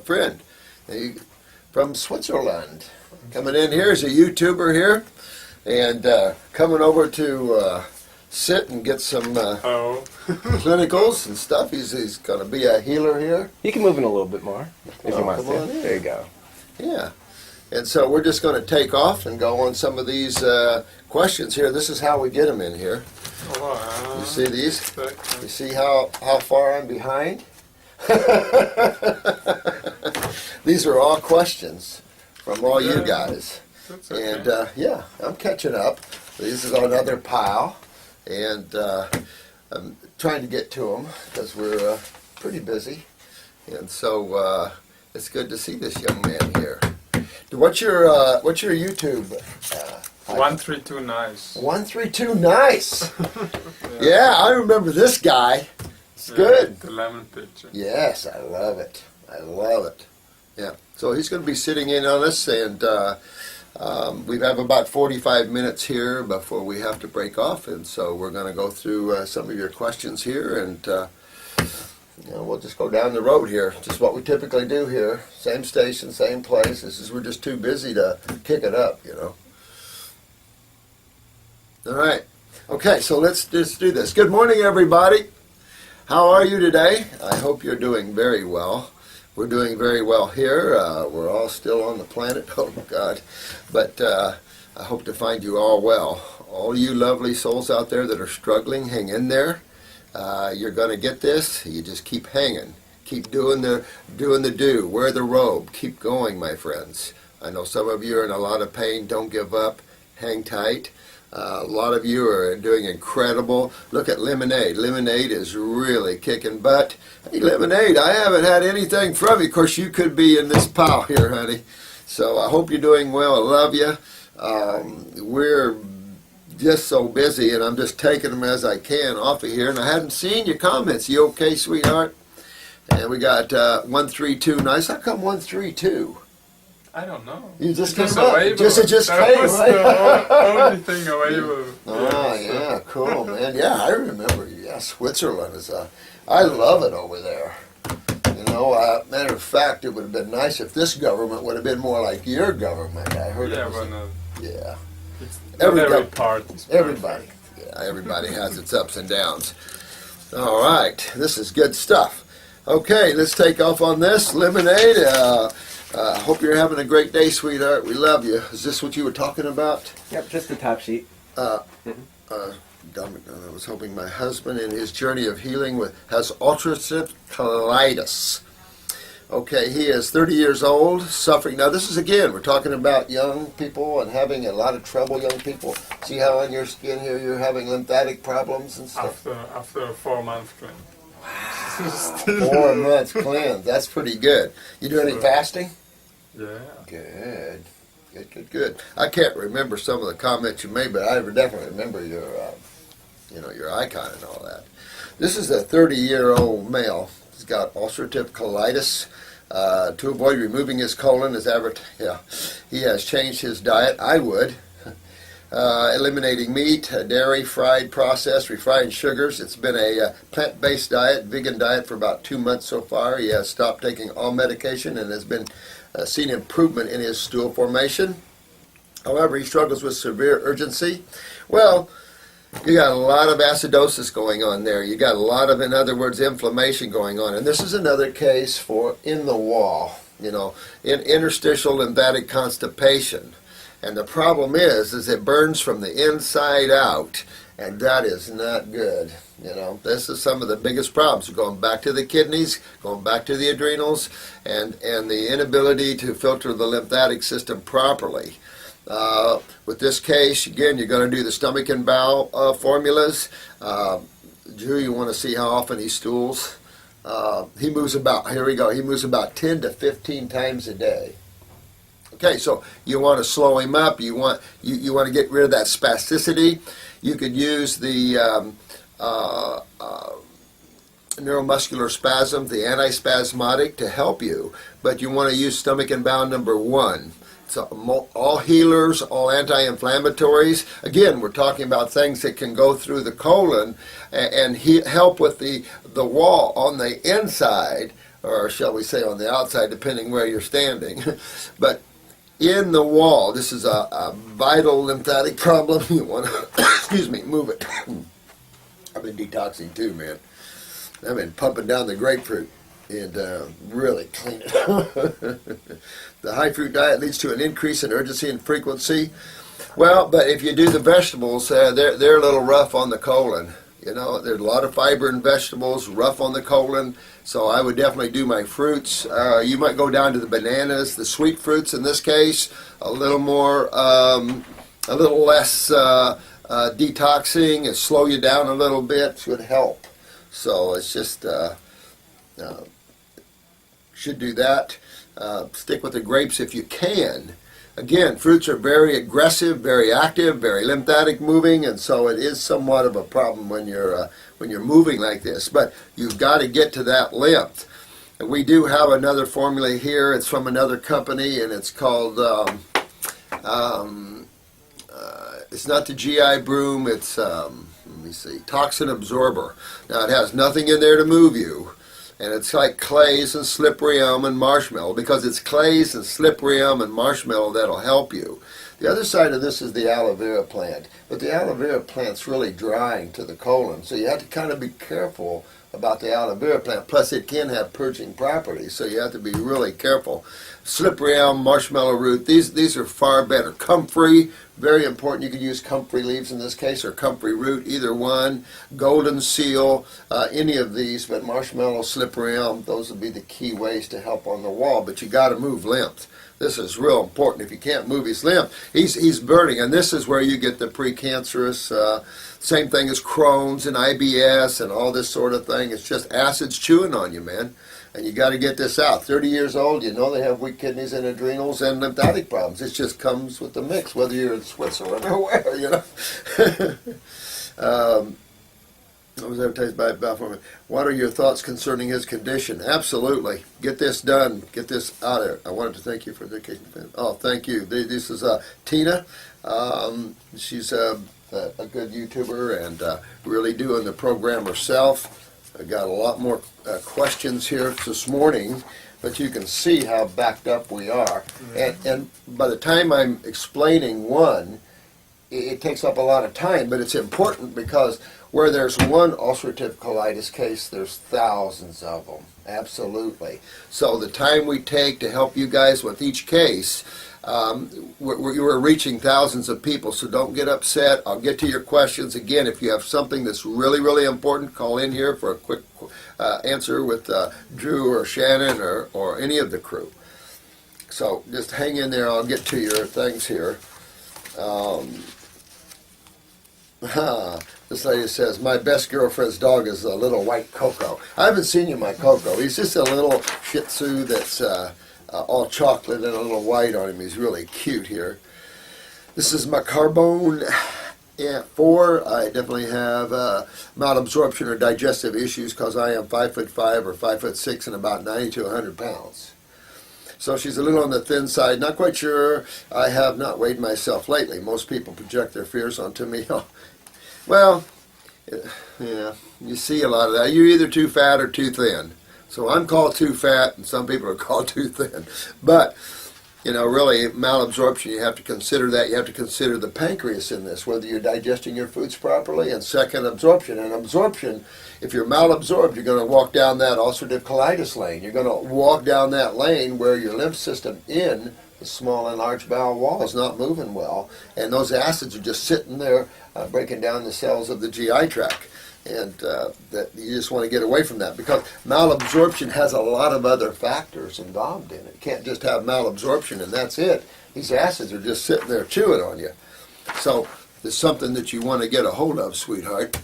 friend from Switzerland. Coming in here as a YouTuber here, and coming over to sit and get some clinicals and stuff. He's going to be a healer here. You can move in a little bit more if you want come on to. in. There you go. Yeah. And so we're just going to take off and go on some of these questions here. This is how we get them in here. You see these? You see how far I'm behind? These are all questions from all you guys. Okay. And yeah, I'm catching up. This is another pile. And I'm trying to get to them because we're pretty busy. And so it's good to see this young man here. What's your YouTube? 132 nice. 132 nice. Yeah, I remember this guy. It's good. The lemon picture. Yes, I love it. I love it. Yeah. So he's going to be sitting in on us, and we have about 45 minutes here before we have to break off, and so we're going to go through some of your questions here, and we'll just go down the road here. Just what we typically do here. Same station, same place. We're just too busy to kick it up, All right. Okay, so let's just do this. Good morning, everybody. How are you today? I hope you're doing very well. We're doing very well here. We're all still on the planet. Oh, God. But I hope to find you all well. All you lovely souls out there that are struggling, hang in there. You're going to get this. You just keep hanging. Keep doing the do. Wear the robe. Keep going, my friends. I know some of you are in a lot of pain. Don't give up. Hang tight. A lot of you are doing incredible. Look at Lemonade. Lemonade is really kicking butt. Hey, Lemonade, I haven't had anything from you. Of course, you could be in this pile here, honey. So I hope you're doing well. I love you. We're just so busy, and I'm just taking them as I can off of here. And I hadn't seen your comments. You okay, sweetheart? And we got 132 nice. How come 132? I don't know. You just It was came up. available. Just That came, was right? the only thing available. Oh, yeah, cool, man. Yeah, I remember. Yeah, Switzerland is I love it over there. Matter of fact, it would have been nice if this government would have been more like your government. I heard it Yeah, was. but Yeah. it's Every every part is Everybody. Yeah, everybody has its ups and downs. All right, this is good stuff. Okay, let's take off on this. Lemonade, hope you're having a great day, sweetheart. We love you. Is this what you were talking about? Yep, just the top sheet. I was hoping my husband in his journey of healing has ulcerative colitis. Okay, he is 30 years old, suffering. Now this is, again, we're talking about young people and having a lot of trouble, young people. See how on your skin here you're having lymphatic problems and stuff? after a 4-month cleanse. Wow, 4 months cleanse. That's pretty good. You do any fasting? Yeah. Good. Good. I can't remember some of the comments you made, but I definitely remember your, your icon and all that. This is a 30-year-old male. He's got ulcerative colitis. To avoid removing his colon, he has changed his diet. I would. Eliminating meat, dairy, fried, processed, refined sugars. It's been a plant-based diet, vegan diet for about 2 months so far. He has stopped taking all medication and has been seen improvement in his stool formation. However, he struggles with severe urgency. Well, you got a lot of acidosis going on there. You got a lot of, in other words, inflammation going on. And this is another case for in the wall, in interstitial lymphatic constipation. And the problem is it burns from the inside out, and that is not good. This is some of the biggest problems. Going back to the kidneys, going back to the adrenals, and the inability to filter the lymphatic system properly. With this case, again, you're going to do the stomach and bowel formulas. Drew, you want to see how often he stools? He moves about, here we go, he moves about 10 to 15 times a day. Okay, so you want to slow him up. You want to get rid of that spasticity. You could use the neuromuscular spasm, the antispasmodic, to help you. But you want to use stomach and bowel number 1. So all healers, all anti-inflammatories. Again, we're talking about things that can go through the colon and help with the wall on the inside or shall we say on the outside, depending where you're standing. But in the wall, this is a vital lymphatic problem. You want to, excuse me, move it. I've been detoxing too, man. I've been pumping down the grapefruit and really clean it. The high fruit diet leads to an increase in urgency and frequency. Well, but if you do the vegetables, they're a little rough on the colon. You know, there's a lot of fiber in vegetables, rough on the colon. So I would definitely do my fruits. You might go down to the bananas, the sweet fruits in this case, a little more, a little less detoxing, and slow you down a little bit should help. So it's just, should do that. Stick with the grapes if you can. Again, fruits are very aggressive, very active, very lymphatic moving, and so it is somewhat of a problem when you're moving like this. But you've got to get to that lymph. And we do have another formula here. It's from another company, and it's called. It's not the GI Broom. It's let me see, Toxin Absorber. Now it has nothing in there to move you. And it's like clays and slippery elm and marshmallow, because it's clays and slippery elm and marshmallow that'll help you. The other side of this is the aloe vera plant. But the aloe vera plant's really drying to the colon, so you have to kind of be careful about the aloe vera plant. Plus it can have purging properties, so you have to be really careful. Slippery elm, marshmallow root, these are far better. Comfrey, very important. You could use comfrey leaves in this case, or comfrey root, either one. Golden seal, any of these, but marshmallow, slippery elm, those would be the key ways to help on the wall. But you got to move lymph. This is real important. If you can't move his lymph, he's burning, and this is where you get the precancerous. Same thing as Crohn's and IBS and all this sort of thing. It's just acids chewing on you, man. And you got to get this out. 30 years old, you know they have weak kidneys and adrenals and lymphatic problems. It just comes with the mix, whether you're in Switzerland or where, you know. I was advertised by Balfour. What are your thoughts concerning his condition? Absolutely. Get this done. Get this out of there. I wanted to thank you for the occasion. Oh, thank you. This is Tina. She's a good YouTuber and really doing the program herself. I got a lot more questions here this morning, but you can see how backed up we are. And by the time I'm explaining one, it takes up a lot of time, but it's important because where there's one ulcerative colitis case, there's thousands of them. Absolutely. So the time we take to help you guys with each case, we're reaching thousands of people, so don't get upset. I'll get to your questions. Again, if you have something that's really, really important, call in here for a quick answer with Drew or Shannon or any of the crew. So just hang in there. I'll get to your things here. This lady says, my best girlfriend's dog is a little white Coco. I haven't seen you, my Coco. He's just a little Shih Tzu that's all chocolate and a little white on him. He's really cute here. This is my Carbone 4. I definitely have malabsorption or digestive issues because I am 5'5" or 5'6" and about 90 to 100 pounds. So she's a little on the thin side. Not quite sure. I have not weighed myself lately. Most people project their fears onto me. Well, yeah, you see a lot of that. You're either too fat or too thin. So I'm called too fat, and some people are called too thin. But, you know, really, malabsorption, you have to consider that. You have to consider the pancreas in this, whether you're digesting your foods properly, and second, absorption. And absorption, if you're malabsorbed, you're going to walk down that ulcerative colitis lane. You're going to walk down that lane where your lymph system in the small and large bowel wall is not moving well, and those acids are just sitting there breaking down the cells of the GI tract. And that you just want to get away from that, because malabsorption has a lot of other factors involved in it. You can't just have malabsorption and that's it. These acids are just sitting there chewing on you. So it's something that you want to get a hold of, sweetheart.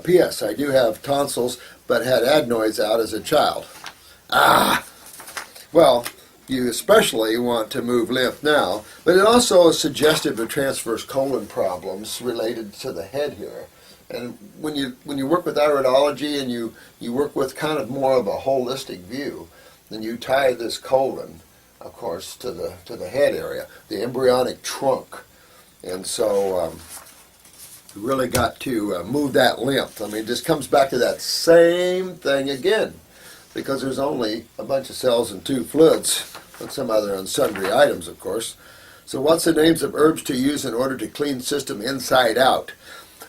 P.S. I do have tonsils, but had adenoids out as a child. Well, you especially want to move lymph now, but it also is suggestive of transverse colon problems related to the head here. And when you work with iridology and you work with kind of more of a holistic view, then you tie this colon, of course, to the head area, the embryonic trunk. And so you really got to move that lymph. I mean, it just comes back to that same thing again. because there's only a bunch of cells and two fluids, and some other and sundry items, of course. So what's the names of herbs to use in order to clean system inside out?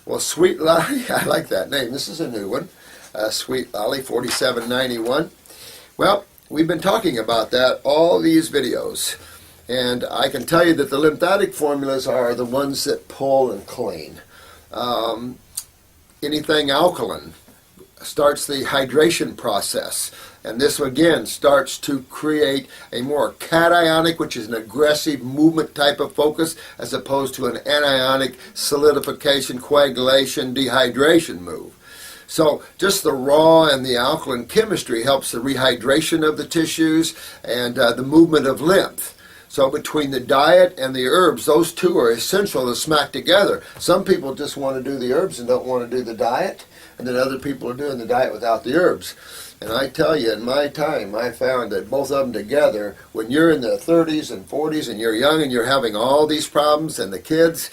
Well, Sweet Lolly, I like that name. This is a new one. Sweet Lolly 4791. Well, we've been talking about that all these videos. And I can tell you that the lymphatic formulas are the ones that pull and clean. Anything alkaline starts the hydration process. And this again starts to create a more cationic, which is an aggressive movement type of focus, as opposed to an anionic solidification, coagulation, dehydration move. So just the raw and the alkaline chemistry helps the rehydration of the tissues and the movement of lymph. So between the diet and the herbs, those two are essential to smack together. Some people just want to do the herbs and don't want to do the diet, and then other people are doing the diet without the herbs. And I tell you, in my time, I found that both of them together, when you're in the 30s and 40s and you're young and you're having all these problems and the kids,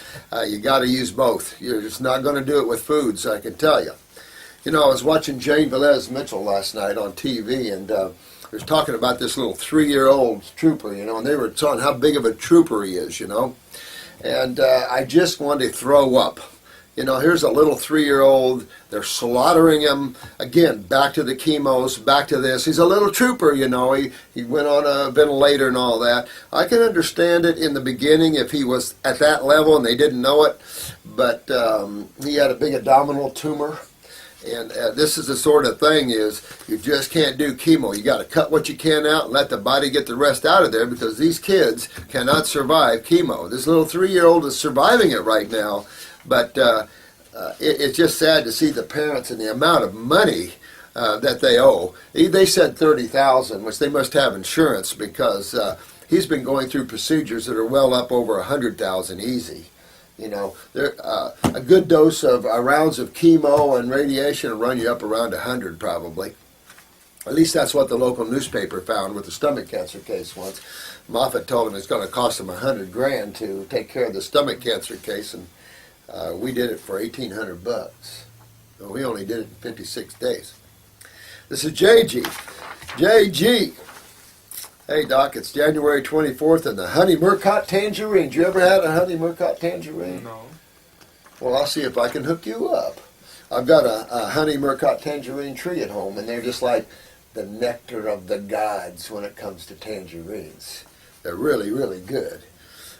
you got to use both. You're just not going to do it with foods, I can tell you. You know, I was watching Jane Velez Mitchell last night on TV, and they was talking about this little 3-year-old trooper, you know, and they were telling how big of a trooper he is, you know. And I just wanted to throw up. You know, here's a little 3-year-old. They're slaughtering him. Again, back to the chemos, back to this. He's a little trooper, you know. He went on a ventilator and all that. I can understand it in the beginning if he was at that level and they didn't know it. But he had a big abdominal tumor. And this is the sort of thing is you just can't do chemo. You got to cut what you can out and let the body get the rest out of there, because these kids cannot survive chemo. This little 3-year-old is surviving it right now, but it's just sad to see the parents and the amount of money that they owe. They said $30,000, which they must have insurance, because he's been going through procedures that are well up over $100,000 easy. You know, a good dose of rounds of chemo and radiation will run you up around 100 probably. At least that's what the local newspaper found with the stomach cancer case once. Moffitt told him it's going to cost him $100,000 to take care of the stomach cancer case, and we did it for $1,800. So we only did it in 56 days. This is JG. JG. Hey, Doc, it's January 24th and the Honey Murcott tangerine. Did you ever had a Honey Murcott tangerine? No. Well, I'll see if I can hook you up. I've got a Honey Murcott tangerine tree at home, and they're just like the nectar of the gods when it comes to tangerines. They're really, really good.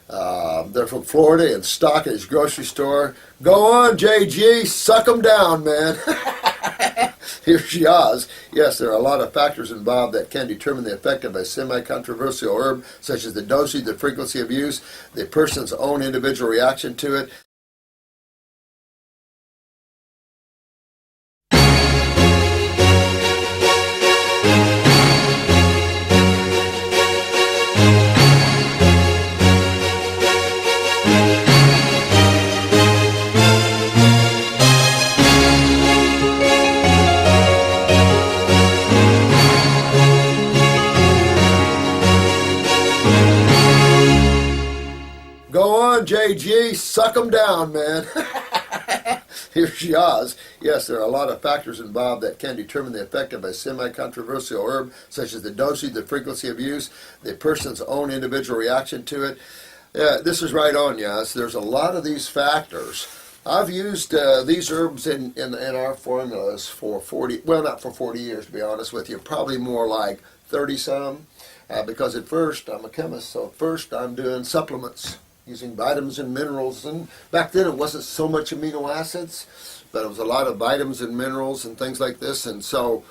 They're from Florida and stock at his grocery store. Go on, JG, suck them down, man. Here's Yaz. Yes, there are a lot of factors involved that can determine the effect of a semi-controversial herb, such as the dosage, the frequency of use, the person's own individual reaction to it. JG, suck them down, man. Here's Yaz. Yes, there are a lot of factors involved that can determine the effect of a semi-controversial herb, such as the dosage, the frequency of use, the person's own individual reaction to it. This is right on, Yaz. There's a lot of these factors. I've used these herbs in our formulas for 40, well, not for 40 years, to be honest with you, probably more like 30-some, because at first, I'm a chemist, so at first I'm doing supplements, using vitamins and minerals, and back then it wasn't so much amino acids, but it was a lot of vitamins and minerals and things like this, and so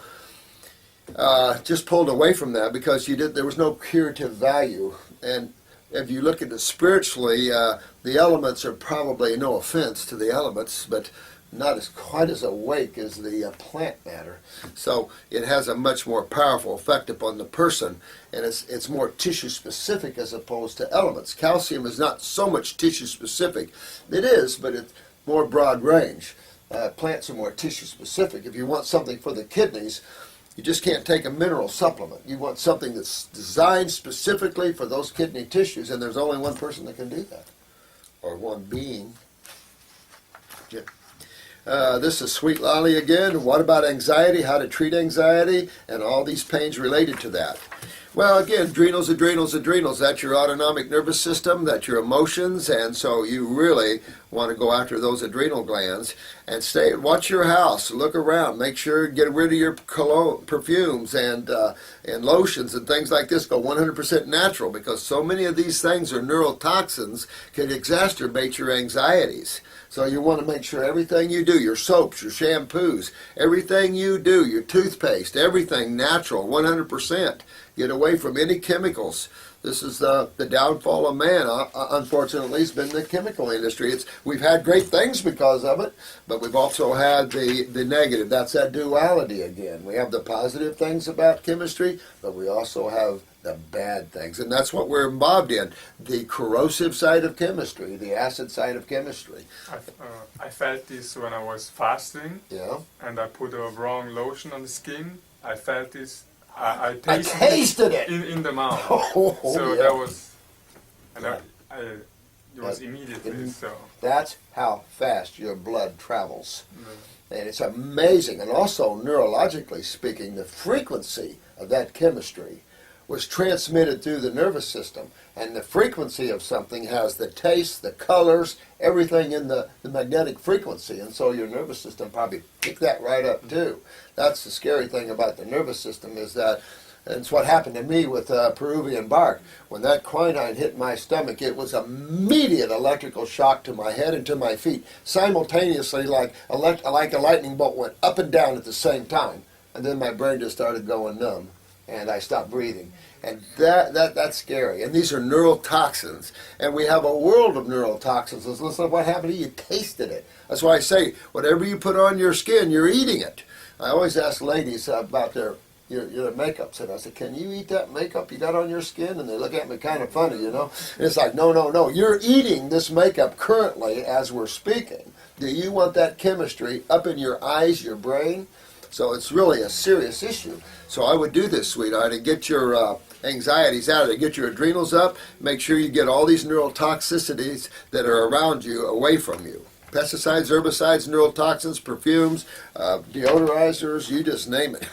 just pulled away from that because there was no curative value. And if you look at it spiritually, the elements are probably, no offense to the elements, but not quite as awake as the plant matter. So it has a much more powerful effect upon the person, and it's more tissue specific as opposed to elements. Calcium is not so much tissue specific. It is, but it's more broad range. Plants are more tissue specific. If you want something for the kidneys, you just can't take a mineral supplement. You want something that's designed specifically for those kidney tissues, and there's only one person that can do that, or one being. Yeah. This is Sweet Lolly again. What about anxiety? How to treat anxiety and all these pains related to that. Well, again, adrenals. That's your autonomic nervous system. That's your emotions. And so you really want to go after those adrenal glands and watch your house. Look around. Make sure get rid of your cologne, perfumes and lotions and things like this. Go 100% natural, because so many of these things are neurotoxins, can exacerbate your anxieties. So you want to make sure everything you do, your soaps, your shampoos, everything you do, your toothpaste, everything natural, 100%. Get away from any chemicals. This is the downfall of man, unfortunately, has been the chemical industry. We've had great things because of it, but we've also had the negative. That's that duality again. We have the positive things about chemistry, but we also have the bad things. And that's what we're involved in, the corrosive side of chemistry, the acid side of chemistry. I felt this when I was fasting, Yeah. and I put a wrong lotion on the skin. I felt this. I I tasted it. in the mouth. Oh, So yeah. that was, and Yeah. it was immediately. So That's how fast your blood travels. mm, And it's amazing. And also, neurologically speaking, the frequency of that chemistry was transmitted through the nervous system. And the frequency of something has the taste, the colors, everything in the magnetic frequency. And so your nervous system probably picked that right up too. That's the scary thing about the nervous system, is that, and it's what happened to me with Peruvian bark. When that quinine hit my stomach, it was immediate electrical shock to my head and to my feet, simultaneously, like a lightning bolt went up and down at the same time. And then my brain just started going numb, and I stopped breathing. And that's scary. And these are neurotoxins. And we have a world of neurotoxins. Listen to what happened to you. You tasted it. That's why I say, whatever you put on your skin, you're eating it. I always ask ladies about their makeups, and I said, can you eat that makeup you got on your skin? And they look at me kind of funny, you know. And it's like, no. You're eating this makeup currently as we're speaking. Do you want that chemistry up in your eyes, your brain? So it's really a serious issue. So I would do this, sweetheart, and get your anxieties out of it. Get your adrenals up. Make sure you get all these neurotoxicities that are around you away from you. Pesticides, herbicides, neurotoxins, perfumes, deodorizers, you just name it.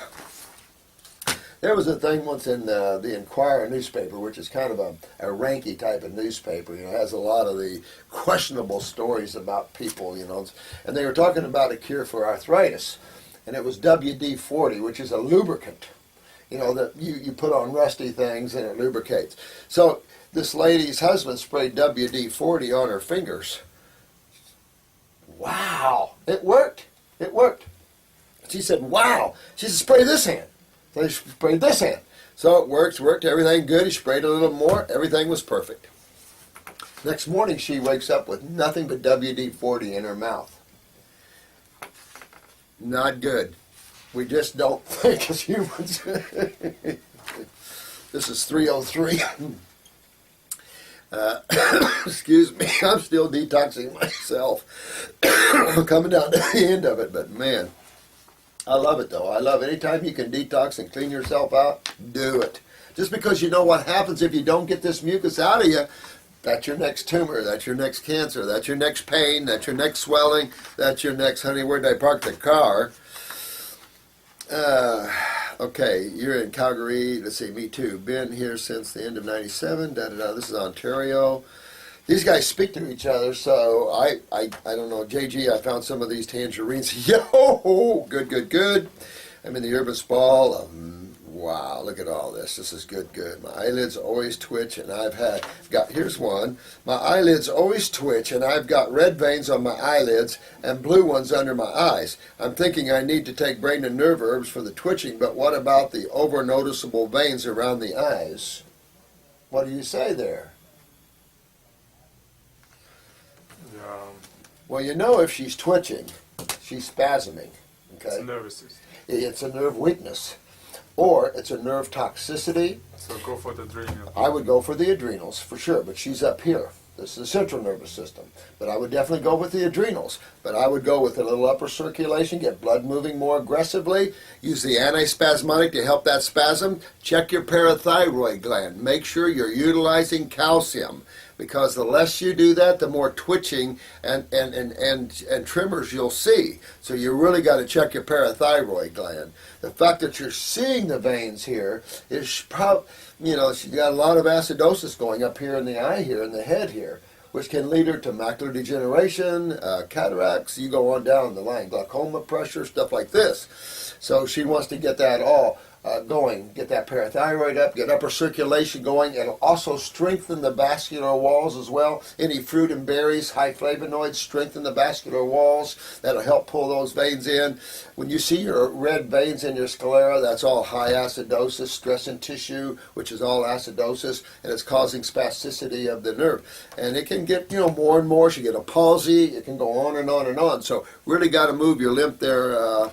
There was a thing once in the Inquirer newspaper, which is kind of a ranky type of newspaper. You know, it has a lot of the questionable stories about people, you know. And they were talking about a cure for arthritis. And it was WD-40, which is a lubricant, you know, that you put on rusty things and it lubricates. So this lady's husband sprayed WD-40 on her fingers. Wow, it worked. It worked. She said, wow. She said, spray this hand. So he sprayed this hand. So it worked, everything good. He sprayed a little more, everything was perfect. Next morning she wakes up with nothing but WD-40 in her mouth. Not good. We just don't think as humans. This is 303. Excuse me, I'm still detoxing myself. I'm coming down to the end of it, but man, I love it though. I love it. Anytime you can detox and clean yourself out, do it. Just because you know what happens if you don't get this mucus out of you. That's your next tumor, that's your next cancer, that's your next pain, that's your next swelling, that's your next, honey, where'd I park the car? Okay, you're in Calgary, let's see, me too. Been here since the end of 97, This is Ontario. These guys speak to each other, so I don't know, JG, I found some of these tangerines. Yo, good. I'm in the urban sprawl. Wow, look at all this. This is good. My eyelids always twitch, and here's one. My eyelids always twitch, and I've got red veins on my eyelids and blue ones under my eyes. I'm thinking I need to take brain and nerve herbs for the twitching, but what about the over-noticeable veins around the eyes? What do you say there? yeah, Well, you know if she's twitching, she's spasming. it's Okay, a nervous system. it's a nerve weakness, or it's a nerve toxicity. So go for the adrenal. I would go for the adrenals for sure, but she's up here. This is the central nervous system. But I would definitely go with the adrenals. But I would go with a little upper circulation, get blood moving more aggressively, use the antispasmodic to help that spasm, Check your parathyroid gland. Make sure you're utilizing calcium, because the less you do that, the more twitching and tremors you'll see. So you really got to check your parathyroid gland. The fact that you're seeing the veins here is probably, she's got a lot of acidosis going up here in the eye here, in the head here, which can lead her to macular degeneration, cataracts. You go on down the line, glaucoma, pressure, stuff like this. So she wants to get that all going, get that parathyroid up, get upper circulation going. It'll also strengthen the vascular walls as well. Any fruit and berries, high flavonoids, strengthen the vascular walls. That'll help pull those veins in. When you see your red veins in your sclera, that's all high acidosis, stress in tissue, which is all acidosis, and it's causing spasticity of the nerve. And it can get, more and more. You get a palsy. It can go on and on and on. So really got to move your lymph there.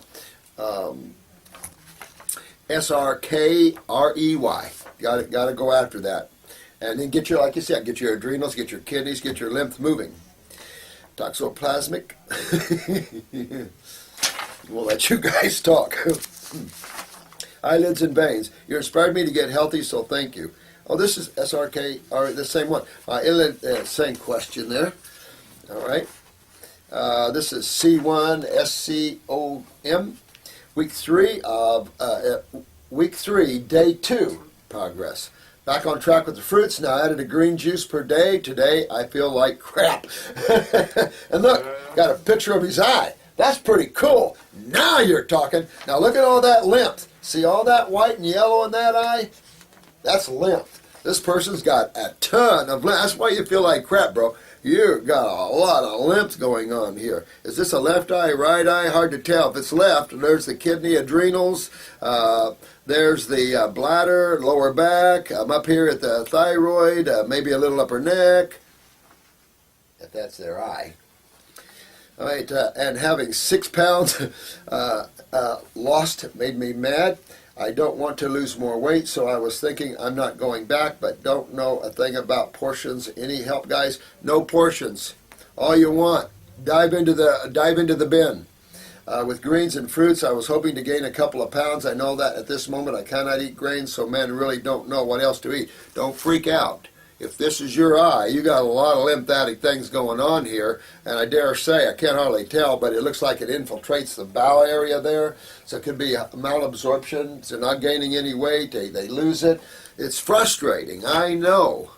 SRKREY. Got to go after that. And then get your, like you said, get your adrenals, get your kidneys, get your lymph moving. Toxoplasmic. We'll let you guys talk. Eyelids and veins. You inspired me to get healthy, so thank you. Oh, this is SRK, or the same one. Same question there. All right. This is C1SCOM. Week 3, day 2 progress. Back on track with the fruits. Now added a green juice per day. Today I feel like crap. And look, got a picture of his eye. That's pretty cool. Now you're talking. Now look at all that lymph. See all that white and yellow in that eye? That's lymph. This person's got a ton of lymph. That's why you feel like crap, bro. You've got a lot of lymph going on here. Is this a left eye, right eye? Hard to tell. If it's left, there's the kidney, adrenals, there's the bladder, lower back. I'm up here at the thyroid, maybe a little upper neck, if that's their eye. All right, and having 6 pounds lost made me mad. I don't want to lose more weight, so I was thinking I'm not going back, but don't know a thing about portions. Any help, guys? No portions. All you want. Dive into the bin. With greens and fruits, I was hoping to gain a couple of pounds. I know that at this moment I cannot eat grains, so men really don't know what else to eat. Don't freak out. If this is your eye, you got a lot of lymphatic things going on here, and I dare say, I can't hardly tell, but it looks like it infiltrates the bowel area there, so it could be malabsorption, so not gaining any weight, they lose it. It's frustrating, I know,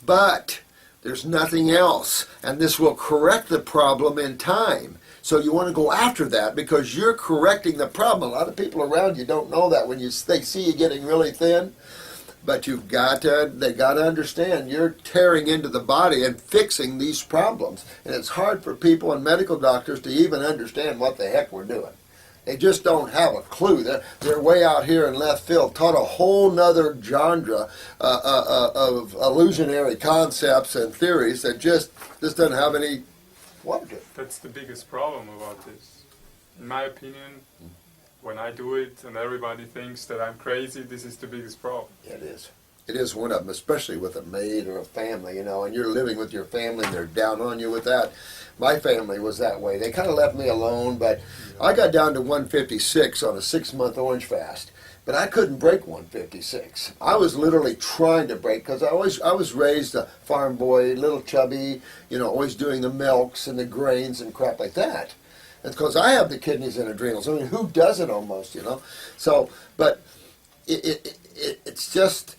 but there's nothing else, and this will correct the problem in time. So you want to go after that because you're correcting the problem. A lot of people around you don't know that when they see you getting really thin. But they got to understand you're tearing into the body and fixing these problems. And it's hard for people and medical doctors to even understand what the heck we're doing. They just don't have a clue. They're way out here in left field, taught a whole nother genre of illusionary concepts and theories that just doesn't have any water to it. That's the biggest problem about this. In my opinion, when I do it and everybody thinks that I'm crazy, this is the biggest problem. Yeah, it is. It is one of them, especially with a maid or a family, and you're living with your family and they're down on you with that. My family was that way. They kind of left me alone, but I got down to 156 on a 6-month orange fast, but I couldn't break 156. I was literally trying to break because I was raised a farm boy, little chubby, always doing the milks and the grains and crap like that. It's because I have the kidneys and adrenals. I mean, who doesn't almost, So, but it's just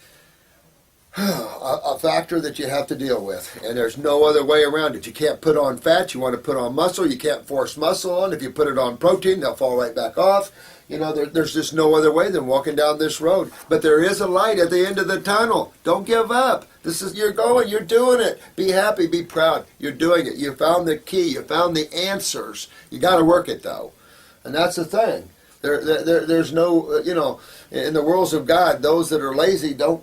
a factor that you have to deal with, and there's no other way around it. You can't put on fat. You want to put on muscle. You can't force muscle on. If you put it on protein, they'll fall right back off. There's just no other way than walking down this road. But there is a light at the end of the tunnel. Don't give up. You're going, you're doing it. Be happy, be proud. You're doing it. You found the key. You found the answers. You got to work it, though. And that's the thing. There's no, in the worlds of God, those that are lazy don't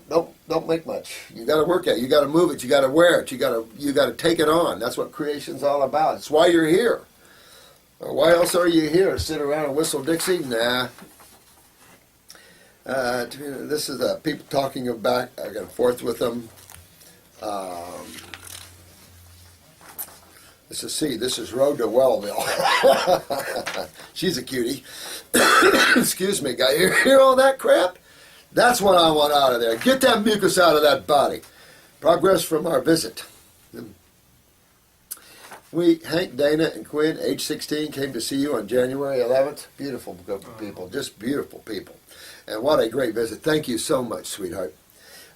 make much. You got to work it. You got to move it. You got to wear it. You got to take it on. That's what creation's all about. It's why you're here. Why else are you here? Sit around and whistle Dixie? Nah. This is people talking back and forth with them. This is Road to Wellville. She's a cutie. Excuse me, guy. You hear all that crap? That's what I want out of there. Get that mucus out of that body. Progress from our visit. Hank, Dana, and Quinn, age 16, came to see you on January 11th. Beautiful group of people, just beautiful people. And what a great visit. Thank you so much, sweetheart.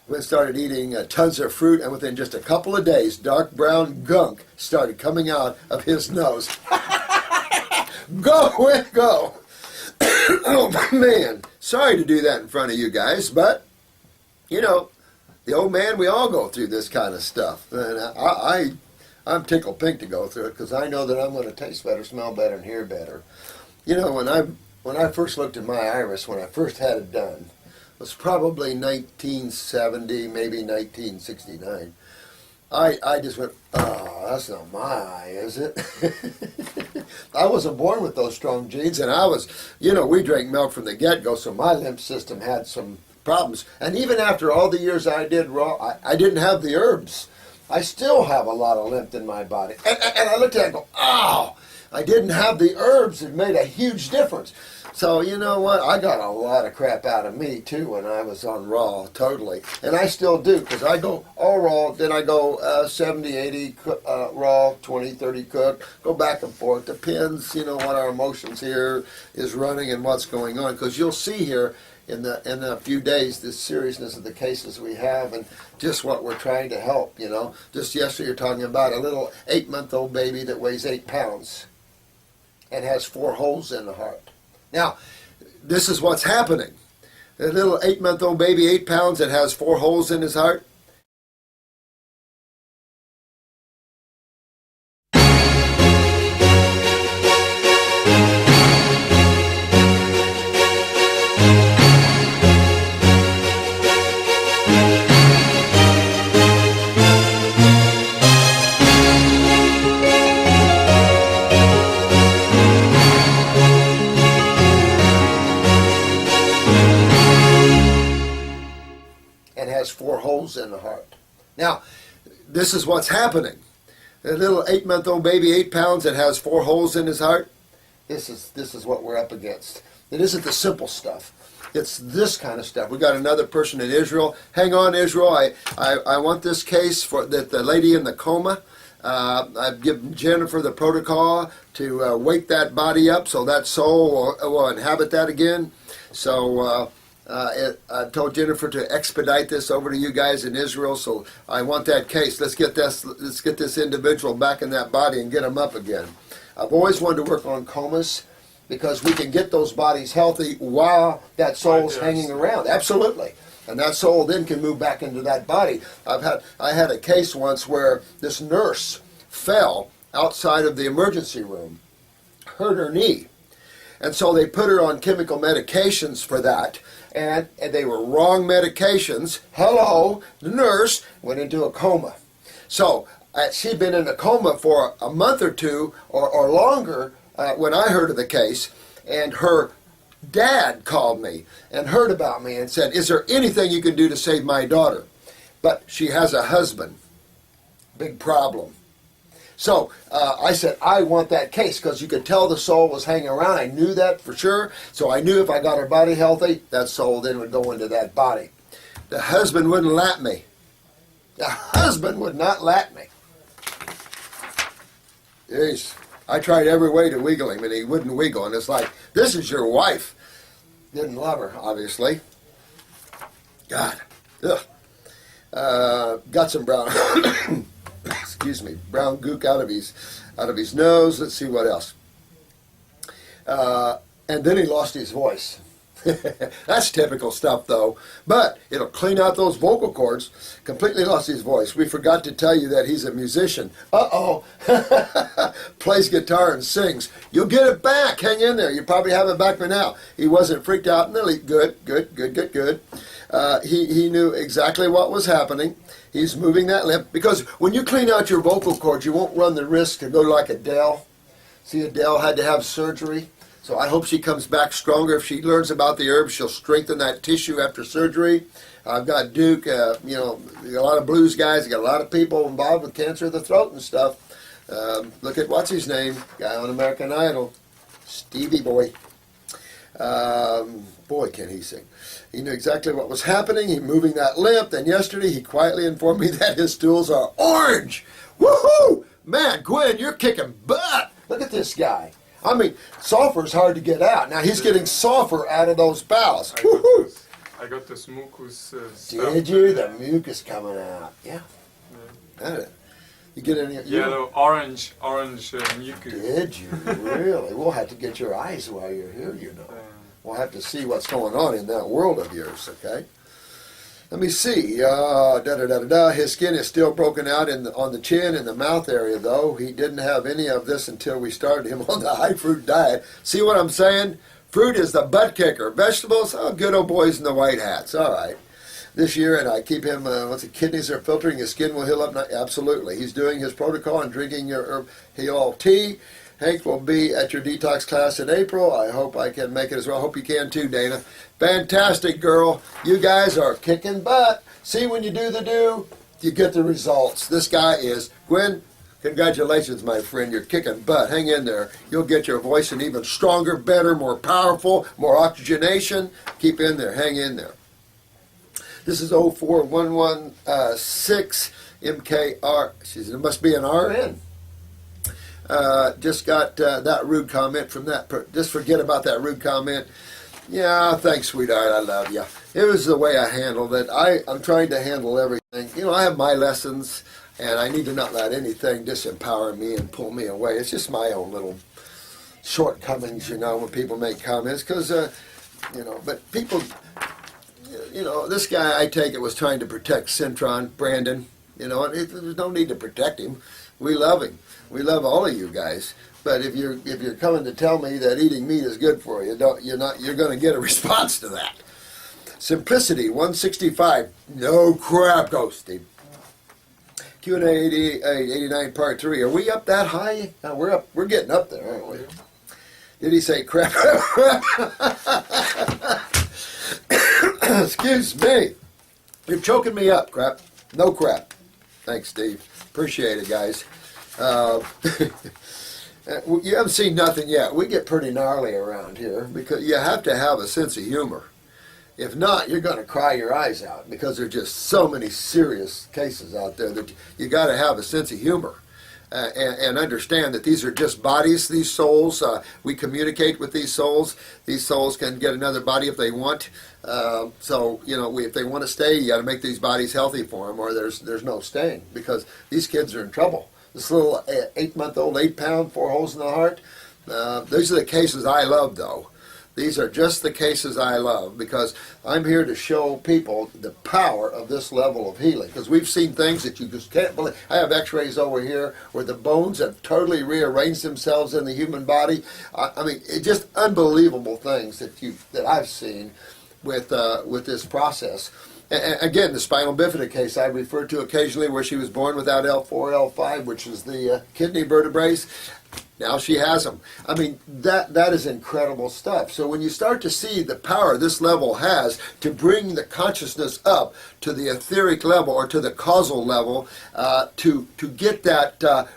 Quinn started eating tons of fruit, and within just a couple of days, dark brown gunk started coming out of his nose. Go, Quinn, go. Oh, man. Sorry to do that in front of you guys, but, you know, the old man, we all go through this kind of stuff. And I'm tickled pink to go through it because I know that I'm going to taste better, smell better, and hear better. You know, when I first looked at my iris, when I first had it done, it was probably 1970, maybe 1969. I just went, oh, that's not my eye, is it? I wasn't born with those strong genes, and I was, you know, we drank milk from the get-go, so my lymph system had some problems. And even after all the years I did raw, I didn't have the herbs. I still have a lot of lymph in my body. And I looked at it and go, oh, I didn't have the herbs. It made a huge difference. So, you know what? I got a lot of crap out of me, too, when I was on raw, totally. And I still do, because I go all raw, then I go 70, 80 raw, 20, 30 cooked, go back and forth. Depends, you know, what our emotions here is running and what's going on. Because you'll see here in a few days the seriousness of the cases we have and just what we're trying to help, you know. Just yesterday you're talking about a little 8-month-old baby that weighs 8 pounds and has 4 holes in the heart. Now, this is what's happening. A little 8-month-old baby, 8 pounds, that has 4 holes in his heart. Has 4 holes in the heart. Now, this is what's happening. A little 8-month-old baby, 8 pounds, that has 4 holes in his heart. This is what we're up against. It isn't the simple stuff. It's this kind of stuff. We got another person in Israel. Hang on, Israel. I want this case for that the lady in the coma. I've given Jennifer the protocol to wake that body up so that soul will inhabit that again. So. I told Jennifer to expedite this over to you guys in Israel, so I want that case. Let's get this individual back in that body and get him up again. I've always wanted to work on comas because we can get those bodies healthy while that soul's hanging around. Absolutely. And that soul then can move back into that body. I had a case once where this nurse fell outside of the emergency room, hurt her knee. And so they put her on chemical medications for that. And they were wrong medications. Hello, the nurse went into a coma. So she'd been in a coma for a month or two or longer when I heard of the case. And her dad called me and heard about me and said, is there anything you can do to save my daughter? But she has a husband. Big problem. So I said, I want that case because you could tell the soul was hanging around. I knew that for sure. So I knew if I got her body healthy, that soul then would go into that body. The husband wouldn't let me. The husband would not let me. Jeez. I tried every way to wiggle him, and he wouldn't wiggle. And it's like, this is your wife. Didn't love her, obviously. God. Ugh. Got some brown... excuse me, brown gook out of his nose. Let's see what else. And then he lost his voice. That's typical stuff, though. But it'll clean out those vocal cords. Completely lost his voice. We forgot to tell you that he's a musician. Uh-oh. Plays guitar and sings. You'll get it back. Hang in there. You probably have it back by now. He wasn't freaked out in the least. Good. He knew exactly what was happening. He's moving that lymph. Because when you clean out your vocal cords, you won't run the risk to go like Adele. See, Adele had to have surgery. So I hope she comes back stronger. If she learns about the herbs, she'll strengthen that tissue after surgery. I've got Duke, you know, a lot of blues guys. Got a lot of people involved with cancer of the throat and stuff. Look at what's his name, guy on American Idol, Stevie Boy. Boy, can he sing. He knew exactly what was happening. He moving that limp. Then yesterday he quietly informed me that his stools are orange. Woohoo! Man, Gwen, you're kicking butt. Look at this guy. I mean, sulfur's hard to get out. Now he's getting sulfur out of those bowels. Woohoo! I got this mucus Did you? The mucus coming out. Yeah. You get any? Yellow, orange mucus. Did you really? We'll have to get your eyes while you're here. You know, we'll have to see what's going on in that world of yours. Okay. Let me see. His skin is still broken out on the chin and the mouth area, though. He didn't have any of this until we started him on the high fruit diet. See what I'm saying? Fruit is the butt kicker. Vegetables, oh, good old boys in the white hats. All right. This year, and I keep him, once the kidneys are filtering, his skin will heal up. Absolutely. He's doing his protocol and drinking your herb heal tea. Hank will be at your detox class in April. I hope I can make it as well. I hope you can too, Dana. Fantastic, girl. You guys are kicking butt. See, when you do the do, you get the results. This guy is, Gwen, congratulations, my friend. You're kicking butt. Hang in there. You'll get your voice an even stronger, better, more powerful, more oxygenation. Keep in there. Hang in there. This is 04116 MKR. It must be an RN. Just got that rude comment from that. Just forget about that rude comment. Yeah, thanks, sweetheart. I love you. It was the way I handled it. I'm trying to handle everything. You know, I have my lessons, and I need to not let anything disempower me and pull me away. It's just my own little shortcomings, you know, when people make comments. Because, you know, but people... You know, this guy, I take it, was trying to protect Centron, Brandon. You know, and there's no need to protect him. We love him. We love all of you guys. But if you're coming to tell me that eating meat is good for you, you're going to get a response to that. Simplicity 165. No crap, go Steve. Q&A 89 part 3. Are we up that high? No, we're getting up there, aren't we? Did he say crap? Excuse me. You're choking me up, crap. No crap. Thanks, Steve. Appreciate it, guys. You haven't seen nothing yet. We get pretty gnarly around here because you have to have a sense of humor. If not, you're going to cry your eyes out because there's just so many serious cases out there that you got to have a sense of humor. And understand that these are just bodies, these souls. We communicate with these souls. These souls can get another body if they want. So, you know, if they want to stay, you got to make these bodies healthy for them, or there's no staying because these kids are in trouble. This little 8-month-old, 8-pound, 4 holes in the heart. These are the cases I love, though. These are just the cases I love because I'm here to show people the power of this level of healing. Because we've seen things that you just can't believe. I have x-rays over here where the bones have totally rearranged themselves in the human body. I mean, it's just unbelievable things that I've seen with this process. And again, the spinal bifida case I refer to occasionally where she was born without L4, L5, which is the kidney vertebrae. Now she has them. I mean, that is incredible stuff. So when you start to see the power this level has to bring the consciousness up to the etheric level or to the causal level, to get that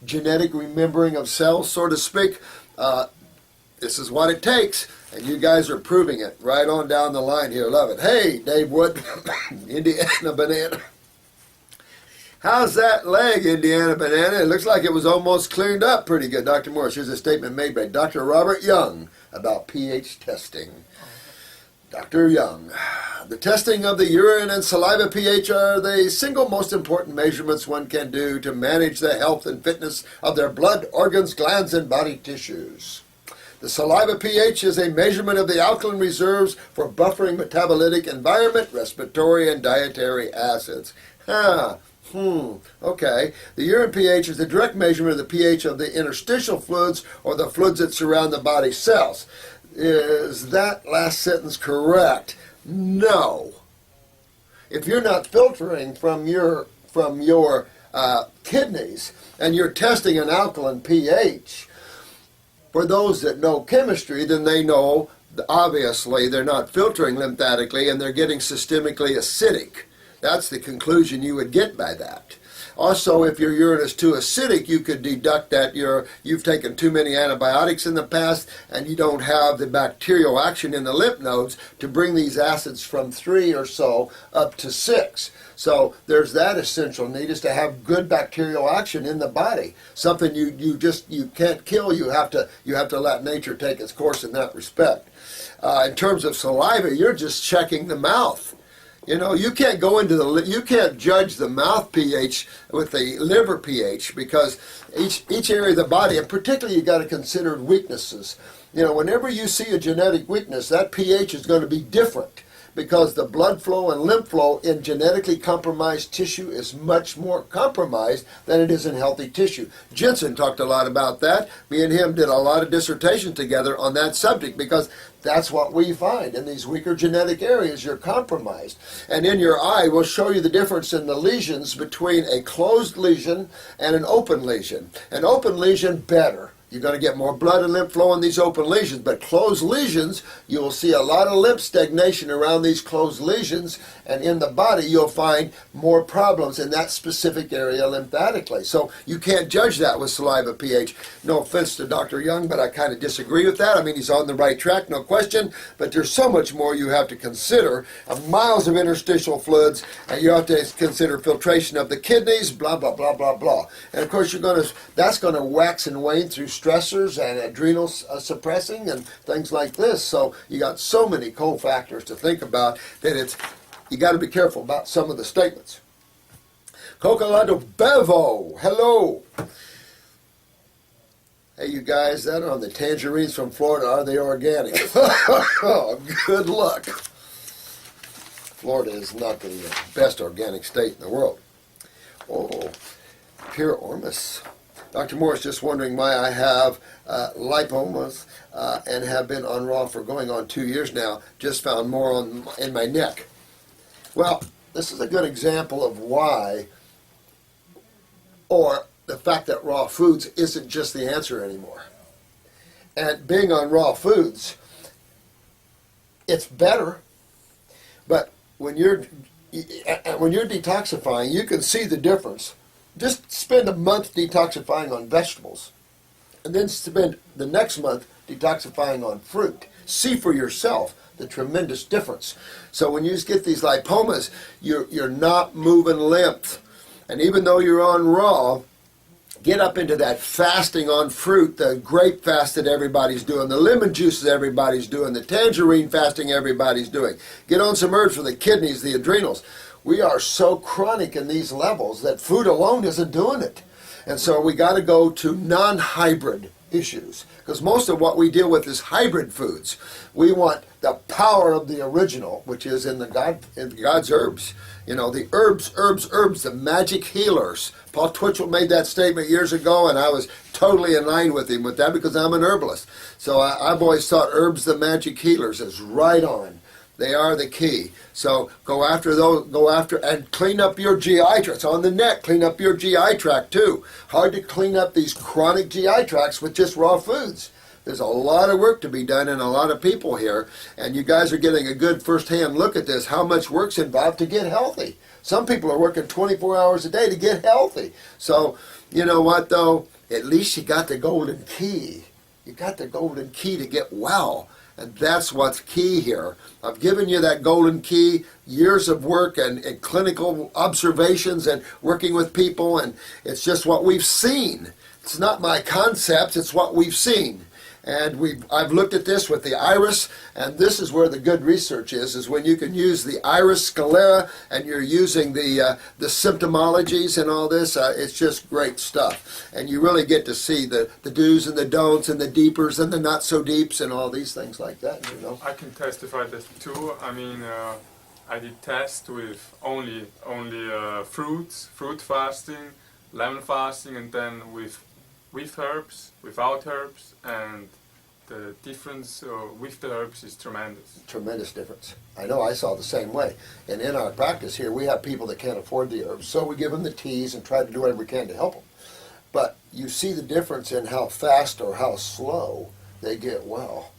genetic remembering of cells, so to speak, this is what it takes. And you guys are proving it right on down the line here. Love it. Hey, Dave Wood, Indiana Banana. How's that leg, Indiana Banana? It looks like it was almost cleaned up pretty good. Dr. Morris, here's a statement made by Dr. Robert Young about pH testing. Dr. Young, the testing of the urine and saliva pH are the single most important measurements one can do to manage the health and fitness of their blood, organs, glands, and body tissues. The saliva pH is a measurement of the alkaline reserves for buffering metabolitic environment, respiratory, and dietary acids. Okay. The urine pH is the direct measurement of the pH of the interstitial fluids or the fluids that surround the body cells. Is that last sentence correct? No. If you're not filtering from your kidneys and you're testing an alkaline pH, for those that know chemistry, then they know obviously they're not filtering lymphatically and they're getting systemically acidic. That's the conclusion you would get by that. Also, if your urine is too acidic, you could deduct that you've taken too many antibiotics in the past and you don't have the bacterial action in the lymph nodes to bring these acids from 3 or so up to 6. So there's that essential need, is to have good bacterial action in the body. Something you can't kill. You have to let nature take its course in that respect. In terms of saliva, you're just checking the mouth. You know, you can't you can't judge the mouth pH with the liver pH, because each area of the body, and particularly you got to consider weaknesses. You know, whenever you see a genetic weakness, that pH is going to be different, because the blood flow and lymph flow in genetically compromised tissue is much more compromised than it is in healthy tissue. Jensen talked a lot about that. Me and him did a lot of dissertations together on that subject, because that's what we find. In these weaker genetic areas, you're compromised. And in your eye, we'll show you the difference in the lesions between a closed lesion and an open lesion. An open lesion, better. You're going to get more blood and lymph flow in these open lesions, but closed lesions, you will see a lot of lymph stagnation around these closed lesions, and in the body you'll find more problems in that specific area lymphatically. So you can't judge that with saliva pH. No offense to Dr. Young, but I kind of disagree with that. I mean, he's on the right track, no question, but there's so much more you have to consider. Miles of interstitial fluids, and you have to consider filtration of the kidneys, blah, blah, blah, blah, blah. And of course that's going to wax and wane through stressors and adrenal suppressing and things like this. So you got so many cofactors to think about that you got to be careful about some of the statements. Cocolado Bevo, hello. Hey, you guys, that are on the tangerines from Florida. Are they organic? Oh, good luck. Florida is not the best organic state in the world. Oh, Pure Ormus. Dr. Morris, just wondering why I have lipomas and have been on raw for going on 2 years now. Just found more in my neck. Well, this is a good example of why, or the fact that raw foods isn't just the answer anymore. And being on raw foods, it's better, but when you're detoxifying, you can see the difference. Just spend a month detoxifying on vegetables, and then spend the next month detoxifying on fruit. See for yourself the tremendous difference. So when you get these lipomas, you're not moving lymph. And even though you're on raw, get up into that fasting on fruit, the grape fast that everybody's doing, the lemon juices everybody's doing, the tangerine fasting everybody's doing. Get on some herbs for the kidneys, the adrenals. We are so chronic in these levels that food alone isn't doing it. And so we got to go to non-hybrid issues, because most of what we deal with is hybrid foods. We want the power of the original, which is in God's herbs. You know, the herbs, the magic healers. Paul Twitchell made that statement years ago, and I was totally in line with him with that, because I'm an herbalist. So I've always thought herbs, the magic healers, is right on. They are the key. So go after those, and clean up your GI tract. It's on the neck. Clean up your GI tract too. Hard to clean up these chronic GI tracts with just raw foods. There's a lot of work to be done in a lot of people here, and you guys are getting a good first-hand look at this, how much work's involved to get healthy. Some people are working 24 hours a day to get healthy. So, you know what though? At least you got the golden key. You got the golden key to get well. And that's what's key here. I've given you that golden key, years of work and clinical observations and working with people, and it's just what we've seen. It's not my concepts, it's what we've seen. And I've looked at this with the iris, and this is where the good research is when you can use the iris sclera and you're using the symptomologies and all this. It's just great stuff. And you really get to see the do's and the don'ts and the deepers and the not so deeps and all these things like that, you know. I can testify this too. I mean, I did tests with only fruits, fruit fasting, lemon fasting, and then with herbs, without herbs, and the difference with the herbs is tremendous. Tremendous difference. I know, I saw the same way. And in our practice here, we have people that can't afford the herbs, so we give them the teas and try to do whatever we can to help them. But you see the difference in how fast or how slow they get well.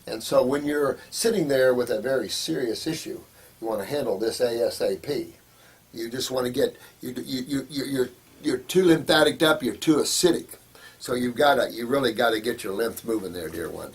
And so when you're sitting there with a very serious issue, you want to handle this ASAP. You just want to get, you're too lymphatic up, you're too acidic. So you really got to get your lymph moving there, dear one.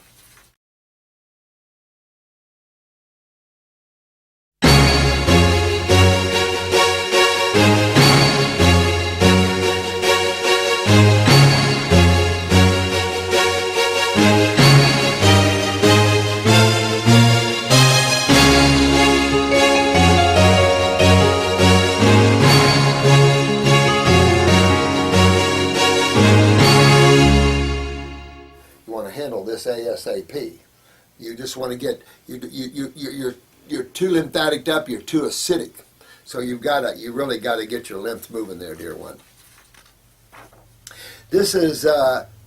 Handle this ASAP. You just want to get you're too lymphatic up, you're too acidic. So you really got to get your lymph moving there, dear one. This is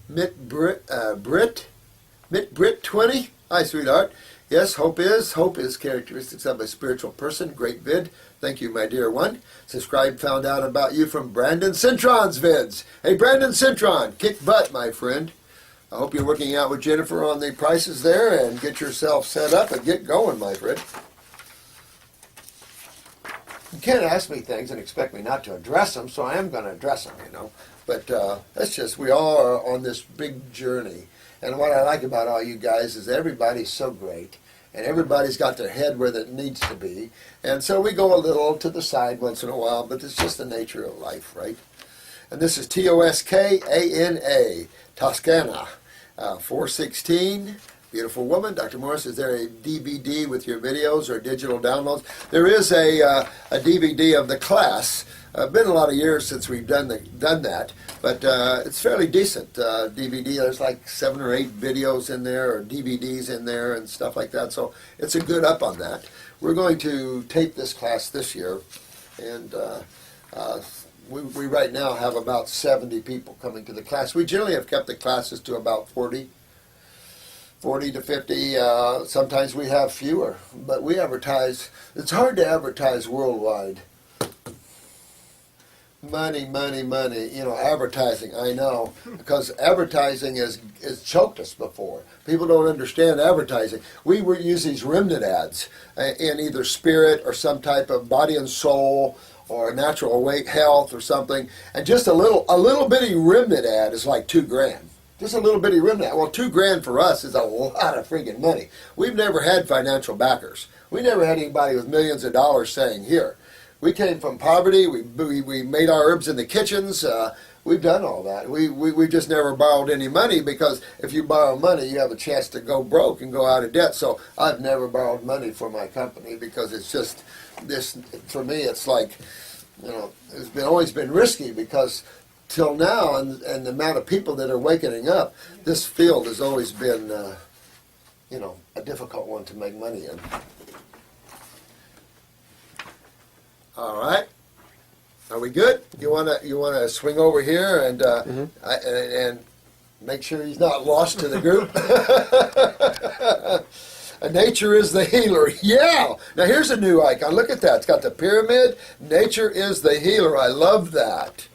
Mitt Britt 20. Hi, sweetheart. Yes, hope is characteristics of a spiritual person. Great vid. Thank you, my dear one. Subscribe, found out about you from Brandon Cintron's vids. Hey, Brandon Cintron, kick butt, my friend. I hope you're working out with Jennifer on the prices there and get yourself set up and get going, my friend. You can't ask me things and expect me not to address them, so I am going to address them, you know. But that's just, we all are on this big journey. And what I like about all you guys is everybody's so great, and everybody's got their head where it needs to be. And so we go a little to the side once in a while, but it's just the nature of life, right? And this is Toskana, Toscana, 416. Beautiful woman. Dr. Morris, is there a DVD with your videos or digital downloads? There is a DVD of the class. Been a lot of years since we've done that, but it's fairly decent DVD. There's like 7 or 8 videos in there, or DVDs in there, and stuff like that. So it's a good up on that. We're going to tape this class this year, and we right now have about 70 people coming to the class. We generally have kept the classes to about 40 to 50. Sometimes we have fewer, but we advertise. It's hard to advertise worldwide. Money, you know, advertising, I know, because advertising has choked us before. People don't understand advertising. We use these remnant ads in either spirit or some type of body and soul or natural weight health or something, and just a little bitty remnant ad is like $2,000. Just a little bitty remnant. Well, $2,000 for us is a lot of freaking money. We've never had financial backers. We never had anybody with millions of dollars saying, here. We came from poverty. We made our herbs in the kitchens. We've done all that. We just never borrowed any money, because if you borrow money, you have a chance to go broke and go out of debt. So I've never borrowed money for my company, because it's just this. For me, it's like, you know, it's always been risky, because till now, and the amount of people that are waking up, this field has always been, you know, a difficult one to make money in. All right, are we good? You wanna swing over here and and make sure he's not lost to the group. Nature is the healer. Yeah. Now here's a new icon. Look at that. It's got the pyramid. Nature is the healer. I love that.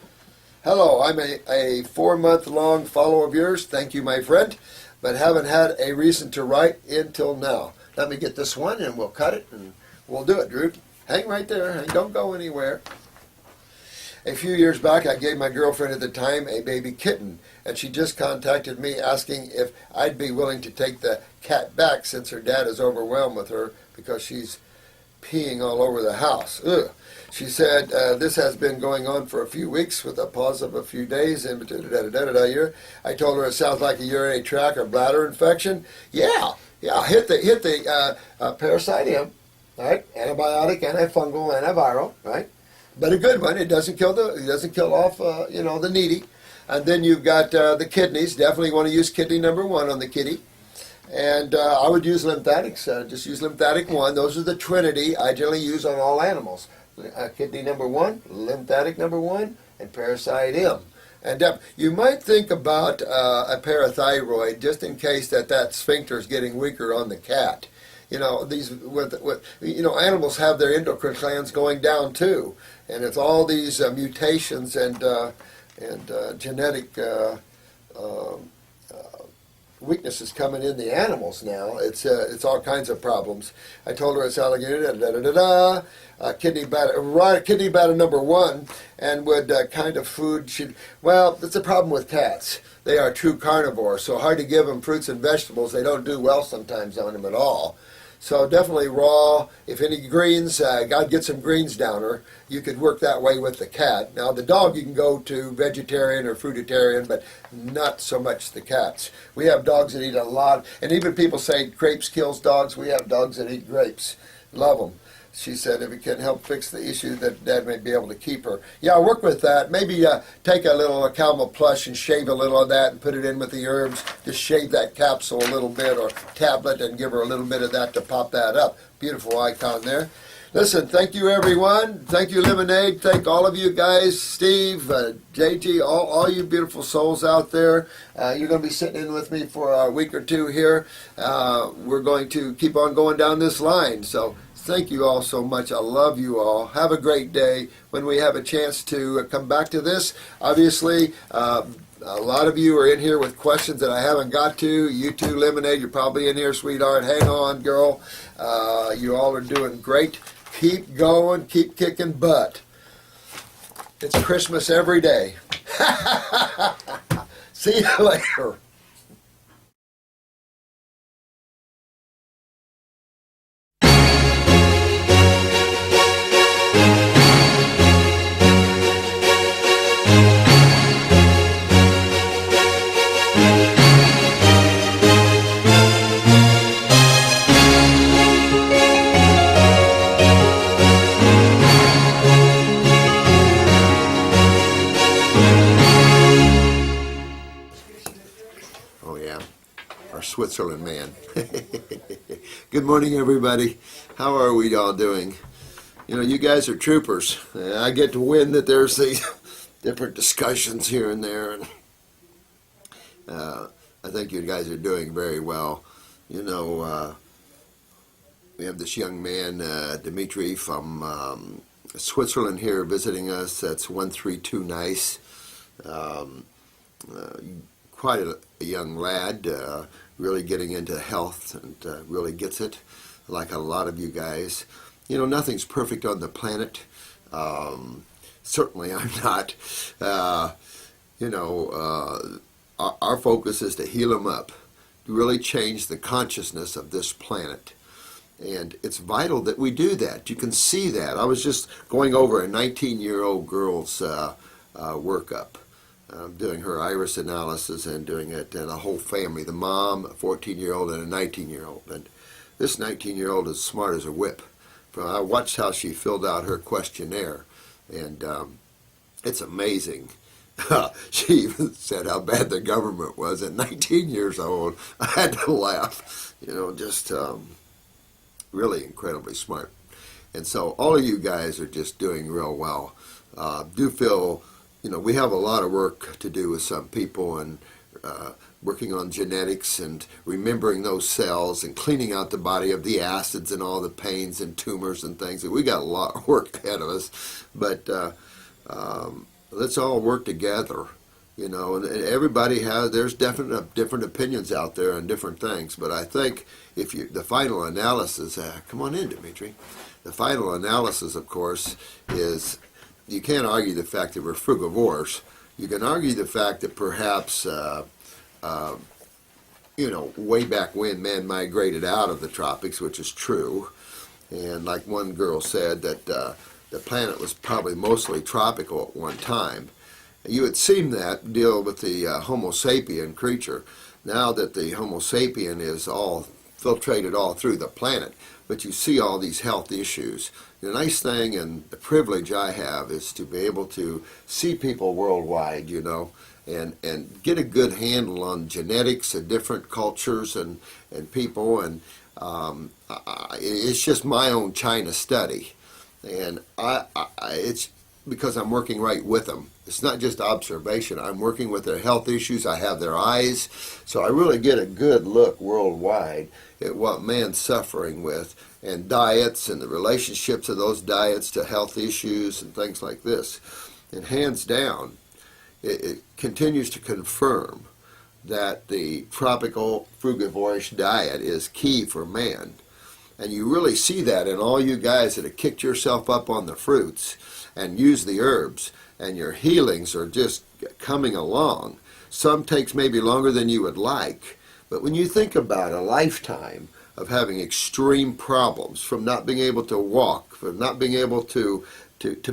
Hello, I'm a 4-month-long follower of yours. Thank you, my friend, but haven't had a reason to write until now. Let me get this one, and we'll cut it, and we'll do it, Drew. Hang right there. Hang, don't go anywhere. A few years back, I gave my girlfriend at the time a baby kitten, and she just contacted me asking if I'd be willing to take the cat back, since her dad is overwhelmed with her because she's peeing all over the house. Ugh. She said, this has been going on for a few weeks with a pause of a few days. And I told her it sounds like a urinary tract or bladder infection. Yeah, hit the parasitium. Right, antibiotic, antifungal, antiviral, right? But a good one. It doesn't kill off, you know, the needy. And then you've got the kidneys. Definitely want to use kidney number 1 on the kitty. And I would use lymphatics. Just use lymphatic 1. Those are the trinity I generally use on all animals. Kidney number 1, lymphatic number 1, and parasitium. And you might think about a parathyroid, just in case that sphincter is getting weaker on the cat. You know, animals have their endocrine glands going down too, and it's all these mutations and genetic weaknesses coming in the animals now. It's all kinds of problems. I told her it's alligator, kidney batter number 1, and would kind of food. Well, that's a problem with cats. They are true carnivores, so hard to give them fruits and vegetables. They don't do well sometimes on them at all. So definitely raw. If any greens, God get some greens down her. You could work that way with the cat. Now the dog you can go to vegetarian or fruitarian, but not so much the cats. We have dogs that eat a lot, and even people say grapes kills dogs. We have dogs that eat grapes. Love them. She said if it can help fix the issue that Dad may be able to keep her. Yeah, I'll work with that. Maybe take a little Calma Plush and shave a little of that and put it in with the herbs. Just shave that capsule a little bit or tablet and give her a little bit of that to pop that up. Beautiful icon there. Listen, thank you everyone. Thank you Lemonade. Thank all of you guys, Steve, JG, all you beautiful souls out there. You're going to be sitting in with me for a week or two here. We're going to keep on going down this line. So thank you all so much. I love you all. Have a great day. When we have a chance to come back to this, obviously, a lot of you are in here with questions that I haven't got to. You too, Lemonade, you're probably in here, sweetheart. Hang on, girl. You all are doing great. Keep going. Keep kicking butt. It's Christmas every day. See you later. Switzerland man. Good morning, everybody. How are we all doing? You know, you guys are troopers. I get to win that there's these different discussions here and there, and I think you guys are doing very well. You know, we have this young man, Dimitri, from Switzerland here visiting us. That's 132 Nice. Quite a young lad. Really getting into health and really gets it, like a lot of you guys. You know, nothing's perfect on the planet. Certainly I'm not. You know, our focus is to heal them up, to really change the consciousness of this planet. And it's vital that we do that. You can see that. I was just going over a 19-year-old girl's workup. Doing her iris analysis and doing it and a whole family, the mom, a 14-year-old and a 19-year-old. And this 19-year-old is smart as a whip. I watched how she filled out her questionnaire, and it's amazing. She even said how bad the government was at 19 years old. I had to laugh. You know, just really incredibly smart. And so all of you guys are just doing real well. Do feel, you know, we have a lot of work to do with some people, and working on genetics and remembering those cells and cleaning out the body of the acids and all the pains and tumors and things. We got a lot of work ahead of us, but let's all work together, you know. And everybody there's different opinions out there on different things, but I think if the final analysis, come on in, Dimitri. The final analysis, of course, is, you can't argue the fact that we're frugivores. You can argue the fact that perhaps, you know, way back when man migrated out of the tropics, which is true. And like one girl said, that the planet was probably mostly tropical at one time. You had seen that deal with the Homo sapien creature. Now that the Homo sapien is all filtrated all through the planet, but you see all these health issues. The nice thing and the privilege I have is to be able to see people worldwide, you know, and get a good handle on genetics of different cultures and people. And it's just my own China study. And it's because I'm working right with them. It's not just observation. I'm working with their health issues. I have their eyes. So I really get a good look worldwide at what man's suffering with, and diets and the relationships of those diets to health issues and things like this. And hands down, it continues to confirm that the tropical frugivorish diet is key for man. And you really see that in all you guys that have kicked yourself up on the fruits and use the herbs, and your healings are just coming along. Some takes maybe longer than you would like, but when you think about a lifetime of having extreme problems, from not being able to walk, from not being able to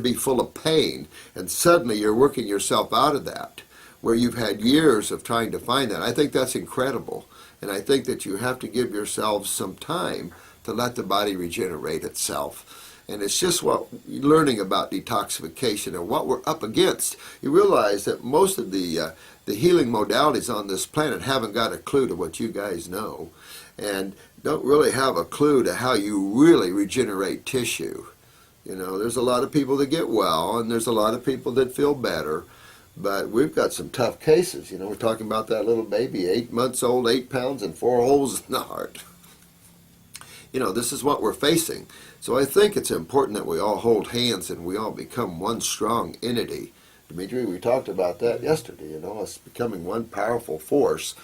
be full of pain, and suddenly you're working yourself out of that, where you've had years of trying to find that, I think that's incredible. And I think that you have to give yourselves some time to let the body regenerate itself. And it's just what learning about detoxification and what we're up against. You realize that most of the healing modalities on this planet haven't got a clue to what you guys know, and don't really have a clue to how you really regenerate tissue. You know, there's a lot of people that get well, and there's a lot of people that feel better, but we've got some tough cases. You know, we're talking about that little baby, 8 months old, 8 pounds, and 4 holes in the heart. You know, this is what we're facing. So I think it's important that we all hold hands and we all become one strong entity. Dimitri, we talked about that yesterday, you know, us becoming one powerful force,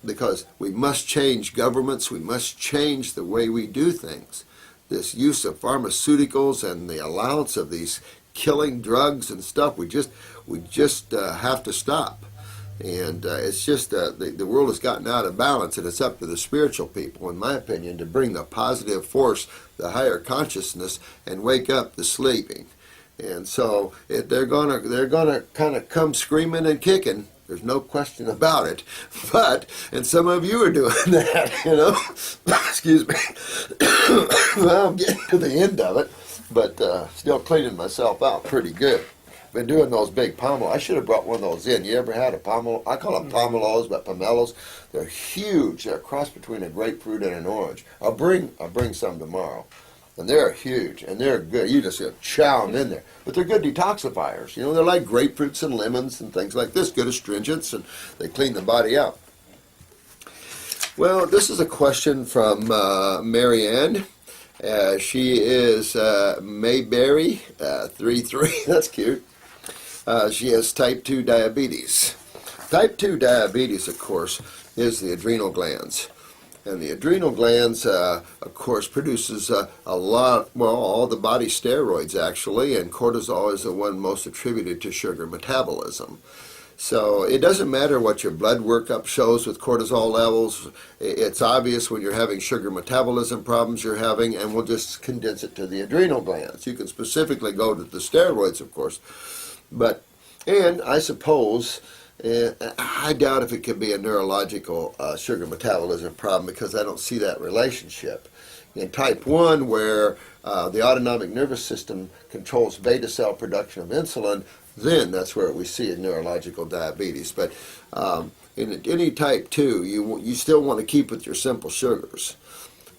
because we must change governments, we must change the way we do things. This use of pharmaceuticals and the allowance of these killing drugs and stuff, we just have to stop. And it's just the world has gotten out of balance, and it's up to the spiritual people, in my opinion, to bring the positive force, the higher consciousness, and wake up the sleeping. And so they're gonna kind of come screaming and kicking. There's no question about it. And some of you are doing that, you know. Excuse me. Well, I'm getting to the end of it, but still cleaning myself out pretty good. Been doing those big pomelos. I should have brought one of those in. You ever had a pomelo? I call them pomelos, but pomelos. They're huge. They're a cross between a grapefruit and an orange. I'll bring some tomorrow. And they're huge, and they're good. You just chow them in there. But they're good detoxifiers. You know, they're like grapefruits and lemons and things like this, good astringents, and they clean the body out. Well, this is a question from Marianne. She is Mayberry, 33. That's cute. She has type 2 diabetes. Type 2 diabetes, of course, is the adrenal glands. And the adrenal glands, of course, produces a lot, well, all the body steroids, actually, and cortisol is the one most attributed to sugar metabolism. So it doesn't matter what your blood workup shows with cortisol levels. It's obvious when you're having sugar metabolism problems you're having, and we'll just condense it to the adrenal glands. You can specifically go to the steroids, of course. And I suppose, I doubt if it could be a neurological sugar metabolism problem, because I don't see that relationship. In type 1, where the autonomic nervous system controls beta cell production of insulin, then that's where we see a neurological diabetes. But in any type 2, you still want to keep with your simple sugars,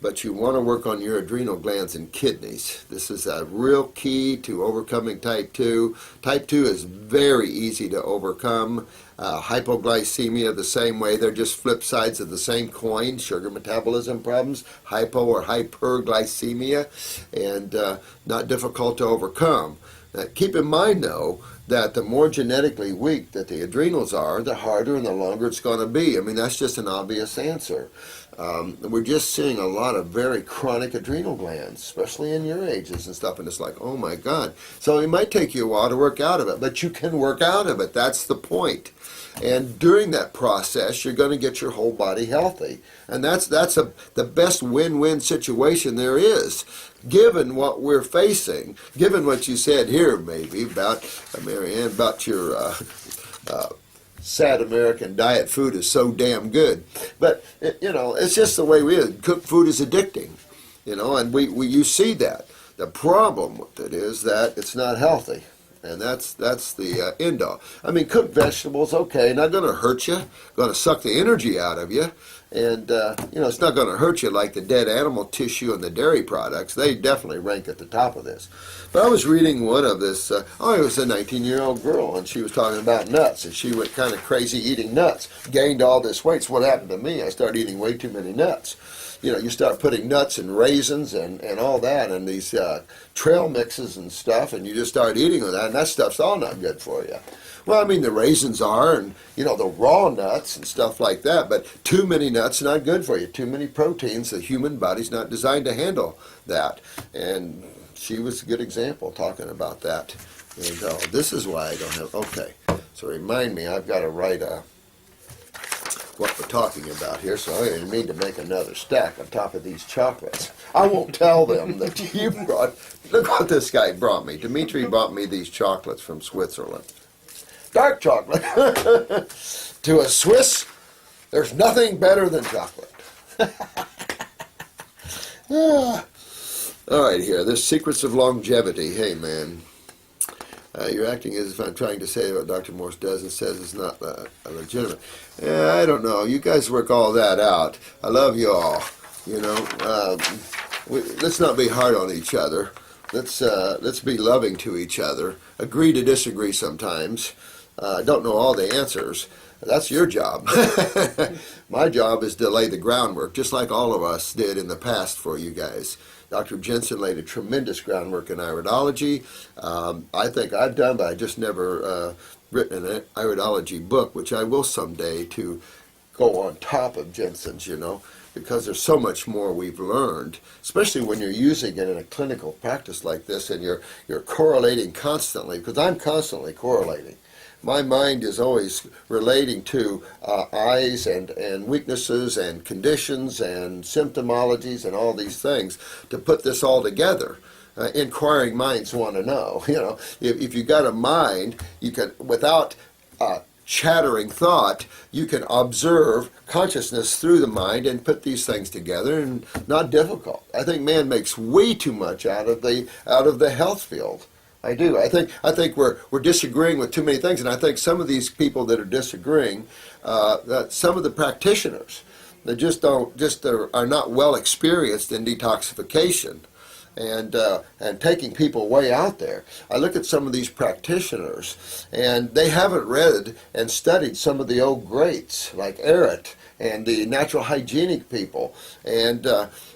but you want to work on your adrenal glands and kidneys. This is a real key to overcoming type 2. Type 2 is very easy to overcome. Hypoglycemia the same way. They're just flip sides of the same coin. Sugar metabolism problems, hypo or hyperglycemia, and not difficult to overcome. Now, keep in mind, though, that the more genetically weak that the adrenals are, the harder and the longer it's going to be. I mean, that's just an obvious answer. We're just seeing a lot of very chronic adrenal glands, especially in your ages and stuff, and it's like, oh my God. So it might take you a while to work out of it, but you can work out of it. That's the point. And during that process, you're going to get your whole body healthy. And that's the best win-win situation there is, given what we're facing, given what you said here, maybe, about, Marianne, about your sad American diet food is so damn good. But, you know, it's just the way we are. Cooked food is addicting, you know, and you see that. The problem with it is that it's not healthy. And that's the end all. I mean, cooked vegetables, okay, not going to hurt you, going to suck the energy out of you, and you know, it's not going to hurt you like the dead animal tissue and the dairy products. They definitely rank at the top of this. But I was reading one of this. It was a 19-year-old girl, and she was talking about nuts, and she went kind of crazy eating nuts, gained all this weight. So what happened to me? I started eating way too many nuts. You know, you start putting nuts and raisins and all that and these trail mixes and stuff, and you just start eating with that, and that stuff's all not good for you. Well, I mean, the raisins are, and the raw nuts and stuff like that. But too many nuts not good for you. Too many proteins. The human body's not designed to handle that. And she was a good example talking about that. And this is why I don't have. Okay, so remind me, I've got to write what we're talking about here. So I need to make another stack on top of these chocolates. I won't tell them that you brought. Look what this guy brought me. Dimitri brought me these chocolates from Switzerland. Dark chocolate. To a Swiss, there's nothing better than chocolate. All right, here. There's secrets of longevity. Hey, man. You're acting as if I'm trying to say what Dr. Morse does and says is not legitimate. Yeah, I don't know. You guys work all that out. I love you all. Let's not be hard on each other. Let's be loving to each other. Agree to disagree sometimes. Don't know all the answers. That's your job. My job is to lay the groundwork, just like all of us did in the past for you guys. Dr. Jensen laid a tremendous groundwork in iridology. I think I've done, but I just never written an iridology book, which I will someday to go on top of Jensen's, because there's so much more we've learned, especially when you're using it in a clinical practice like this and you're correlating constantly, because I'm constantly correlating. My mind is always relating to eyes and weaknesses and conditions and symptomologies and all these things to put this all together. Inquiring minds want to know. If you got a mind, you can, without chattering thought, you can observe consciousness through the mind and put these things together, and not difficult. I think man makes way too much out of the health field. I do. I think we're disagreeing with too many things, and I think some of these people that are disagreeing, that some of the practitioners, that are not well experienced in detoxification, and taking people way out there. I look at some of these practitioners, and they haven't read and studied some of the old greats like Ehret and the natural hygienic people. And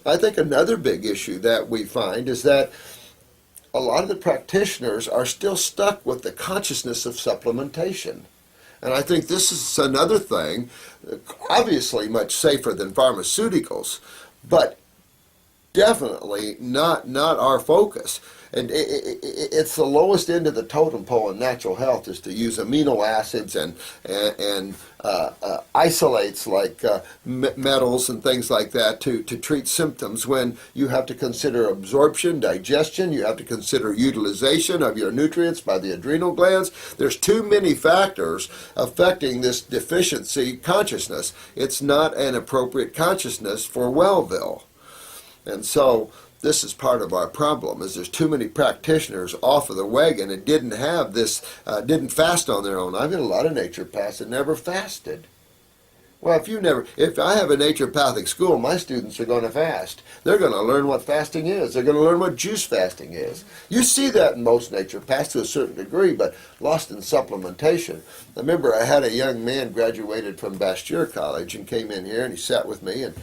I think another big issue that we find is that a lot of the practitioners are still stuck with the consciousness of supplementation. And I think this is another thing, obviously much safer than pharmaceuticals, but definitely not our focus. And it's the lowest end of the totem pole in natural health is to use amino acids and isolates like metals and things like that to treat symptoms, when you have to consider absorption, digestion, you have to consider utilization of your nutrients by the adrenal glands. There's too many factors affecting this deficiency consciousness. It's not an appropriate consciousness for Wellville. And so this is part of our problem, is there's too many practitioners off of the wagon and didn't have this, didn't fast on their own. I've got a lot of naturopaths that never fasted. Well, if I have a naturopathic school, my students are going to fast. They're going to learn what fasting is. They're going to learn what juice fasting is. You see that in most naturopaths to a certain degree, but lost in supplementation. I remember I had a young man graduated from Bastyr College and came in here and he sat with me, and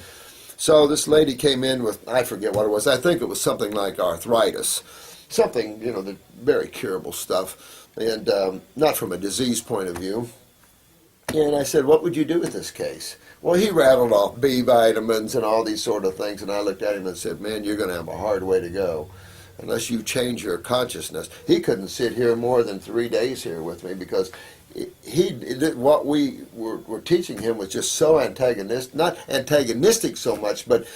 so this lady came in with, I forget what it was, I think it was something like arthritis. Something, the very curable stuff, and not from a disease point of view. And I said, what would you do with this case? Well, he rattled off B vitamins and all these sort of things, and I looked at him and said, man, you're going to have a hard way to go unless you change your consciousness. He couldn't sit here more than 3 days here with me because what we were teaching him was just so antagonistic, not antagonistic so much, but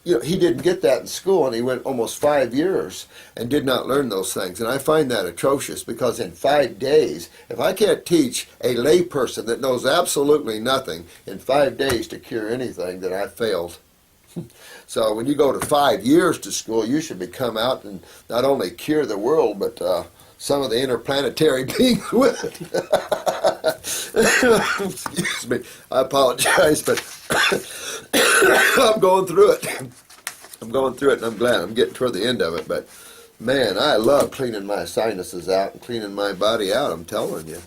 he didn't get that in school, and he went almost 5 years and did not learn those things. And I find that atrocious, because in 5 days, if I can't teach a lay person that knows absolutely nothing in 5 days to cure anything, then I failed. So when you go to 5 years to school, you should come out and not only cure the world, but some of the interplanetary beings with it. Excuse me, I apologize, but I'm going through it. And I'm glad I'm getting toward the end of it. But man, I love cleaning my sinuses out and cleaning my body out, I'm telling you.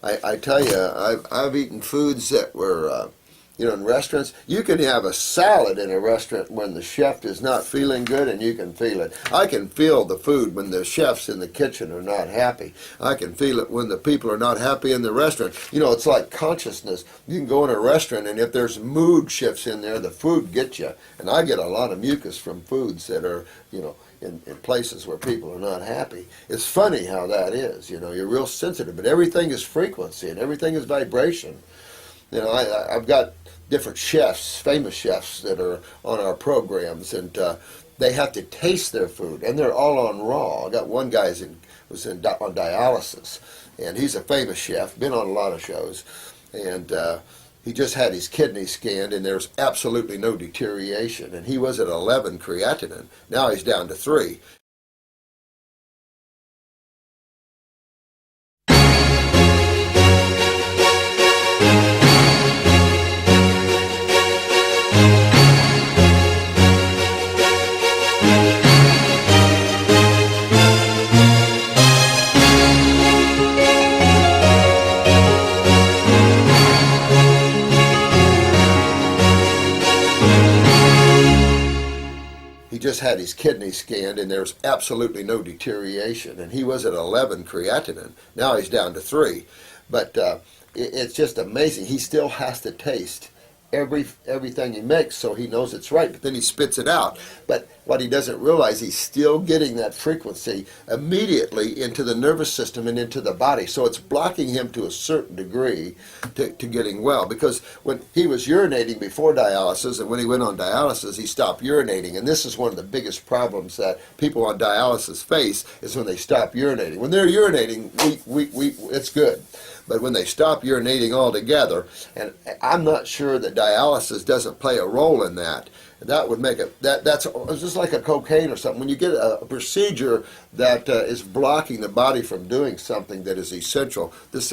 I tell you, I've eaten foods that were, You know, in restaurants, you can have a salad in a restaurant when the chef is not feeling good, and you can feel it. I can feel the food when the chefs in the kitchen are not happy. I can feel it when the people are not happy in the restaurant. You know, it's like consciousness. You can go in a restaurant, and if there's mood shifts in there, the food gets you. And I get a lot of mucus from foods that are, you know, in places where people are not happy. It's funny how that is. You know, you're real sensitive, but everything is frequency and everything is vibration. You know, I've got different chefs, famous chefs that are on our programs, and they have to taste their food, and they're all on raw. I got one guy on dialysis, and he's a famous chef, been on a lot of shows, and he just had his kidney scanned, and there's absolutely no deterioration, and he was at 11 creatinine. Now he's down to 3. Just had his kidney scanned, and there's absolutely no deterioration, and he was at 11 creatinine. Now he's down to 3. But it's just amazing. He still has to taste everything he makes so he knows it's right, but then he spits it out. But what he doesn't realize, he's still getting that frequency immediately into the nervous system and into the body, so it's blocking him to a certain degree to getting well. Because when he was urinating before dialysis, and when he went on dialysis, he stopped urinating, and this is one of the biggest problems that people on dialysis face, is when they stop urinating. When they're urinating, it's good. But when they stop urinating altogether, and I'm not sure that dialysis doesn't play a role in that, that would make it, that's just like a cocaine or something. When you get a procedure that is blocking the body from doing something that is essential, this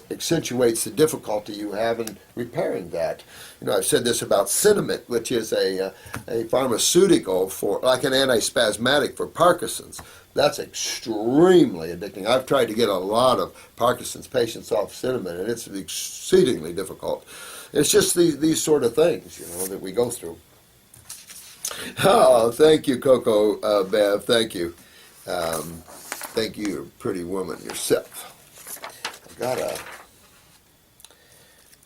accentuates the difficulty you have in repairing that. You know, I've said this about Cinnamate, which is a pharmaceutical for, like an antispasmodic for Parkinson's. That's extremely addicting. I've tried to get a lot of Parkinson's patients off Cinnamate, and it's exceedingly difficult. It's just these sort of things, you know, that we go through. Oh, thank you, Coco Bev. Thank you. Thank you, you're a pretty woman yourself. I've got to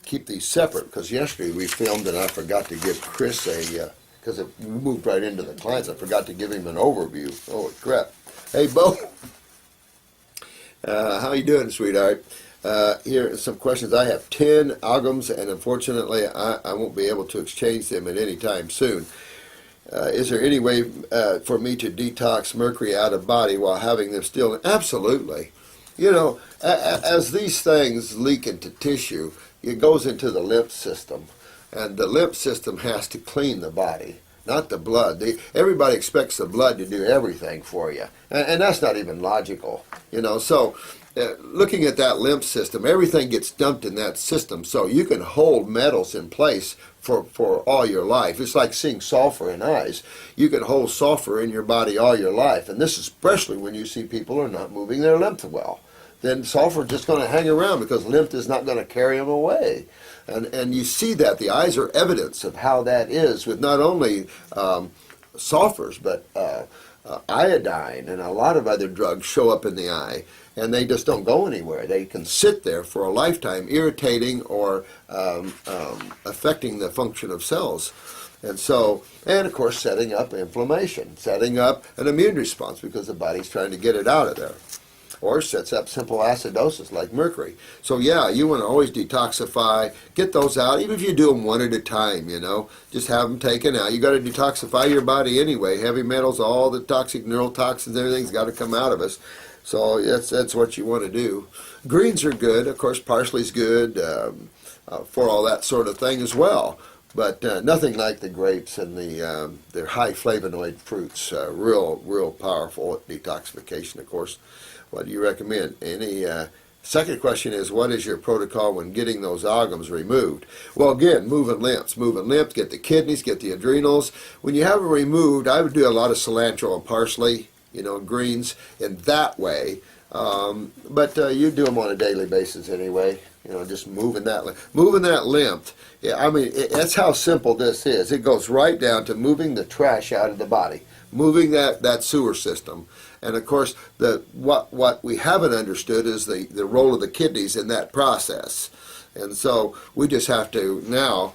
keep these separate, because yesterday we filmed and I forgot to give Chris because it moved right into the clients, I forgot to give him an overview. Oh, crap. Hey, Bo. How you doing, sweetheart? Here are some questions. I have 10 algams, and unfortunately I won't be able to exchange them at any time soon. Is there any way for me to detox mercury out of body while having them still? Absolutely. You know, as these things leak into tissue, it goes into the lymph system, and the lymph system has to clean the body, not the blood. Everybody expects the blood to do everything for you, and that's not even logical, you know. So looking at that lymph system, everything gets dumped in that system, so you can hold metals in place for all your life. It's like seeing sulfur in eyes. You can hold sulfur in your body all your life, and this is especially when you see people are not moving their lymph well. Then sulfur is just going to hang around because lymph is not going to carry them away. And you see that. The eyes are evidence of how that is with not only sulfurs, but iodine and a lot of other drugs show up in the eye, and they just don't go anywhere. They can sit there for a lifetime, irritating or affecting the function of cells. And so, and of course, setting up inflammation, setting up an immune response because the body's trying to get it out of there. Or sets up simple acidosis like mercury. So yeah, you want to always detoxify, get those out, even if you do them one at a time, you know, just have them taken out. You got to detoxify your body anyway. Heavy metals, all the toxic neurotoxins, everything's got to come out of us. So that's what you want to do. Greens are good, of course, parsley's good for all that sort of thing as well. But nothing like the grapes and their high flavonoid fruits. Real powerful at detoxification, of course. What do you recommend? Second question is, what is your protocol when getting those algams removed? Well, again, moving lymph, get the kidneys, get the adrenals. When you have them removed, I would do a lot of cilantro and parsley, you know, greens in that way. But you do them on a daily basis anyway. You know, just moving that lymph. Yeah, I mean, that's how simple this is. It goes right down to moving the trash out of the body, moving that sewer system. And of course, what we haven't understood is the role of the kidneys in that process. And so we just have to now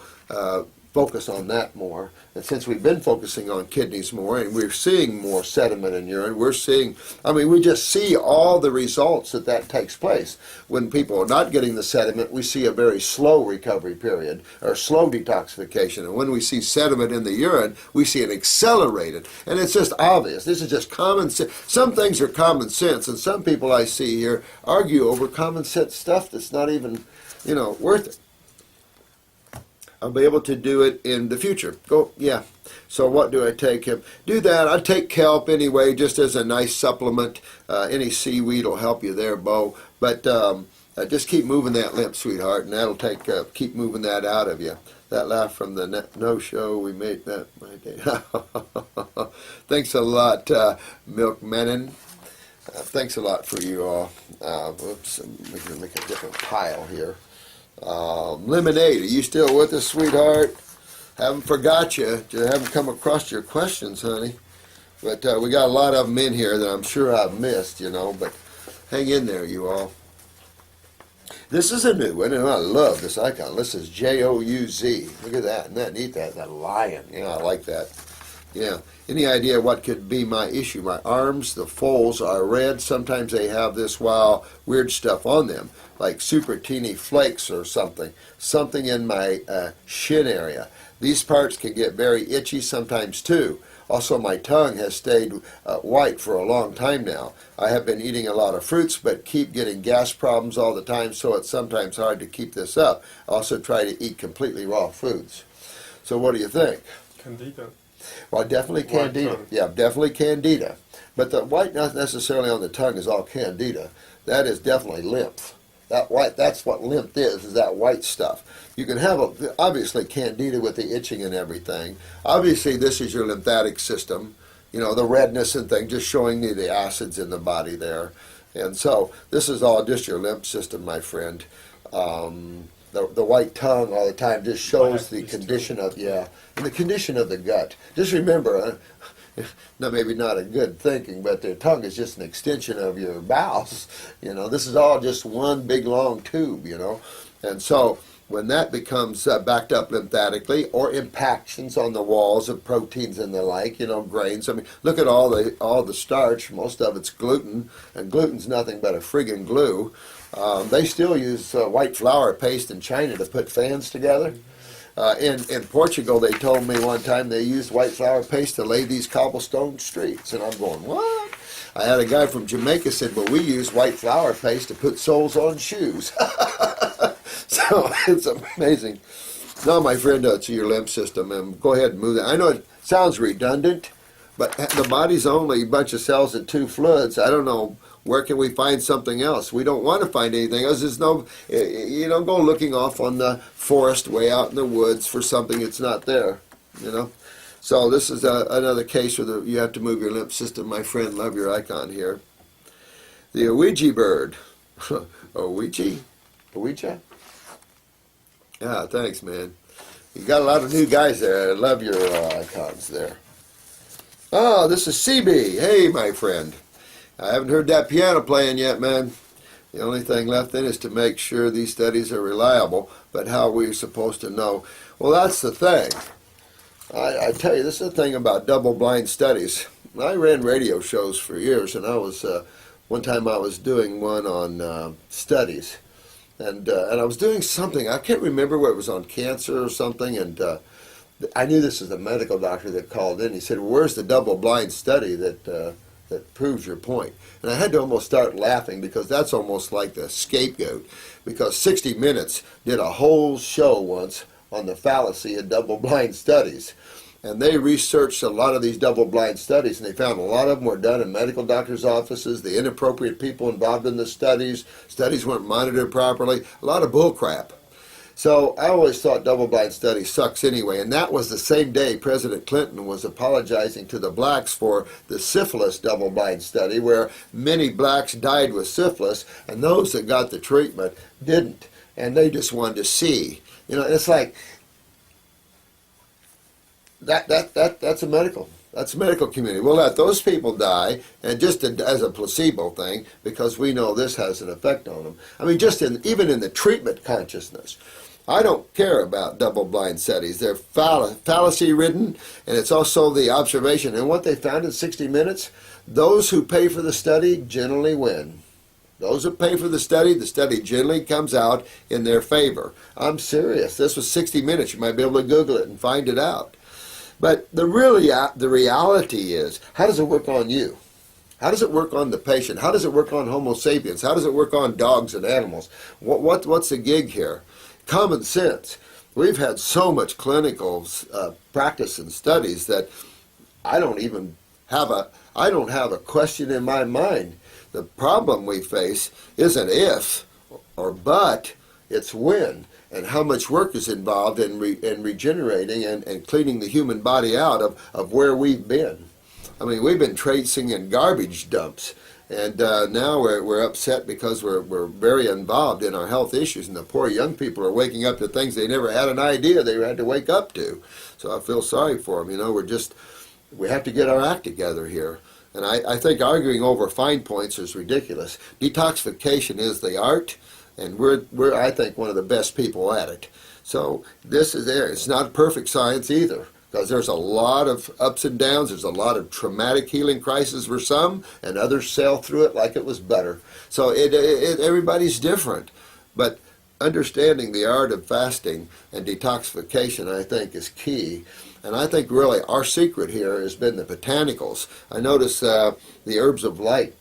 focus on that more. And since we've been focusing on kidneys more and we're seeing more sediment in urine, we just see all the results that takes place. When people are not getting the sediment, we see a very slow recovery period or slow detoxification. And when we see sediment in the urine, we see it accelerated. And it's just obvious. This is just common sense. Some things are common sense, and some people I see here argue over common sense stuff that's not even, worth it. I'll be able to do it in the future. So what do I take? Do that. I take kelp anyway, just as a nice supplement. Any seaweed will help you there, Bo. But just keep moving that lymph, sweetheart, and that'll keep moving that out of you. That laugh from the no-show, we made that my day. Thanks a lot, Milk Menon. Thanks a lot for you all. Oops, I'm going to make a different pile here. Lemonade, are you still with us, sweetheart? Haven't forgot you. Just haven't come across your questions, honey. But we got a lot of them in here that I'm sure I've missed, but hang in there, you all. This is a new one, and I love this icon. This is Jouz. Look at that. Isn't that neat? That lion. Yeah, I like that. Yeah. Any idea what could be my issue? My arms, the folds are red. Sometimes they have this weird stuff on them, like super teeny flakes or something. Something in my shin area. These parts can get very itchy sometimes too. Also, my tongue has stayed white for a long time now. I have been eating a lot of fruits, but keep getting gas problems all the time, so it's sometimes hard to keep this up. I also try to eat completely raw foods. So what do you think? Candida. Well, definitely candida. Yeah, definitely candida. But the white, not necessarily on the tongue, is all candida. That is definitely lymph. That white, that's what lymph is that white stuff. You can have, obviously, candida with the itching and everything. Obviously, this is your lymphatic system. The redness and thing, just showing you the acids in the body there. And so, this is all just your lymph system, my friend. The white tongue all the time just shows the condition of, and the condition of the gut. Just remember, maybe not a good thinking, but the tongue is just an extension of your bowels. This is all just one big long tube, And so when that becomes backed up lymphatically, or impactions on the walls of proteins and the like, grains. I mean, look at all the starch. Most of it's gluten, and gluten's nothing but a friggin' glue. They still use white flour paste in China to put fans together. In Portugal, they told me one time they used white flour paste to lay these cobblestone streets. And I'm going, what? I had a guy from Jamaica said, well, we use white flour paste to put soles on shoes. So it's amazing. Now, my friend, to your lymph system, and go ahead and move that. I know it sounds redundant, but the body's only a bunch of cells and two fluids. I don't know. Where can we find something else? We don't want to find anything else. There's no, go looking off on the forest way out in the woods for something that's not there, So this is another case where you have to move your lymph system, my friend. Love your icon here. The Ouija bird. Ouija? Yeah, thanks, man. You got a lot of new guys there. I love your icons there. Oh, this is CB. Hey, my friend. I haven't heard that piano playing yet, man. The only thing left then is to make sure these studies are reliable, but how are we supposed to know? Well, that's the thing. I tell you, this is the thing about double-blind studies. I ran radio shows for years, and one time I was doing one on studies, and I was doing something, I can't remember where it was, on cancer or something, and I knew this was a medical doctor that called in. He said, where's the double-blind study that proves your point? And I had to almost start laughing, because that's almost like the scapegoat, because 60 Minutes did a whole show once on the fallacy of double-blind studies. And they researched a lot of these double-blind studies, and they found a lot of them were done in medical doctors' offices, the inappropriate people involved in the studies weren't monitored properly, a lot of bull crap. So I always thought double-blind study sucks anyway, and that was the same day President Clinton was apologizing to the blacks for the syphilis double-blind study, where many blacks died with syphilis, and those that got the treatment didn't. and they just wanted to see. You know, it's like that's a medical. That's a medical community. We'll let those people die, and just as a placebo thing, because we know this has an effect on them. I mean, even in the treatment consciousness, I don't care about double-blind studies. They're fallacy-ridden, and it's also the observation. And what they found in 60 Minutes, those who pay for the study generally win. Those who pay for the study generally comes out in their favor. I'm serious. This was 60 Minutes. You might be able to Google it and find it out. But the reality is, how does it work on you? How does it work on the patient? How does it work on Homo sapiens? How does it work on dogs and animals? What's the gig here? Common sense. We've had so much clinical practice and studies that I don't have a question in my mind. The problem we face isn't if or but, it's when. And how much work is involved in regenerating and cleaning the human body out of where we've been. I mean, we've been tracing in garbage dumps, and now we're upset because we're very involved in our health issues, and the poor young people are waking up to things they never had an idea they had to wake up to. So I feel sorry for them. You know, we have to get our act together here. And I think arguing over fine points is ridiculous. Detoxification is the art. And we're I think one of the best people at it. So this is there. It's not perfect science either, because there's a lot of ups and downs. There's a lot of traumatic healing crises for some, and others sail through it like it was butter. So everybody's different. But understanding the art of fasting and detoxification, I think, is key. And I think really our secret here has been the botanicals. I notice the herbs of light,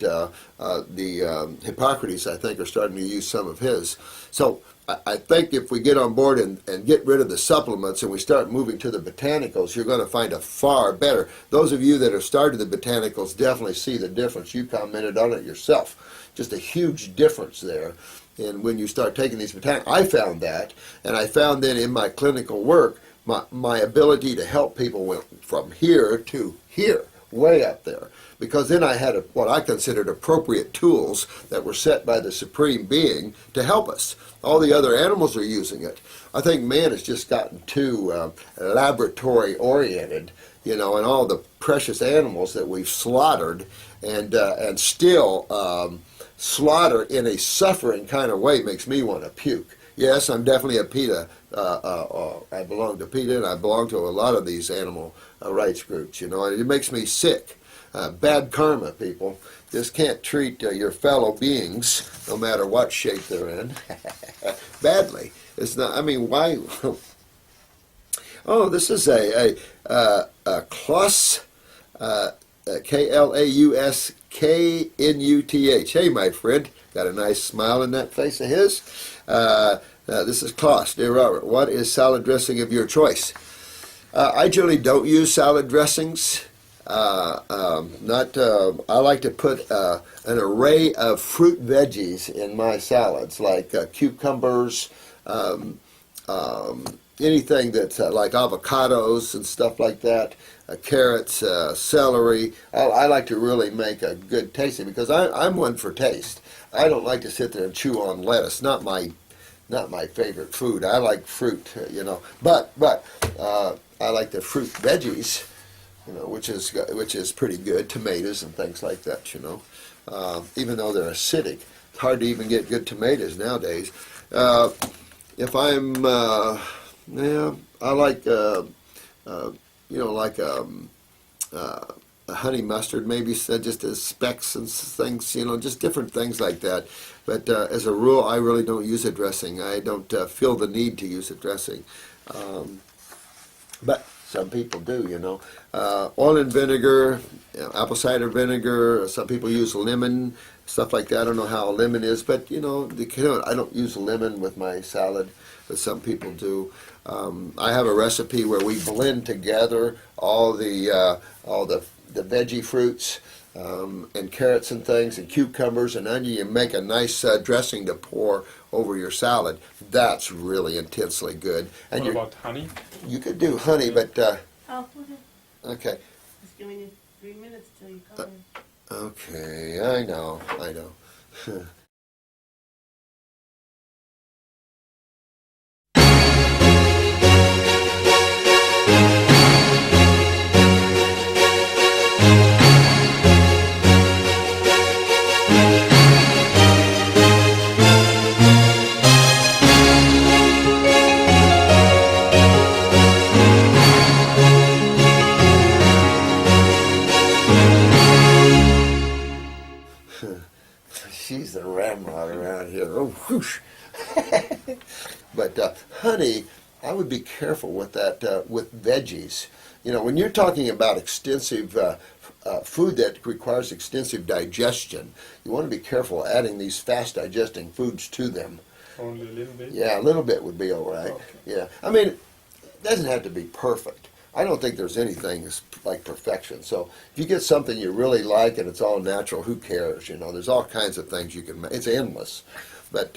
Hippocrates, I think, are starting to use some of his. So I think if we get on board and get rid of the supplements and we start moving to the botanicals, you're going to find a far better. Those of you that have started the botanicals definitely see the difference. You commented on it yourself. Just a huge difference there. And when you start taking these botanicals, I found that, and I found that in my clinical work, my ability to help people went from here to here, way up there. Because then I had what I considered appropriate tools that were set by the Supreme Being to help us. All the other animals are using it. I think man has just gotten too laboratory oriented, you know, and all the precious animals that we've slaughtered and still slaughter in a suffering kind of way makes me want to puke. Yes, I'm definitely a PETA. I belong to PETA, and I belong to a lot of these animal rights groups, you know, and it makes me sick. Bad karma, people. Just can't treat your fellow beings, no matter what shape they're in, badly. It's not, I mean, why? Oh, this is a Klaus, Klausknuth. Hey, my friend. Got a nice smile in that face of his. This is Klaus. Dear Robert, what is salad dressing of your choice? I generally don't use salad dressings. I like to put an array of fruit veggies in my salads, like cucumbers, anything that's like avocados and stuff like that, carrots, celery. I like to really make a good tasting, because I'm one for taste. I don't like to sit there and chew on lettuce. Not my favorite food. I like fruit, you know. But I like the fruit veggies, you know, which is pretty good. Tomatoes and things like that, you know. Even though they're acidic, it's hard to even get good tomatoes nowadays. If I'm, yeah, I like, you know, like a honey mustard, maybe just as specks and things, you know, just different things like that. But as a rule, I really don't use a dressing. I don't feel the need to use a dressing. But some people do, you know. Oil and vinegar, you know, apple cider vinegar. Some people use lemon, stuff like that. I don't know how a lemon is, but you know, I don't use lemon with my salad, but some people do. I have a recipe where we blend together all the veggie fruits and carrots and things and cucumbers and onion. You make a nice dressing to pour over your salad. That's really intensely good. And what about honey? You could do honey, but okay. Just giving you 3 minutes till you come in. Okay, I know. honey, I would be careful with that with veggies. You know, when you're talking about extensive food that requires extensive digestion, you want to be careful adding these fast digesting foods to them. Only a little bit. Yeah, a little bit would be all right. Okay. Yeah, I mean, it doesn't have to be perfect. I don't think there's anything like perfection. So if you get something you really like and it's all natural, who cares? You know, there's all kinds of things you can make. It's endless. But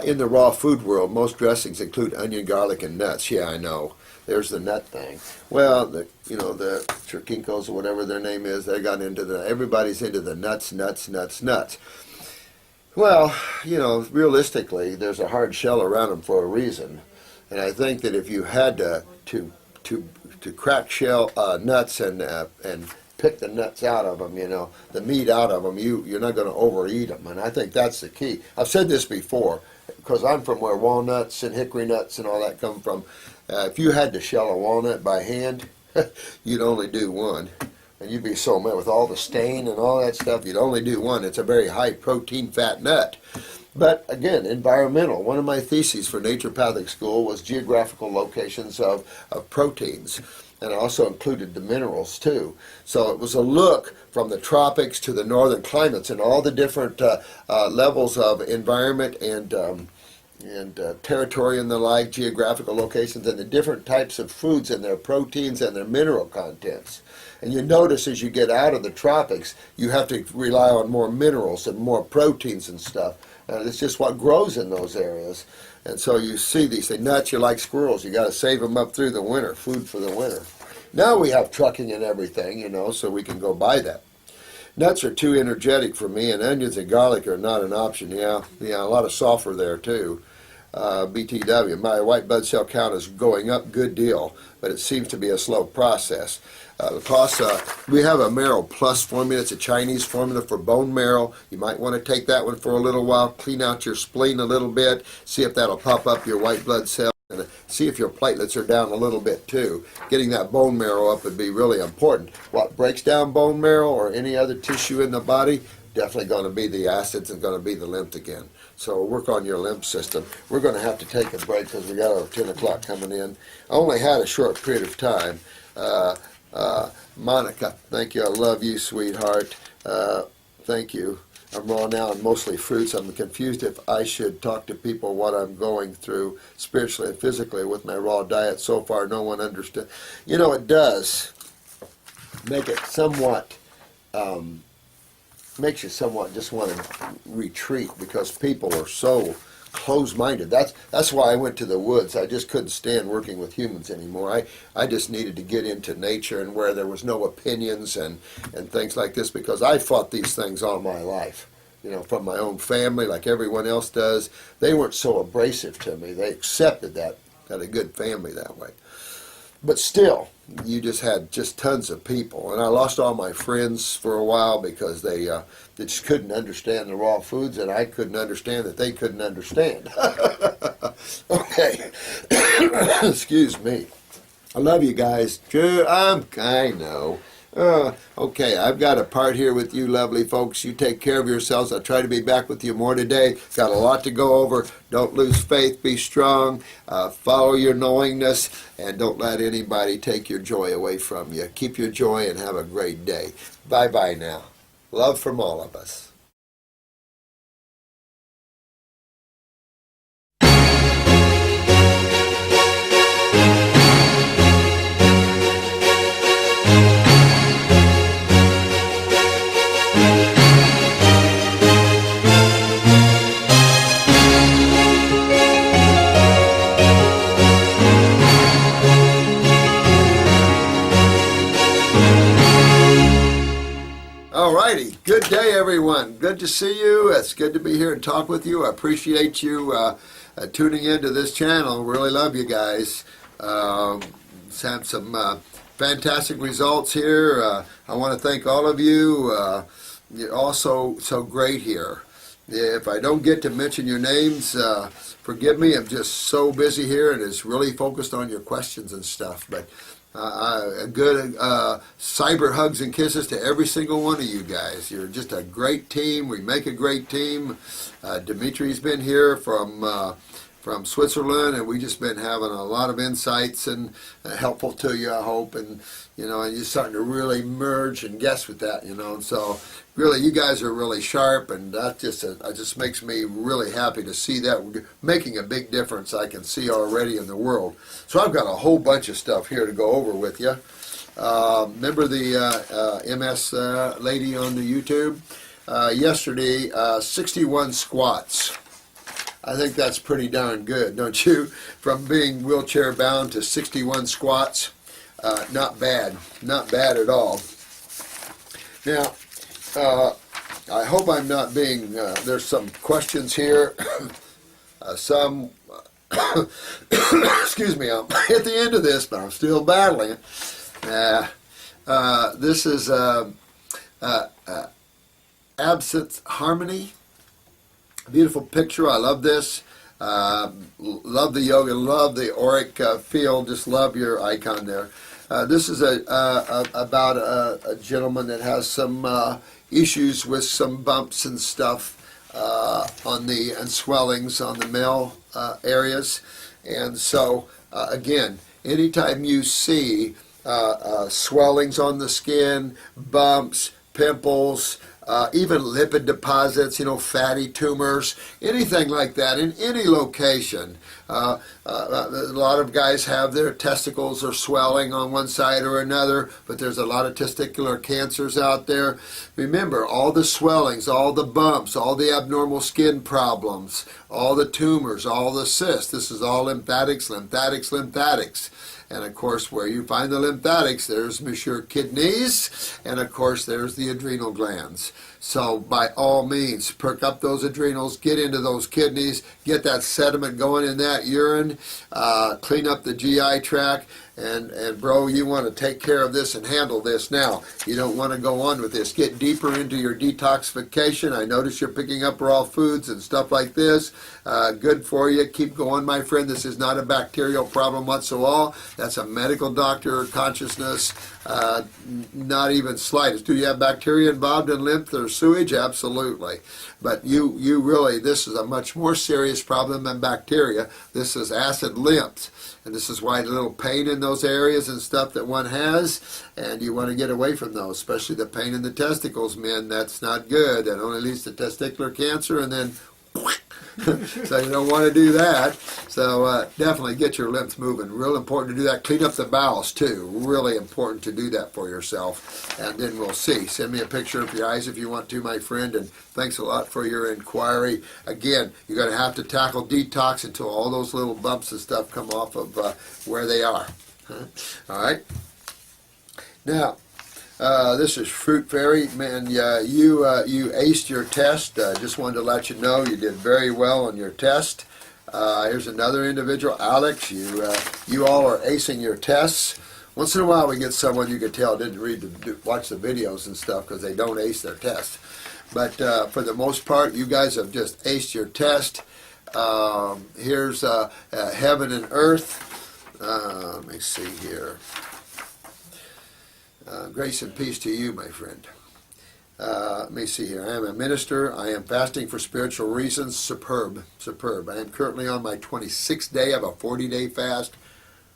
in the raw food world, most dressings include onion, garlic, and nuts. Yeah, I know. There's the nut thing. Well, the Churkinkos or whatever their name is, they got into everybody's into the nuts. Well, you know, realistically, there's a hard shell around them for a reason. And I think that if you had to crack shell nuts and pick the nuts out of them, you know, the meat out of them, you're not going to overeat them. And I think that's the key. I've said this before, because I'm from where walnuts and hickory nuts and all that come from. If you had to shell a walnut by hand, you'd only do one. And you'd be so mad with all the stain and all that stuff, you'd only do one. It's a very high protein fat nut. But again, environmental. One of my theses for naturopathic school was geographical locations of proteins. And I also included the minerals too. So it was a look from the tropics to the northern climates and all the different levels of environment and territory and the like, geographical locations, and the different types of foods and their proteins and their mineral contents. And you notice as you get out of the tropics, you have to rely on more minerals and more proteins and stuff. It's just what grows in those areas. And so you see these things. Nuts, you're like squirrels. You got to save them up through the winter, food for the winter. Now we have trucking and everything, you know, so we can go buy that. Nuts are too energetic for me, and onions and garlic are not an option. Yeah, a lot of sulfur there too. BTW, my white blood cell count is going up, good deal, but it seems to be a slow process. We have a Marrow Plus formula. It's a Chinese formula for bone marrow. You might want to take that one for a little while, clean out your spleen a little bit, see if that'll pop up your white blood cell, and see if your platelets are down a little bit too. Getting that bone marrow up would be really important. What breaks down bone marrow or any other tissue in the body? Definitely going to be the acids and going to be the lymph again. So work on your lymph system. We're going to have to take a break because we got our 10 o'clock coming in. I only had a short period of time. Monica, thank you. I love you, sweetheart. Thank you. I'm raw now and mostly fruits. I'm confused if I should talk to people what I'm going through spiritually and physically with my raw diet. So far, no one understood. You know, it does make it somewhat, makes you somewhat just want to retreat because people are so closed-minded. That's why I went to the woods. I just couldn't stand working with humans anymore. I just needed to get into nature and where there was no opinions and things like this because I fought these things all my life. You know, from my own family, like everyone else does. They weren't so abrasive to me. They accepted that. Had a good family that way. But still, you just had just tons of people. And I lost all my friends for a while because they just couldn't understand the raw foods, and I couldn't understand that they couldn't understand. Okay. Excuse me. I love you guys. Sure, I know. Okay, I've got a part here with you lovely folks. You take care of yourselves. I'll try to be back with you more today. Got a lot to go over. Don't lose faith. Be strong. Follow your knowingness. And don't let anybody take your joy away from you. Keep your joy and have a great day. Bye-bye now. Love from all of us. Alrighty, good day everyone. Good to see you. It's good to be here and talk with you. I appreciate you tuning into this channel. Really love you guys. Had some fantastic results here. I want to thank all of you. You're all so great here. If I don't get to mention your names, forgive me. I'm just so busy here and it's really focused on your questions and stuff. But Good cyber hugs and kisses to every single one of you guys. You're just a great team. We make a great team. Dimitri's been here from Switzerland, and we just been having a lot of insights and helpful to you, I hope. And and you're starting to really merge and guess with that, And so really, you guys are really sharp, and that just makes me really happy to see that we're making a big difference. I can see already in the world. So I've got a whole bunch of stuff here to go over with you. Remember the MS lady on the YouTube yesterday? 61 squats. I think that's pretty darn good, don't you? From being wheelchair bound to 61 squats, not bad at all. Now, I hope I'm not being, there's some questions here. Some, excuse me, I'm at the end of this, but I'm still battling it. This is Absent Harmony. Beautiful picture. I love this. Love the yoga. Love the auric field. Just love your icon there. This is about a gentleman that has some issues with some bumps and stuff and swellings on the male areas. And so again, anytime you see swellings on the skin, bumps, pimples, even lipid deposits, fatty tumors, anything like that in any location. A lot of guys have their testicles are swelling on one side or another, but there's a lot of testicular cancers out there. Remember, all the swellings, all the bumps, all the abnormal skin problems, all the tumors, all the cysts, this is all lymphatics. And of course, where you find the lymphatics, there's your kidneys, and of course, there's the adrenal glands. So by all means, perk up those adrenals, get into those kidneys, get that sediment going in that urine, clean up the GI tract, and bro, you want to take care of this and handle this now. You don't want to go on with this. Get deeper into your detoxification. I notice you're picking up raw foods and stuff like this. Good for you. Keep going, my friend. This is not a bacterial problem whatsoever. That's a medical doctor consciousness, not even slightest. Do you have bacteria involved in lymph or sewage? Absolutely. But you really, this is a much more serious problem than bacteria. This is acid lymphs. And this is why the little pain in those areas and stuff that one has, and you want to get away from those, especially the pain in the testicles, men. That's not good. That only leads to testicular cancer, and then so you don't want to do that. So definitely get your lymph moving. Real important to do that. Clean up the bowels too. Really important to do that for yourself. And then we'll see. Send me a picture of your eyes if you want to, my friend. And thanks a lot for your inquiry. Again, you're going to have to tackle detox until all those little bumps and stuff come off of where they are. All right. Now, this is Fruit Fairy. Man, you aced your test. Just wanted to let you know you did very well on your test. Here's another individual, Alex. You all are acing your tests. Once in a while we get someone you could tell didn't watch the videos and stuff because they don't ace their test. But for the most part, you guys have just aced your test. Here's Heaven and Earth. Let me see here. Grace and peace to you, my friend. Let me see here. I am a minister. I am fasting for spiritual reasons. Superb. I am currently on my 26th day of a 40-day fast.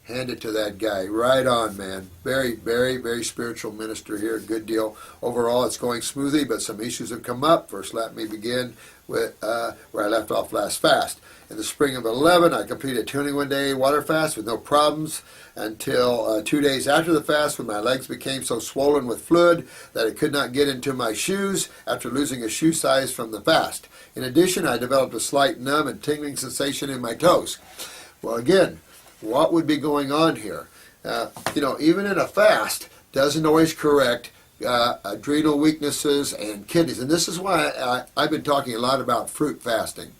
Hand it to that guy. Right on, man. Very, very, very spiritual minister here. Good deal. Overall, it's going smoothly, but some issues have come up. First, let me begin with where I left off last fast. In the spring of 11, I completed a 21-day water fast with no problems until 2 days after the fast, when my legs became so swollen with fluid that I could not get into my shoes after losing a shoe size from the fast. In addition, I developed a slight numb and tingling sensation in my toes. Well, again, what would be going on here? Even in a fast, doesn't always correct adrenal weaknesses and kidneys. And this is why I've been talking a lot about fruit fasting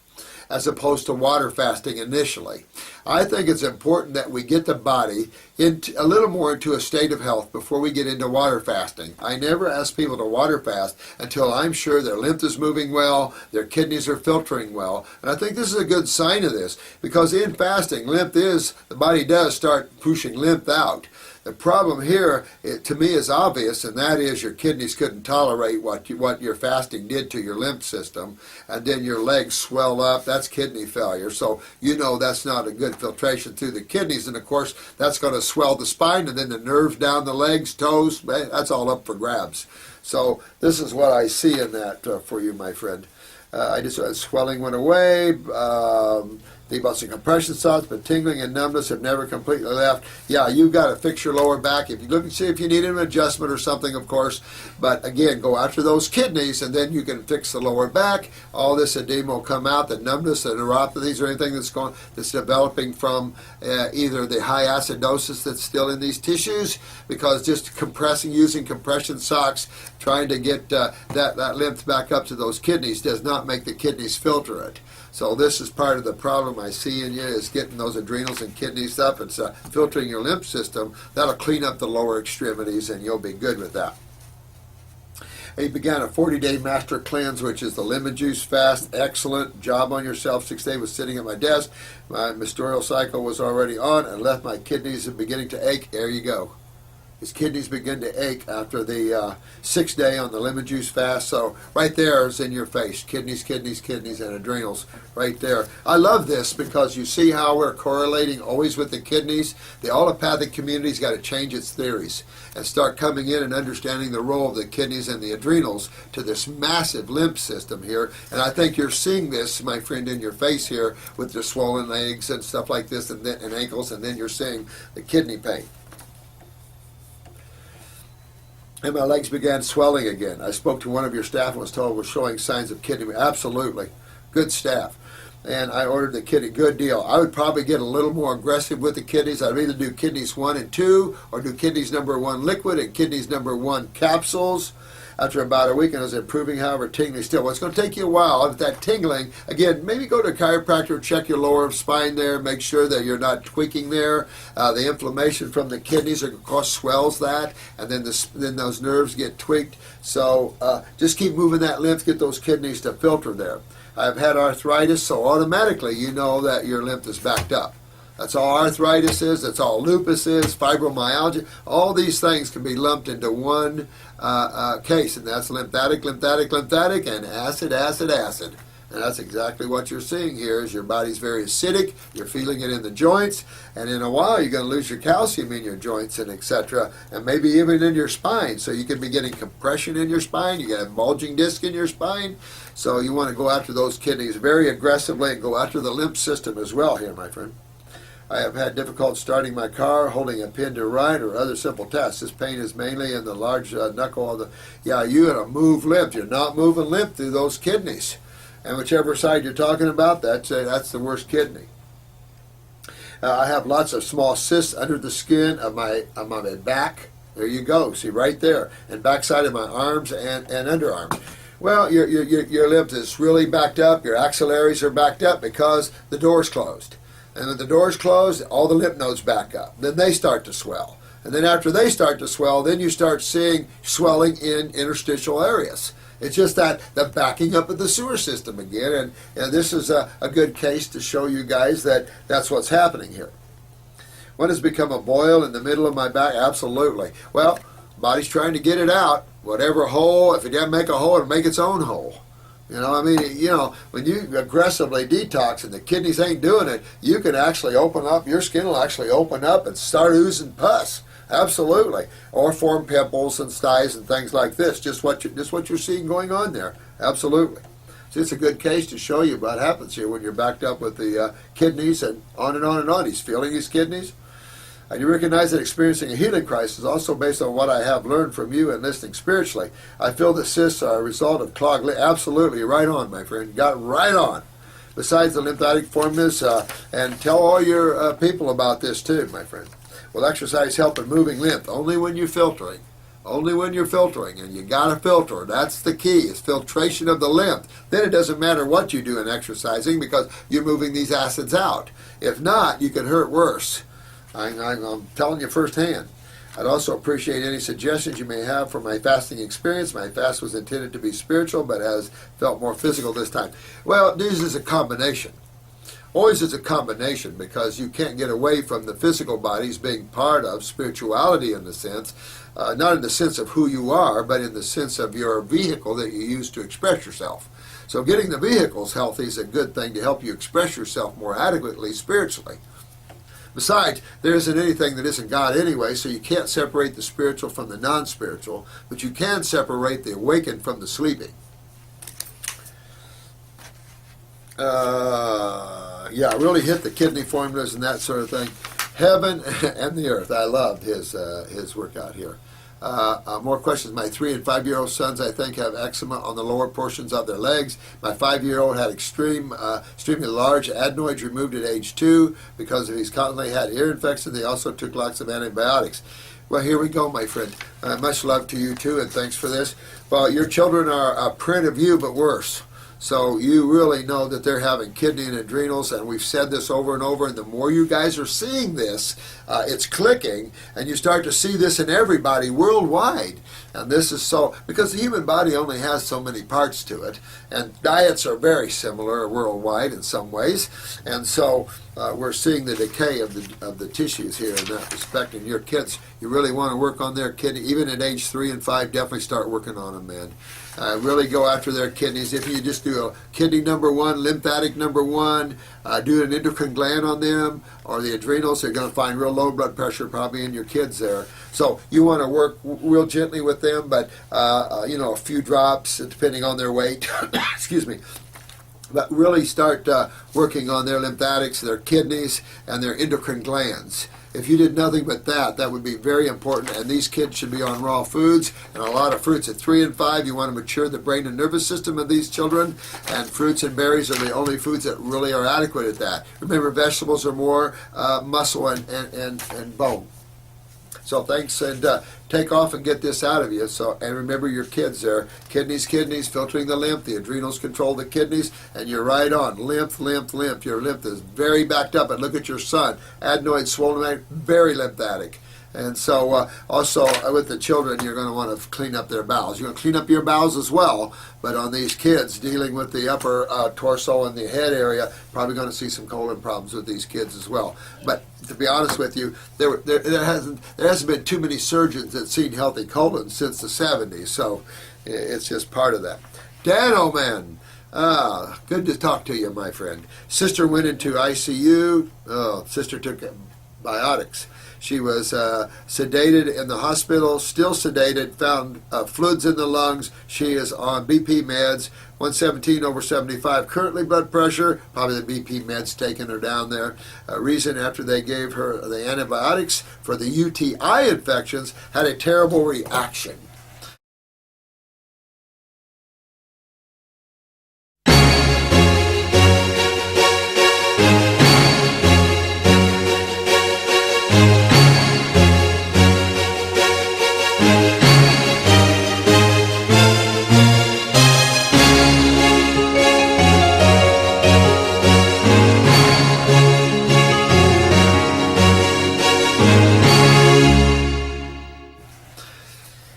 as opposed to water fasting initially. I think it's important that we get the body into a little more into a state of health before we get into water fasting. I never ask people to water fast until I'm sure their lymph is moving well, their kidneys are filtering well. And I think this is a good sign of this, because in fasting, the body does start pushing lymph out. The problem here, to me, is obvious, and that is your kidneys couldn't tolerate what your fasting did to your lymph system, and then your legs swell up. That's kidney failure. So you know that's not a good filtration through the kidneys, and of course that's going to swell the spine, and then the nerves down the legs, toes. That's all up for grabs. So this is what I see in that for you, my friend. I just swelling went away. The muscle compression thoughts, but tingling and numbness have never completely left. Yeah, you've got to fix your lower back. If you look and see if you need an adjustment or something, of course. But again, go after those kidneys, and then you can fix the lower back. All this edema will come out. The numbness, the neuropathies, or anything that's developing from either the high acidosis that's still in these tissues, because just using compression socks, trying to get that lymph back up to those kidneys does not make the kidneys filter it. So this is part of the problem I see in you, is getting those adrenals and kidneys up. It's filtering your lymph system. That'll clean up the lower extremities, and you'll be good with that. He began a 40-day master cleanse, which is the lemon juice fast. Excellent job on yourself. 6 days was sitting at my desk. My menstrual cycle was already on, and left my kidneys beginning to ache. There you go. His kidneys begin to ache after the 6th day on the lemon juice fast. So right there is in your face. Kidneys, kidneys, kidneys, and adrenals right there. I love this because you see how we're correlating always with the kidneys. The allopathic community's got to change its theories and start coming in and understanding the role of the kidneys and the adrenals to this massive lymph system here. And I think you're seeing this, my friend, in your face here with the swollen legs and stuff like this, and ankles, and then you're seeing the kidney pain. And my legs began swelling again. I spoke to one of your staff and was told was showing signs of kidney. Absolutely. Good staff. And I ordered the kidney. Good deal. I would probably get a little more aggressive with the kidneys. I'd either do kidneys 1 and 2 or do kidneys number 1 liquid and kidneys number 1 capsules. After about a week, and I was improving, however, tingling still. Well, it's going to take you a while. With that tingling, again, maybe go to a chiropractor, check your lower spine there, make sure that you're not tweaking there. The inflammation from the kidneys, of course, swells that, and then those nerves get tweaked. So just keep moving that lymph, get those kidneys to filter there. I've had arthritis, so automatically you know that your lymph is backed up. That's all arthritis is, that's all lupus is, fibromyalgia. All these things can be lumped into one case, and that's lymphatic, and acid. And that's exactly what you're seeing here, is your body's very acidic, you're feeling it in the joints, and in a while you're going to lose your calcium in your joints and etc., and maybe even in your spine. So you can be getting compression in your spine, you get a bulging disc in your spine. So you want to go after those kidneys very aggressively and go after the lymph system as well here, my friend. I have had difficulty starting my car, holding a pin to right, or other simple tasks. This pain is mainly in the large knuckle of the... Yeah, you got to move lymph. You're not moving lymph through those kidneys. And whichever side you're talking about, that's the worst kidney. I have lots of small cysts under the skin of my back. There you go. See, right there. And backside of my arms and underarms. Well, your lymph is really backed up. Your axillaries are backed up because the door's closed. And when the door's closed, all the lymph nodes back up. Then they start to swell. And then after they start to swell, then you start seeing swelling in interstitial areas. It's just that the backing up of the sewer system again. And this is a good case to show you guys that that's what's happening here. When has become a boil in the middle of my back? Absolutely. Well, body's trying to get it out. Whatever hole, if it doesn't make a hole, it'll make its own hole. You know, I mean, when you aggressively detox and the kidneys ain't doing it, you can actually open up, your skin will actually open up and start oozing pus. Absolutely. Or form pimples and styes and things like this. Just what you're seeing going on there. Absolutely. So it's a good case to show you what happens here when you're backed up with the kidneys and on and on and on. He's feeling his kidneys. I do recognize that experiencing a healing crisis is also based on what I have learned from you and listening spiritually. I feel that cysts are a result of clogged lymph. Absolutely, right on, my friend. Got right on. Besides the lymphatic formulas, and tell all your people about this too, my friend. Will exercise help in moving lymph? Only when you're filtering. Only when you're filtering, and you got to filter. That's the key, is filtration of the lymph. Then it doesn't matter what you do in exercising because you're moving these acids out. If not, you can hurt worse. I'm telling you firsthand. I'd also appreciate any suggestions you may have for my fasting experience. My fast was intended to be spiritual, but has felt more physical this time. Well, this is a combination. always is a combination, because you can't get away from the physical bodies being part of spirituality in the sense, not in the sense of who you are, but in the sense of your vehicle that you use to express yourself. So getting the vehicles healthy is a good thing to help you express yourself more adequately spiritually. Besides, there isn't anything that isn't God anyway, so you can't separate the spiritual from the non-spiritual, but you can separate the awakened from the sleeping. Yeah, really hit the kidney formulas and that sort of thing. Heaven and the earth. I loved his workout here. More questions. My 3 and 5-year-old sons, I think, have eczema on the lower portions of their legs. My 5-year-old had extremely large adenoids removed at age 2 because he's constantly had ear infections. They also took lots of antibiotics. Well, here we go, my friend. Much love to you, too, and thanks for this. Well, your children are a print of you, but worse. So you really know that they're having kidney and adrenals, and we've said this over and over, and the more you guys are seeing this, it's clicking, and you start to see this in everybody worldwide. And this is so, because the human body only has so many parts to it, and diets are very similar worldwide in some ways, and so we're seeing the decay of the tissues here in that respect. And your kids, you really want to work on their kidney, even at age 3 and 5, definitely start working on them, man. Really go after their kidneys. If you just do a kidney number 1, lymphatic number 1, do an endocrine gland on them, or the adrenals, they're going to find real low blood pressure probably in your kids there. So you want to work real gently with them, but a few drops depending on their weight. Excuse me. But really start working on their lymphatics, their kidneys, and their endocrine glands. If you did nothing but that, that would be very important, and these kids should be on raw foods and a lot of fruits. At 3 and 5, you want to mature the brain and nervous system of these children, and fruits and berries are the only foods that really are adequate at that. Remember, vegetables are more muscle and bone. So thanks, and take off and get this out of you. So, and remember your kids there. Kidneys, filtering the lymph. The adrenals control the kidneys, and you're right on. Lymph. Your lymph is very backed up. And look at your son. Adenoid, swollen, very lymphatic. And so also with the children, you're going to want to clean up their bowels. You're going to clean up your bowels as well, but on these kids, dealing with the upper torso and the head area, probably going to see some colon problems with these kids as well. But to be honest with you, there hasn't been too many surgeons that seen healthy colons since the 70s, so it's just part of that. Dan, old man, good to talk to you, my friend. Sister went into ICU. Sister took antibiotics. She was sedated in the hospital, still sedated, found fluids in the lungs. She is on BP meds, 117/75. Currently blood pressure, probably the BP meds taking her down there. Reason after they gave her the antibiotics for the UTI infections, had a terrible reaction.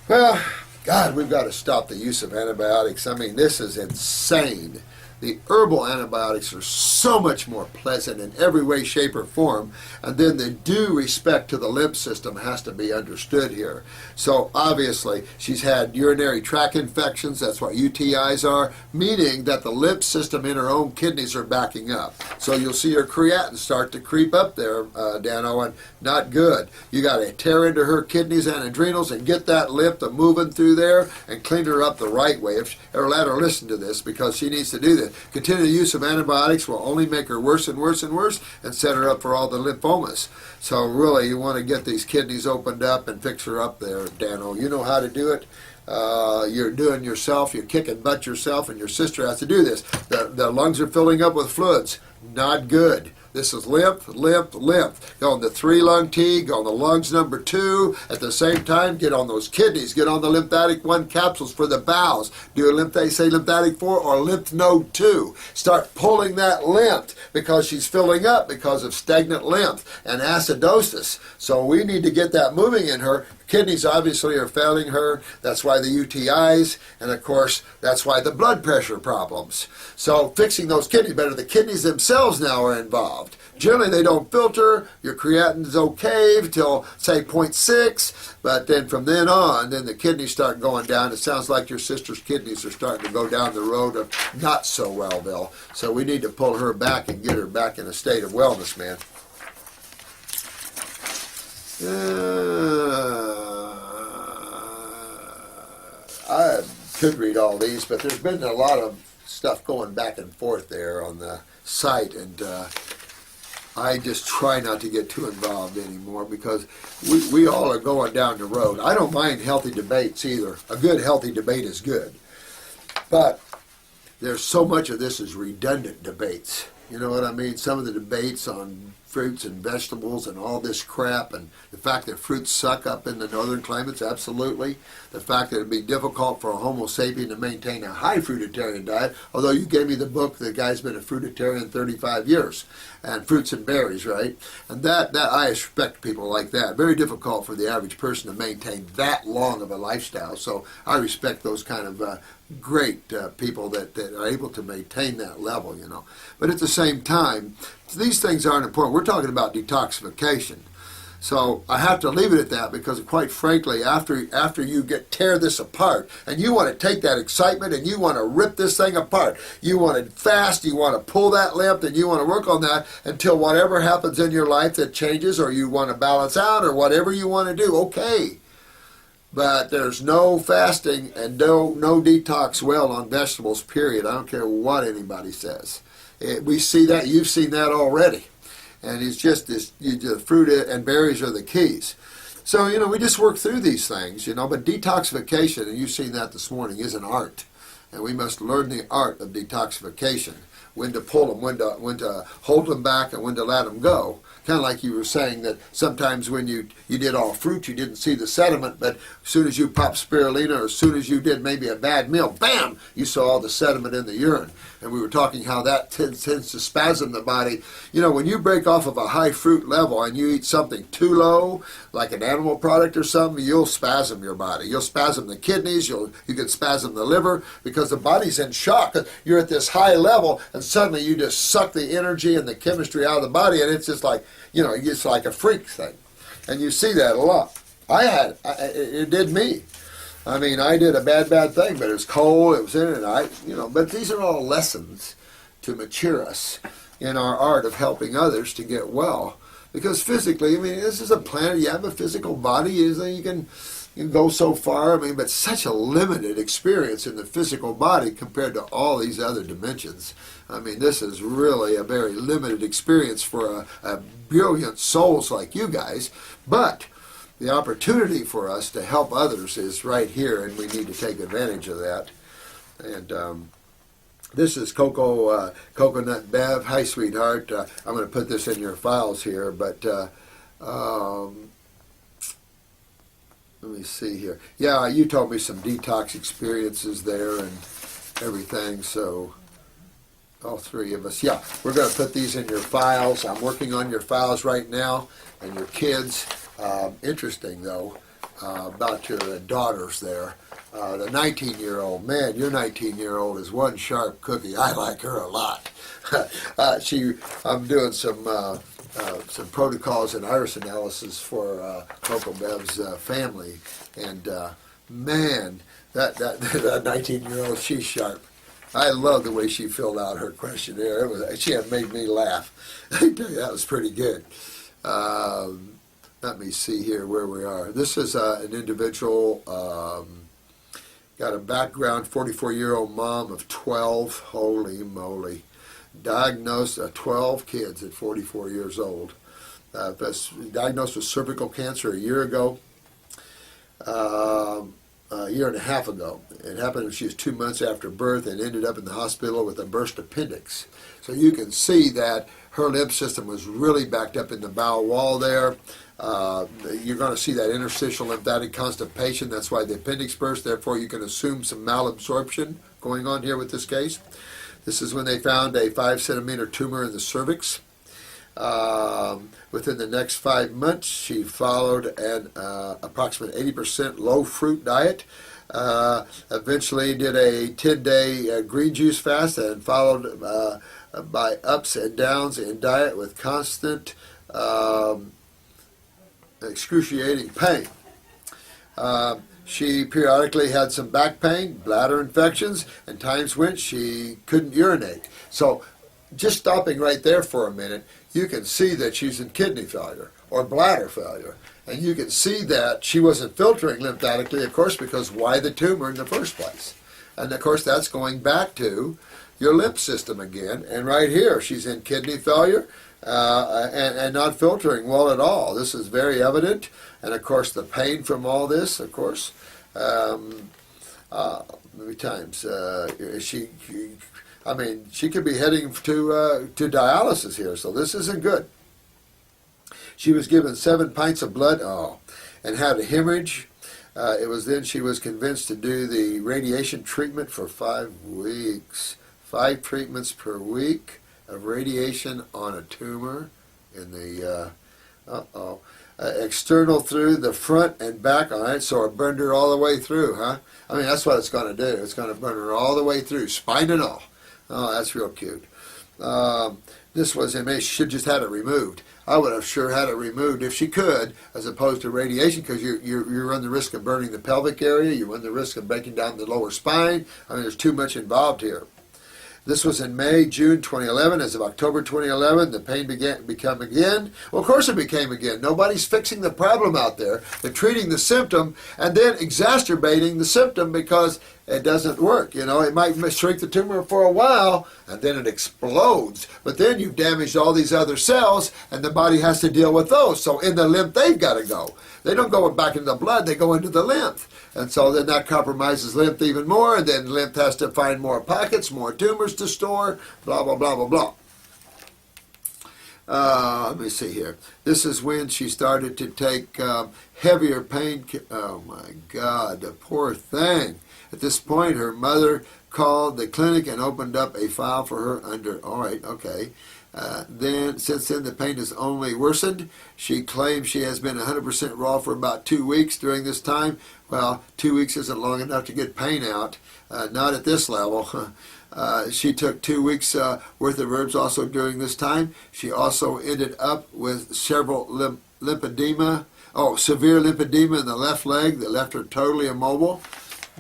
Well, God, we've got to stop the use of antibiotics. I mean, this is insane. The herbal antibiotics are so much more pleasant in every way, shape, or form, and then the due respect to the lymph system has to be understood here. So obviously, she's had urinary tract infections, that's what UTIs are, meaning that the lymph system in her own kidneys are backing up. So you'll see her creatinine start to creep up there, Dano, and not good. You got to tear into her kidneys and adrenals and get that lymph moving through there and clean her up the right way. Or let her listen to this, because she needs to do this. Continued use of antibiotics will only make her worse and worse and worse and set her up for all the lymphomas. So really, you want to get these kidneys opened up and fix her up there, Dano. You know how to do it. You're doing yourself. You're kicking butt yourself, and your sister has to do this. The lungs are filling up with fluids. Not good. This is lymph. Go on the 3-lung T, go on the lungs number 2. At the same time, get on those kidneys. Get on the lymphatic 1 capsules for the bowels. Do a lymphatic 4 or lymph node 2. Start pulling that lymph, because she's filling up because of stagnant lymph and acidosis. So we need to get that moving in her. kidneys obviously are failing her. That's why the UTIs, and of course, that's why the blood pressure problems. So fixing those kidneys better. The kidneys themselves now are involved. Generally, they don't filter. Your creatinine is okay till, say, 0.6, but then from then on, then the kidneys start going down. It sounds like your sister's kidneys are starting to go down the road of not so well, Bill. So we need to pull her back and get her back in a state of wellness, man. I could read all these, but there's been a lot of stuff going back and forth there on the site, and I just try not to get too involved anymore because we all are going down the road. I don't mind healthy debates either. A good healthy debate is good. But there's so much of this is redundant debates. You know what I mean? Some of the debates on fruits and vegetables and all this crap, and the fact that fruits suck up in the northern climates, absolutely. The fact that it'd be difficult for a Homo sapien to maintain a high fruitarian diet, although you gave me the book, the guy's been a fruitarian 35 years, and fruits and berries, right? And that I respect people like that. Very difficult for the average person to maintain that long of a lifestyle, so I respect those kind of great people that are able to maintain that level, you know. But at the same time, these things aren't important. We're talking about detoxification. So I have to leave it at that because, quite frankly, after you tear this apart and you want to take that excitement and you want to rip this thing apart, you want to fast, you want to pull that limp, and you want to work on that until whatever happens in your life that changes, or you want to balance out, or whatever you want to do, okay. But there's no fasting and no detox well on vegetables, period. I don't care what anybody says. We see that. You've seen that already. And it's just this, the fruit and berries are the keys. So, you know, we just work through these things, you know. But detoxification, and you've seen that this morning, is an art. And we must learn the art of detoxification. When to pull them, when to hold them back, and when to let them go. Kind of like you were saying that sometimes when you did all fruit, you didn't see the sediment, but as soon as you popped spirulina, or as soon as you did maybe a bad meal, bam, you saw all the sediment in the urine. And we were talking how that tends to spasm the body. You know, when you break off of a high fruit level and you eat something too low, like an animal product or something, you'll spasm your body. You'll spasm the kidneys, you can spasm the liver, because the body's in shock. You're at this high level, and suddenly you just suck the energy and the chemistry out of the body, and it's just like, you know, it's like a freak thing. And you see that a lot. It did me. I mean, I did a bad thing, but it was cold, it was in it, but these are all lessons to mature us in our art of helping others to get well. Because physically, I mean, this is a planet, you have a physical body, you can go so far, but such a limited experience in the physical body compared to all these other dimensions. I mean, this is really a very limited experience for a brilliant souls like you guys, but the opportunity for us to help others is right here, and we need to take advantage of that. And this is Coconut Bev. Hi, sweetheart. I'm going to put this in your files here, but let me see here. Yeah, you told me some detox experiences there and everything, so all three of us. Yeah, we're going to put these in your files. I'm working on your files right now, and your kids. Interesting, though, about your daughters there. The 19-year-old, man, your 19-year-old is one sharp cookie. I like her a lot. I'm doing some protocols and iris analysis for Coco Bev's family, and man, that 19-year-old, she's sharp. I love the way she filled out her questionnaire. She had made me laugh. I tell you, that was pretty good. Let me see here where we are. This is an individual, got a background, 44-year-old mom of 12. Holy moly. Diagnosed 12 kids at 44 years old. Diagnosed with cervical cancer a year ago, a year and a half ago. It happened when she was 2 months after birth and ended up in the hospital with a burst appendix. So you can see that her lymph system was really backed up in the bowel wall there. You're going to see that interstitial lymphatic constipation. That's why the appendix burst. Therefore, you can assume some malabsorption going on here with this case. This is when they found a 5-centimeter tumor in the cervix. Within the next 5 months, she followed an approximate 80% low fruit diet. Eventually did a 10-day green juice fast and followed by ups and downs in diet with constant excruciating pain. She periodically had some back pain, bladder infections, and times when she couldn't urinate. So just stopping right there for a minute, you can see that she's in kidney failure or bladder failure. And you can see that she wasn't filtering lymphatically, of course, because why the tumor in the first place? And of course, that's going back to your lymph system again. And right here, she's in kidney failure and not filtering well at all. This is very evident. And of course, the pain from all this, of course, many times she could be heading to dialysis here. So this isn't good. She was given 7 pints of blood, and had a hemorrhage. It was then she was convinced to do the radiation treatment for 5 weeks. 5 treatments per week of radiation on a tumor in the, external through the front and back. All right, so it burned her all the way through, huh? I mean, that's what it's going to do. It's going to burn her all the way through, spine and all. Oh, that's real cute. This was she should just had it removed. I would have sure had it removed if she could, as opposed to radiation, because you run the risk of burning the pelvic area, you run the risk of breaking down the lower spine. I mean, there's too much involved here. This was in May, June 2011. As of October 2011, the pain became again. Well, of course it became again. Nobody's fixing the problem out there. They're treating the symptom and then exacerbating the symptom because it doesn't work. You know, it might shrink the tumor for a while and then it explodes. But then you've damaged all these other cells and the body has to deal with those. So in the lymph, they've got to go. They don't go back into the blood, they go into the lymph. And so then that compromises lymph even more, and then lymph has to find more pockets, more tumors to store, blah, blah, blah, blah, blah. Let me see here. This is when she started to take heavier pain. Oh, my God, the poor thing. At this point, her mother called the clinic and opened up a file for her under, all right, okay. Since then, the pain has only worsened. She claims she has been 100% raw for about 2 weeks during this time. Well, 2 weeks isn't long enough to get pain out, not at this level. She took 2 weeks worth of herbs also during this time. She also ended up with several lymphedema, severe lymphedema in the left leg that left her totally immobile.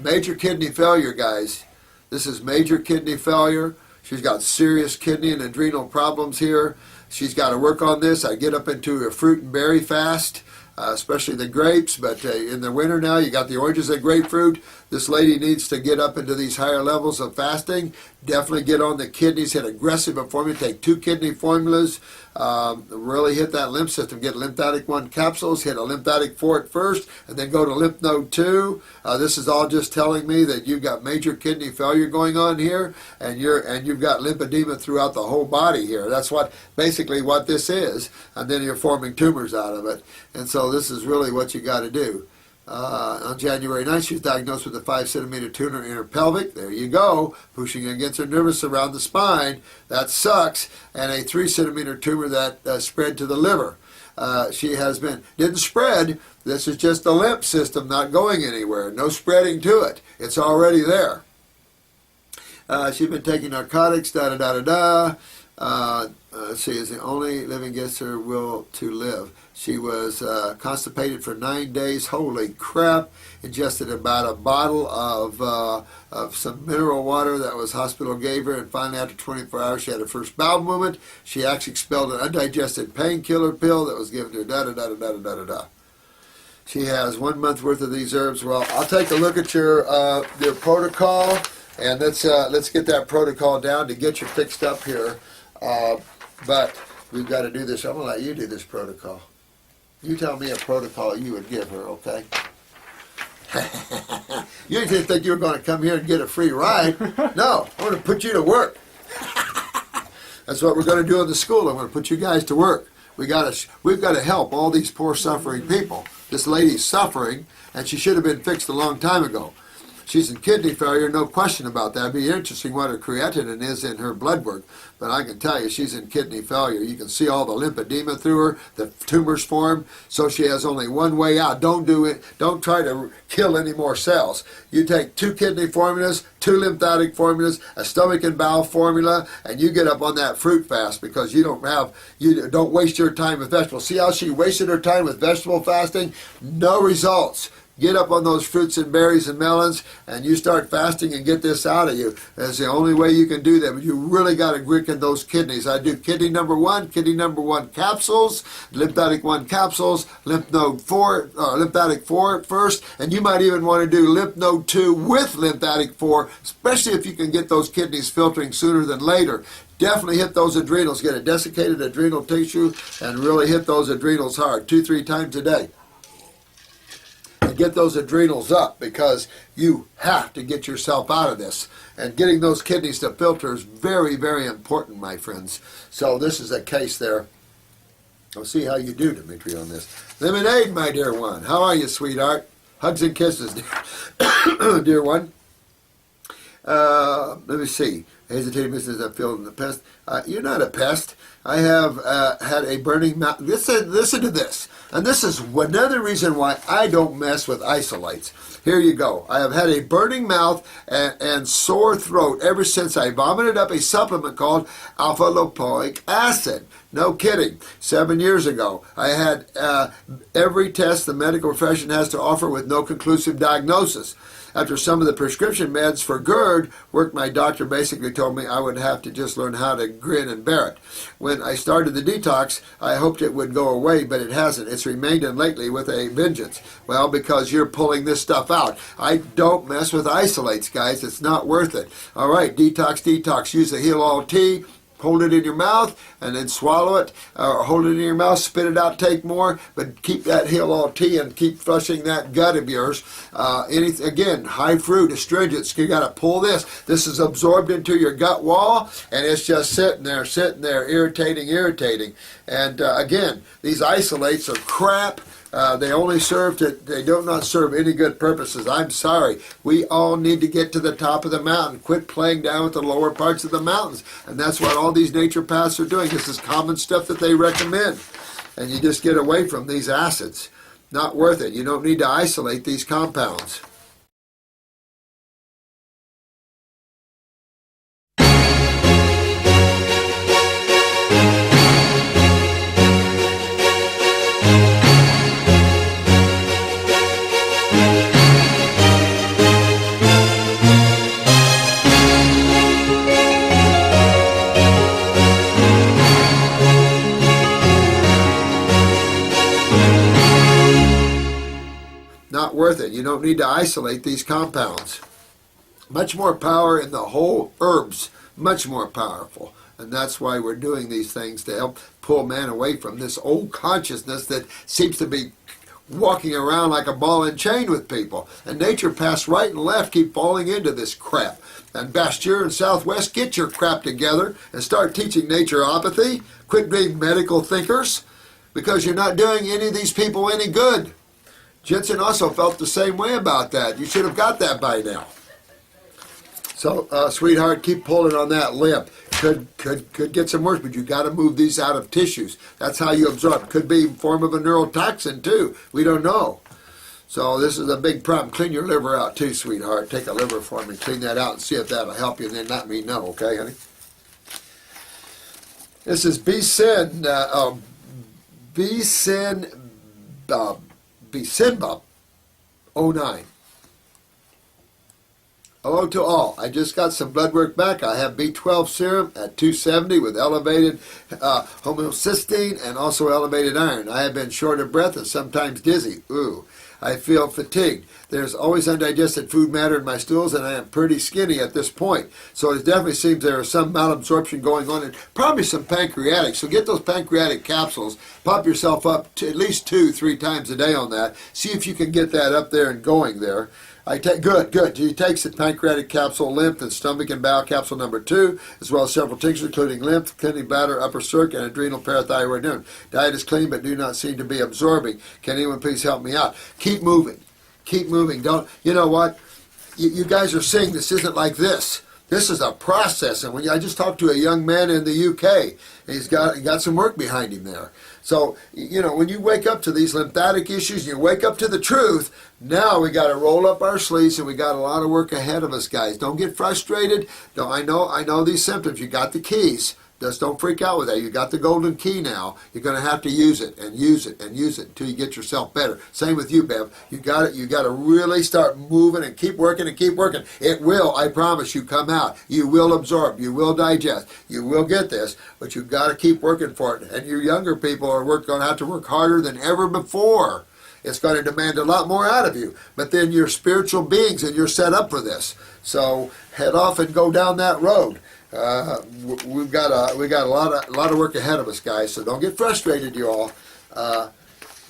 Major kidney failure, guys. This is major kidney failure. She's got serious kidney and adrenal problems here. She's got to work on this. I get up into a fruit and berry fast, especially the grapes. But in the winter now, you got the oranges and grapefruit. This lady needs to get up into these higher levels of fasting. Definitely get on the kidneys, hit aggressive formula. Take 2 kidney formulas. Really hit that lymph system. Get lymphatic 1 capsules. Hit a lymphatic 4 at first, and then go to lymph node 2. This is all just telling me that you've got major kidney failure going on here, and you've got lymphedema throughout the whole body here. That's basically what this is, and then you're forming tumors out of it. And so this is really what you got to do. On January 9th, she was diagnosed with a 5-centimeter tumor in her pelvic. There you go, pushing against her nervous around the spine. That sucks. And a 3-centimeter tumor that spread to the liver. She didn't spread. This is just the lymph system not going anywhere. No spreading to it. It's already there. She's been taking narcotics, she is the only living against her will to live. She was constipated for 9 days. Holy crap. Ingested about a bottle of some mineral water that was hospital gave her, and finally after 24 hours she had her first bowel movement. She actually expelled an undigested painkiller pill that was given to her. She has 1 month worth of these herbs. Well, I'll take a look at your protocol, and let's get that protocol down to get you fixed up here. But we've got to do this. I'm going to let you do this protocol. You tell me a protocol you would give her, okay? You didn't think you were going to come here and get a free ride. No, I'm going to put you to work. That's what we're going to do in the school. I'm going to put you guys to work. We've got to help all these poor suffering people. This lady's suffering, and she should have been fixed a long time ago. She's in kidney failure, no question about that. It'd be interesting what her creatinine is in her blood work, but I can tell you she's in kidney failure. You can see all the lymphedema through her, the tumors form, so she has only one way out. Don't do it. Don't try to kill any more cells. You take 2 kidney formulas, 2 lymphatic formulas, a stomach and bowel formula, and you get up on that fruit fast because you don't waste your time with vegetables. See how she wasted her time with vegetable fasting? No results. Get up on those fruits and berries and melons, and you start fasting and get this out of you. That's the only way you can do that. But you really got to grit in those kidneys. I do kidney number 1 capsules, lymphatic 1 capsules, lymphatic 4 first, and you might even want to do lymph node 2 with lymphatic 4, especially if you can get those kidneys filtering sooner than later. Definitely hit those adrenals. Get a desiccated adrenal tissue and really hit those adrenals hard, 2-3 times a day. Get those adrenals up because you have to get yourself out of this. And getting those kidneys to filter is very, very important, my friends. So this is a case there. I'll see how you do, Dimitri, on this. Lemonade, my dear one. How are you, sweetheart? Hugs and kisses, dear one. Let me see. Hesitating business I feel in the pest. You're not a pest. I have had a burning mouth. Listen to this. And this is another reason why I don't mess with isolates. Here you go. I have had a burning mouth and sore throat ever since I vomited up a supplement called alpha-lipoic acid. No kidding. 7 years ago, I had every test the medical profession has to offer with no conclusive diagnosis. After some of the prescription meds for GERD worked, my doctor basically told me I would have to just learn how to grin and bear it. When I started the detox, I hoped it would go away, but it hasn't. It's remained in lately with a vengeance. Well, because you're pulling this stuff out. I don't mess with isolates, guys. It's not worth it. All right, detox. Use the Heal All Tea. Hold it in your mouth and then swallow it, or hold it in your mouth, spit it out, take more, but keep that Heal All Tea and keep flushing that gut of yours. Again, high fruit, astringents, you got to pull this. This is absorbed into your gut wall, and it's just sitting there, irritating. And again, these isolates are crap. They do not serve any good purposes. I'm sorry. We all need to get to the top of the mountain. Quit playing down with the lower parts of the mountains. And that's what all these nature paths are doing. This is common stuff that they recommend. And you just get away from these acids. Not worth it. You don't need to isolate these compounds. Not worth it. You don't need to isolate these compounds. Much more power in the whole herbs. Much more powerful. And that's why we're doing these things, to help pull man away from this old consciousness that seems to be walking around like a ball and chain with people. And nature paths right and left keep falling into this crap. And Bastyr and Southwest, get your crap together and start teaching naturopathy. Quit being medical thinkers, because you're not doing any of these people any good. Jensen also felt the same way about that. You should have got that by now. So, sweetheart, keep pulling on that lip. Could get some worse, but you got to move these out of tissues. That's how you absorb. Could be in form of a neurotoxin too. We don't know. So this is a big problem. Clean your liver out too, sweetheart. Take a liver for me. Clean that out and see if that'll help you, and then let me know, okay, honey? This is Bisinbub 09. Hello to all. I just got some blood work back. I have B12 serum at 270 with elevated homocysteine and also elevated iron. I have been short of breath and sometimes dizzy. Ooh. I feel fatigued. There's always undigested food matter in my stools, and I am pretty skinny at this point. So it definitely seems there is some malabsorption going on, and probably some pancreatic. So get those pancreatic capsules. Pop yourself up to at least 2-3 times a day on that. See if you can get that up there and going there. Good. He takes the pancreatic capsule, lymph, and stomach and bowel capsule number 2, as well as several tinctures, including lymph, kidney, bladder, upper circ, and adrenal parathyroid neuron. Diet is clean, but do not seem to be absorbing. Can anyone please help me out? Keep moving. Don't. You know what? you guys are seeing this isn't like this. This is a process, and I just talked to a young man in the UK, and he got some work behind him there. So, when you wake up to these lymphatic issues, you wake up to the truth, now we got to roll up our sleeves, and we got a lot of work ahead of us, guys. Don't get frustrated. I know these symptoms. You got the keys. Just don't freak out with that. You got the golden key now. You're going to have to use it and use it and use it until you get yourself better. Same with you, Bev. You got to really start moving and keep working and keep working. It will, I promise you, come out. You will absorb. You will digest. You will get this, but you got to keep working for it. And you younger people are going to have to work harder than ever before. It's going to demand a lot more out of you. But then you're spiritual beings and you're set up for this. So head off and go down that road. We've got a lot of work ahead of us, guys. So don't get frustrated, you all.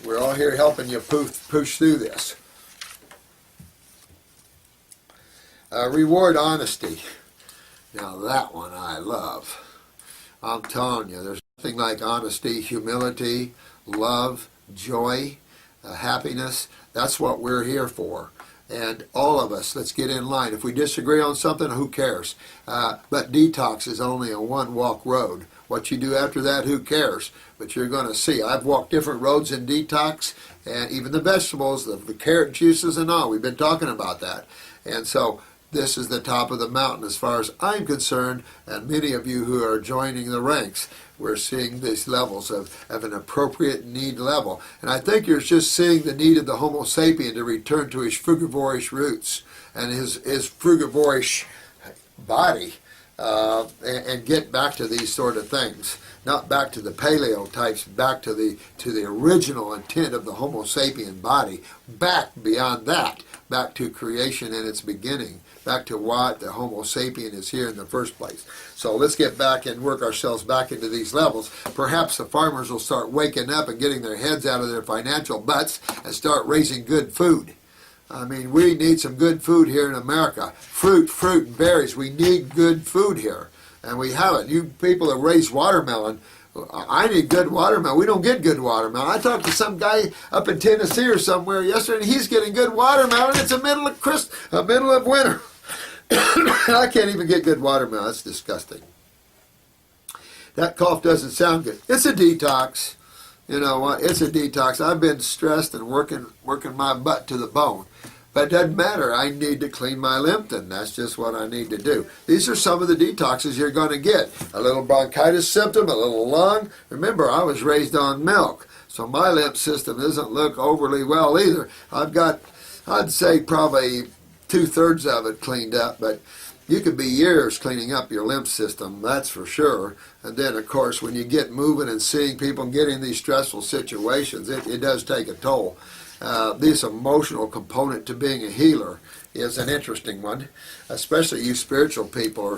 We're all here helping you push through this. Reward honesty. Now that one I love. I'm telling you, there's nothing like honesty, humility, love, joy, happiness. That's what we're here for. And all of us, let's get in line. If we disagree on something, who cares? But detox is only a one-walk road. What you do after that, who cares? But you're going to see. I've walked different roads in detox, and even the vegetables, the carrot juices and all. We've been talking about that. And so this is the top of the mountain as far as I'm concerned, and many of you who are joining the ranks. We're seeing these levels of an appropriate need level. And I think you're just seeing the need of the Homo sapien to return to his frugivorish roots and his frugivorish body and get back to these sort of things. Not back to the paleo types, back to the original intent of the Homo sapien body, back beyond that, back to creation in its beginning, back to what the Homo sapien is here in the first place. So let's get back and work ourselves back into these levels. Perhaps the farmers will start waking up and getting their heads out of their financial butts and start raising good food. I mean, we need some good food here in America. Fruit, and berries. We need good food here. And we haven't. You people that raise watermelon, I need good watermelon. We don't get good watermelon. I talked to some guy up in Tennessee or somewhere yesterday, and he's getting good watermelon. It's the middle of winter. I can't even get good watermelon. That's disgusting. That cough doesn't sound good. It's a detox. You know what? It's a detox. I've been stressed and working my butt to the bone. But it doesn't matter. I need to clean my lymph, and that's just what I need to do. These are some of the detoxes you're going to get. A little bronchitis symptom, a little lung. Remember, I was raised on milk, so my lymph system doesn't look overly well either. I've got, I'd say, probably 2/3 of it cleaned up, but you could be years cleaning up your lymph system, that's for sure. And then, of course, when you get moving and seeing people get in these stressful situations, it does take a toll. This emotional component to being a healer is an interesting one, especially you spiritual people.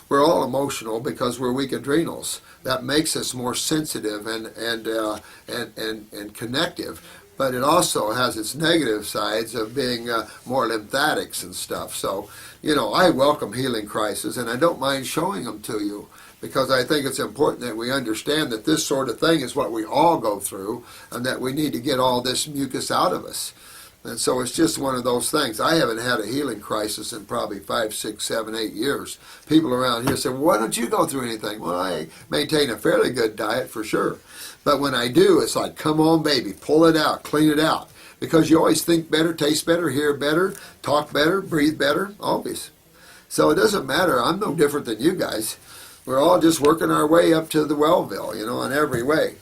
We're all emotional because we're weak adrenals. That makes us more sensitive and connective. But it also has its negative sides of being more lymphatics and stuff. So, I welcome healing crises, and I don't mind showing them to you, because I think it's important that we understand that this sort of thing is what we all go through, and that we need to get all this mucus out of us. And so it's just one of those things. I haven't had a healing crisis in probably 5, 6, 7, 8 years. People around here say, well, why don't you go through anything? Well, I maintain a fairly good diet for sure. But when I do, it's like, come on, baby, pull it out, clean it out. Because you always think better, taste better, hear better, talk better, breathe better, always. So it doesn't matter. I'm no different than you guys. We're all just working our way up to the Wellville, in every way.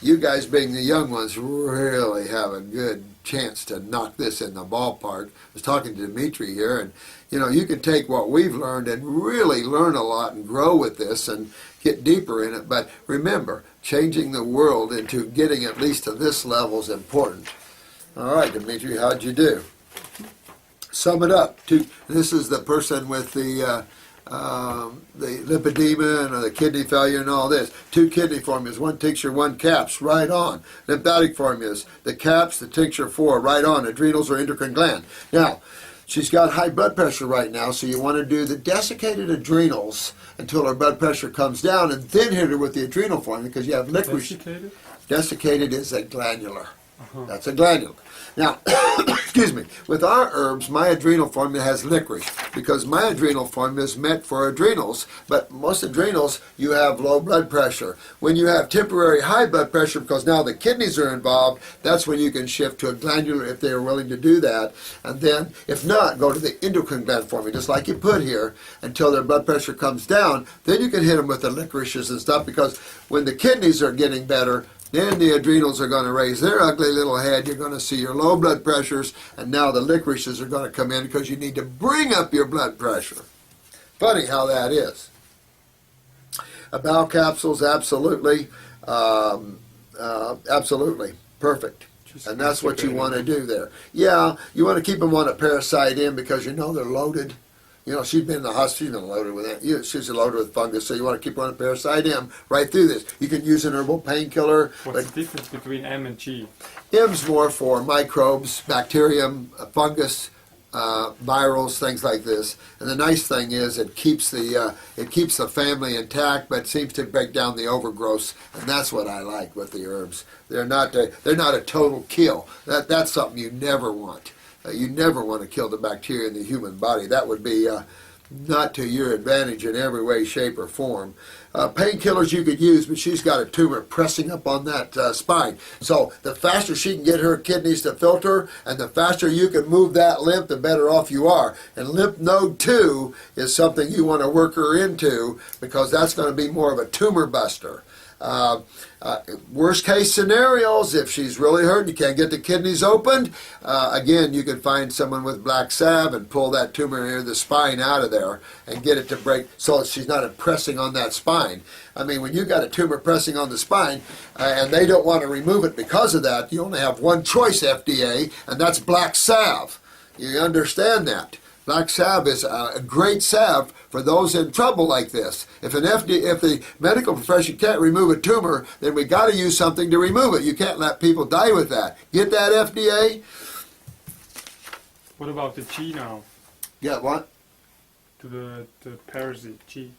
You guys, being the young ones, really have a good chance to knock this in the ballpark. I was talking to Dimitri here, and you can take what we've learned and really learn a lot and grow with this and get deeper in it. But remember, changing the world into getting at least to this level is important. All right, Dimitri, how'd you do? Sum it up. This is the person with the lipedema and the kidney failure and all this. 2 kidney formulas, 1 tincture, 1 caps, right on. Lymphatic formulas, the caps, the tincture, 4, right on. Adrenals or endocrine gland. Now, she's got high blood pressure right now, so you want to do the desiccated adrenals until her blood pressure comes down, and then hit her with the adrenal formula, because you have liquid. Desiccated? Desiccated is a glandular. That's a glandular. Now, excuse me, with our herbs, my adrenal formula has licorice because my adrenal formula is meant for adrenals, but most adrenals, you have low blood pressure. When you have temporary high blood pressure because now the kidneys are involved, that's when you can shift to a glandular if they are willing to do that. And then, if not, go to the endocrine gland formula, just like you put here, until their blood pressure comes down. Then you can hit them with the licorices and stuff because when the kidneys are getting better, then the adrenals are going to raise their ugly little head. You're going to see your low blood pressures, and now the licorices are going to come in because you need to bring up your blood pressure. Funny how that is. Bowel capsules, absolutely, absolutely perfect. And that's what you want to do there. Yeah, you want to keep them on a parasite in because you know they're loaded. You know, she's been in the hospital, she's been loaded with it. She's loaded with fungus, so you want to keep her on a parasite M right through this. You can use an herbal painkiller. What's the difference between M and G? M's more for microbes, bacterium, fungus, virals, things like this. And the nice thing is it keeps the family intact, but seems to break down the overgrowth, and that's what I like with the herbs. They're not a total kill. That's something you never want. You never want to kill the bacteria in the human body. That would be not to your advantage in every way, shape, or form. Painkillers you could use, but she's got a tumor pressing up on that spine. So the faster she can get her kidneys to filter, and the faster you can move that lymph, the better off you are. And lymph node 2 is something you want to work her into because that's going to be more of a tumor buster. Worst case scenarios, if she's really hurting, you can't get the kidneys opened, again, you can find someone with black salve and pull that tumor near the spine out of there and get it to break so she's not pressing on that spine. I mean, when you got a tumor pressing on the spine and they don't want to remove it because of that, you only have one choice, FDA, and that's black salve. You understand that? Black salve is a great salve for those in trouble like this. If the medical profession can't remove a tumor, then we got to use something to remove it. You can't let people die with that. Get that, FDA? What about the G now? Yeah, what? To the parasite G.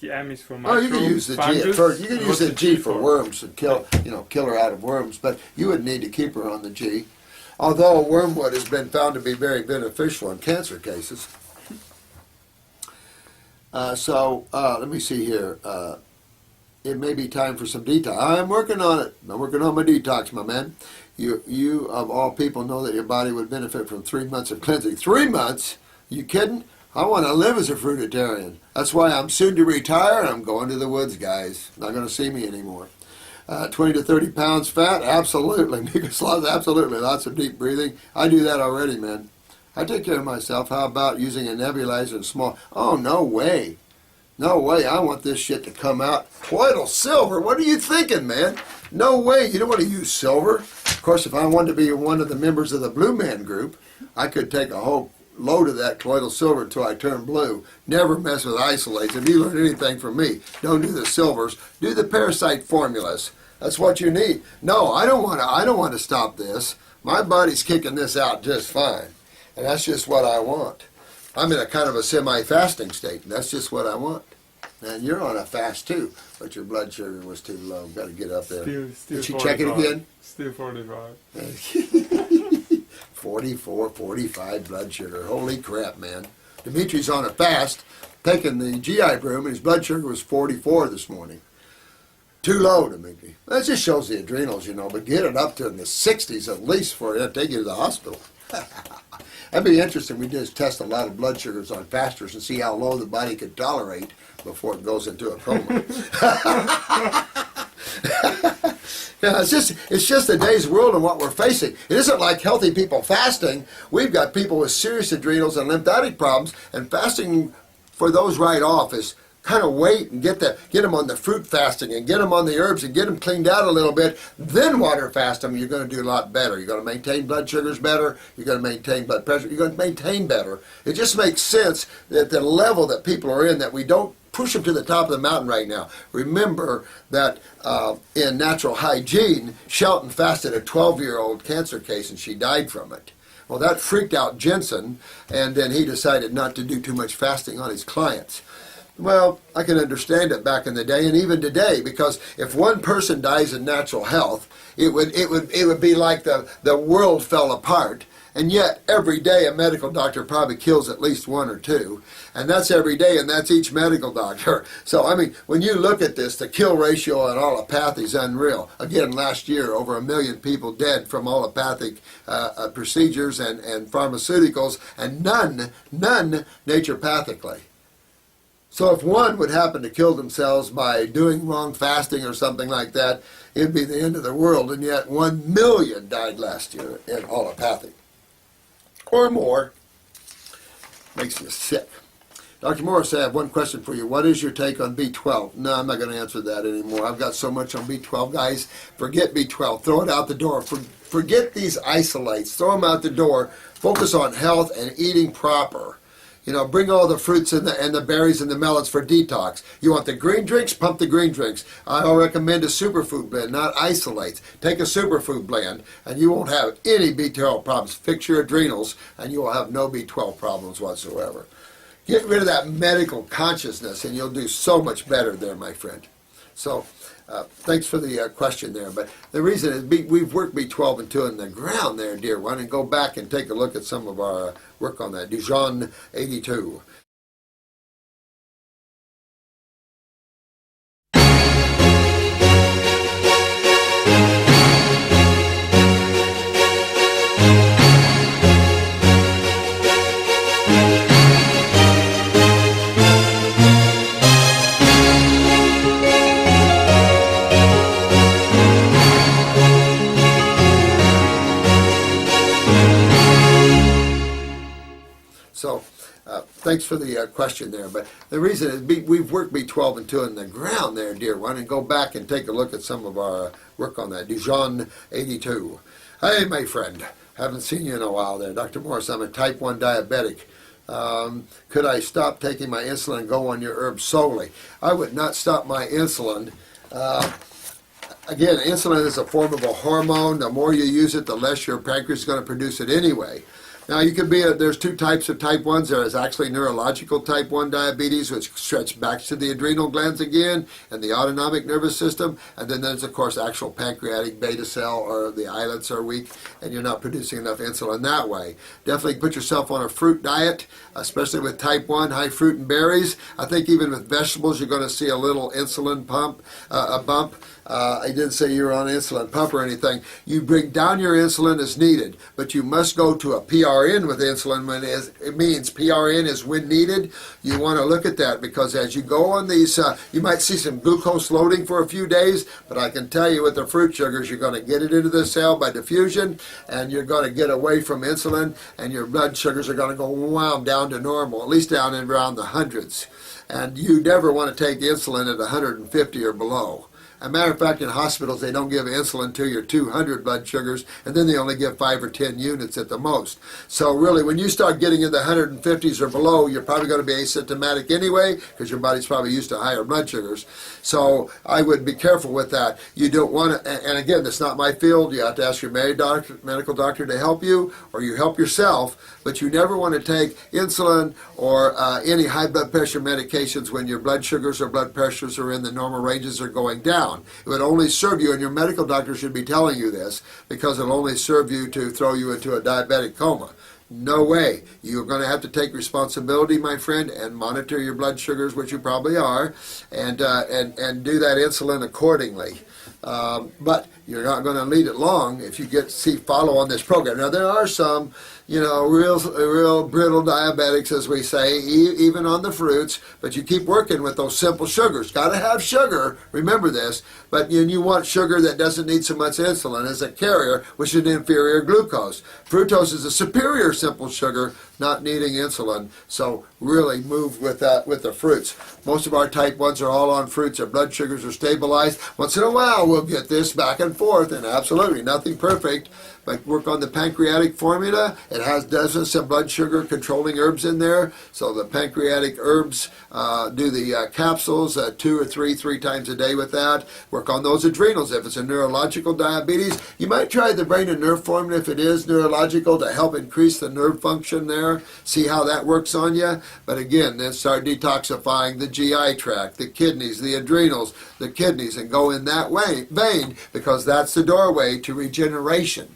The M is for Oh, microbes, you can use the G at fungus. first. You can And use what's the G for worms and kill her out of worms, but you would need to keep her on the G. Although wormwood has been found to be very beneficial in cancer cases. Let me see here. It may be time for some detox. I'm working on it. I'm working on my detox, my man. You of all people know that your body would benefit from 3 months of cleansing. 3 months? You kidding? I want to live as a fruitarian. That's why I'm soon to retire and I'm going to the woods, guys. Not going to see me anymore. 20 to 30 pounds fat? Absolutely. Absolutely. Lots of deep breathing. I do that already, man. I take care of myself. How about using a nebulizer and small? Oh, no way. No way. I want this shit to come out. Colloidal silver? What are you thinking, man? No way. You don't want to use silver. Of course, if I wanted to be one of the members of the Blue Man Group, I could take a whole load of that colloidal silver until I turn blue. Never mess with isolates. If you learn anything from me, don't do the silvers. Do the parasite formulas. That's what you need. No, I don't want to stop this. My body's kicking this out just fine. And that's just what I want. I'm in a kind of a semi-fasting state, and that's just what I want. And you're on a fast too, but your blood sugar was too low. Got to get up there. Still Did she 45. check it again? Still 45. 44, 45 blood sugar. Holy crap, man. Dimitri's on a fast, taking the GI broom, and his blood sugar was 44 this morning. Too low, Dimitri. That just shows the adrenals, but get it up to in the 60s at least for it to take you to the hospital. That'd be interesting. We just test a lot of blood sugars on fasters and see how low the body could tolerate before it goes into a coma. Yeah, it's just the day's world and what we're facing. It isn't like healthy people fasting. We've got people with serious adrenals and lymphatic problems, and fasting for those right off is kind of wait and get them on the fruit fasting and get them on the herbs and get them cleaned out a little bit. Then water fast them. You're going to do a lot better. You're going to maintain blood sugars better. You're going to maintain blood pressure. You're going to maintain better. It just makes sense that the level that people are in, that we don't push them to the top of the mountain right now. Remember that in natural hygiene, Shelton fasted a 12-year-old cancer case and she died from it. Well, that freaked out Jensen, and then he decided not to do too much fasting on his clients. Well, I can understand it back in the day and even today, because if one person dies in natural health, it would be like the world fell apart. And yet, every day a medical doctor probably kills at least one or two. And that's every day, and that's each medical doctor. So, I mean, when you look at this, the kill ratio on allopathy is unreal. Again, last year, over 1 million people dead from allopathic procedures and pharmaceuticals, and none naturopathically. So if one would happen to kill themselves by doing wrong fasting or something like that, it'd be the end of the world. And yet 1 million died last year in allopathic. Or more. Makes you sick. Dr. Morris, I have one question for you. What is your take on B12? No, I'm not going to answer that anymore. I've got so much on B12, guys. Forget B12. Throw it out the door. Forget these isolates. Throw them out the door. Focus on health and eating proper. You know, bring all the fruits and the berries and the melons for detox. You want the green drinks? Pump the green drinks. I'll recommend a superfood blend, not isolates. Take a superfood blend, and you won't have any B12 problems. Fix your adrenals, and you will have no B12 problems whatsoever. Get rid of that medical consciousness, and you'll do so much better there, my friend. So, thanks for the question there. But the reason is we've worked B12 and 2 in the ground there, dear one, and go back and take a look at some of our work on that. Dijon 82. So, thanks for the question there. But the reason is we've worked B12 and 2 in the ground there, dear one, and go back and take a look at some of our work on that. Dijon 82. Hey, my friend. Haven't seen you in a while there. Dr. Morris, I'm a type 1 diabetic. Could I stop taking my insulin and go on your herbs solely? I would not stop my insulin. Again, insulin is a form of a hormone. The more you use it, the less your pancreas is going to produce it anyway. Now, you could there's two types of type 1s. There is actually neurological type 1 diabetes, which stretch back to the adrenal glands again and the autonomic nervous system. And then there's, of course, actual pancreatic beta cell, or the islets are weak and you're not producing enough insulin that way. Definitely put yourself on a fruit diet, especially with type 1, high fruit and berries. I think even with vegetables, you're going to see a little insulin bump. I didn't say you're on insulin pump or anything. You bring down your insulin as needed, but you must go to a PRN with insulin when it means PRN is when needed. You want to look at that, because as you go on these, you might see some glucose loading for a few days, but I can tell you with the fruit sugars, you're going to get it into the cell by diffusion, and you're going to get away from insulin, and your blood sugars are going to go down to normal, at least down in around the hundreds. And you never want to take insulin at 150 or below. As a matter of fact, in hospitals, they don't give insulin to your 200 blood sugars, and then they only give 5 or 10 units at the most. So really, when you start getting in the 150s or below, you're probably going to be asymptomatic anyway, because your body's probably used to higher blood sugars. So I would be careful with that. You don't want to, and again, that's not my field. You have to ask your medical doctor to help you, or you help yourself, but you never want to take insulin or any high blood pressure medications when your blood sugars or blood pressures are in the normal ranges or going down. It would only serve you, and your medical doctor should be telling you this, because it'll only serve you to throw you into a diabetic coma. No way. You're going to have to take responsibility, my friend, and monitor your blood sugars, which you probably are, and do that insulin accordingly. But you're not going to lead it long if you follow on this program. Now, there are some, real brittle diabetics, as we say, even on the fruits, but you keep working with those simple sugars. Got to have sugar, remember this, but you want sugar that doesn't need so much insulin as a carrier, which is an inferior glucose. Fructose is a superior simple sugar, not needing insulin, so really move with the fruits. Most of our type 1s are all on fruits. Our blood sugars are stabilized. Once in a while, we'll get this back and forth, and absolutely nothing perfect, but work on the pancreatic formula. It does some blood sugar controlling herbs in there. So the pancreatic herbs, do the capsules 2 or 3 times a day with that. Work on those adrenals. If it's a neurological diabetes, you might try the brain and nerve formula if it is neurological to help increase the nerve function there. See how that works on you. But again, then start detoxifying the GI tract, the kidneys, the adrenals, the kidneys, and go in that vein, because that's the doorway to regeneration.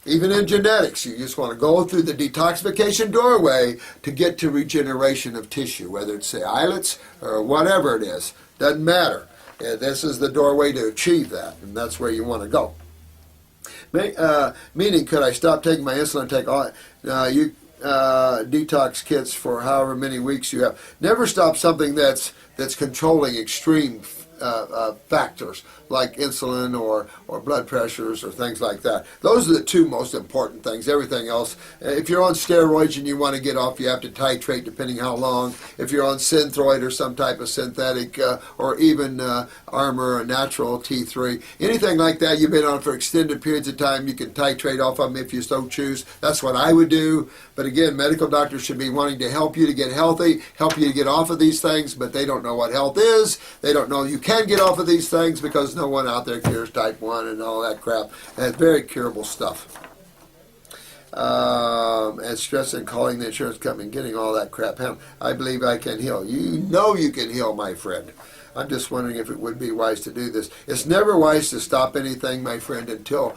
Even in genetics, you just want to go through the detoxification doorway to get to regeneration of tissue, whether it's the islets or whatever it is. Doesn't matter. This is the doorway to achieve that, and that's where you want to go. Meaning, could I stop taking my insulin? Take all detox kits for however many weeks you have. Never stop something that's controlling extreme factors like insulin or blood pressures or things like that. Those are the two most important things. Everything else, if you're on steroids and you want to get off, you have to titrate depending how long. If you're on Synthroid or some type of synthetic or even Armour or natural T3, anything like that you've been on for extended periods of time, you can titrate off of them if you so choose. That's what I would do. But again, medical doctors should be wanting to help you to get healthy, help you to get off of these things, but they don't know what health is. They don't know you can get off of these things because no one out there cures type 1 and all that crap. And it's very curable stuff. And stress and calling the insurance company and getting all that crap. I believe I can heal. You know you can heal, my friend. I'm just wondering if it would be wise to do this. It's never wise to stop anything, my friend, until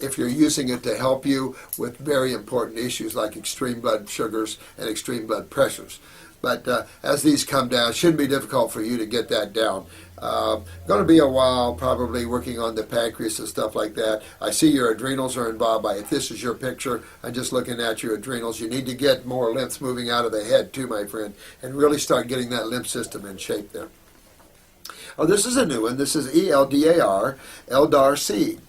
if you're using it to help you with very important issues like extreme blood sugars and extreme blood pressures. But as these come down, it shouldn't be difficult for you to get that down. Going to be a while probably working on the pancreas and stuff like that. I see your adrenals are involved. If this is your picture, I'm just looking at your adrenals. You need to get more lymphs moving out of the head too, my friend, and really start getting that lymph system in shape there. Oh, this is a new one. This is ELDAR, Eldar seed.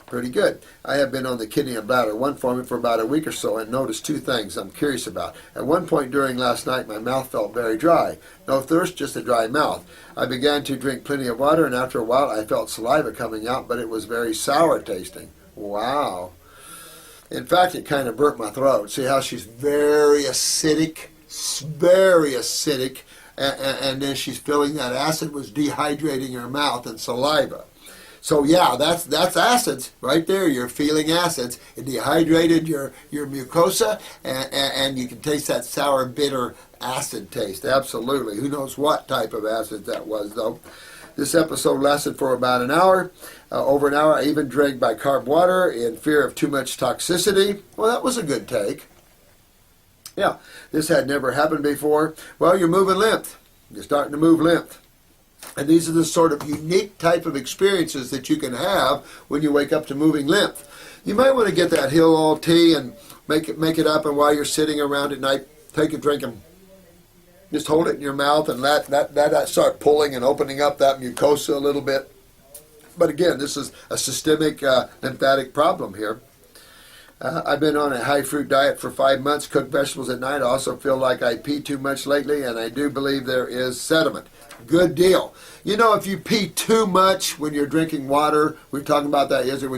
Pretty good. I have been on the kidney and bladder 1 formula for about a week or so and noticed 2 things I'm curious about. At one point during last night, my mouth felt very dry. No thirst, just a dry mouth. I began to drink plenty of water, and after a while, I felt saliva coming out, but it was very sour tasting. Wow. In fact, it kind of burnt my throat. See how she's very acidic, and then she's feeling that acid was dehydrating her mouth and saliva. So yeah, that's acids right there. You're feeling acids. It dehydrated your mucosa, and you can taste that sour, bitter acid taste. Absolutely. Who knows what type of acid that was, though. This episode lasted for about an hour. Over an hour, I even drank bicarb water in fear of too much toxicity. Well, that was a good take. Yeah, this had never happened before. Well, you're moving lymph. You're starting to move lymph. And these are the sort of unique type of experiences that you can have when you wake up to moving lymph. You might want to get that Hillall tea and make it up, and while you're sitting around at night, take a drink and just hold it in your mouth and let that start pulling and opening up that mucosa a little bit. But again, this is a systemic lymphatic problem here. I've been on a high fruit diet for 5 months, cook vegetables at night. I also feel like I pee too much lately, and I do believe there is sediment. Good deal. You know, if you pee too much when you're drinking water, we were talking about that yesterday,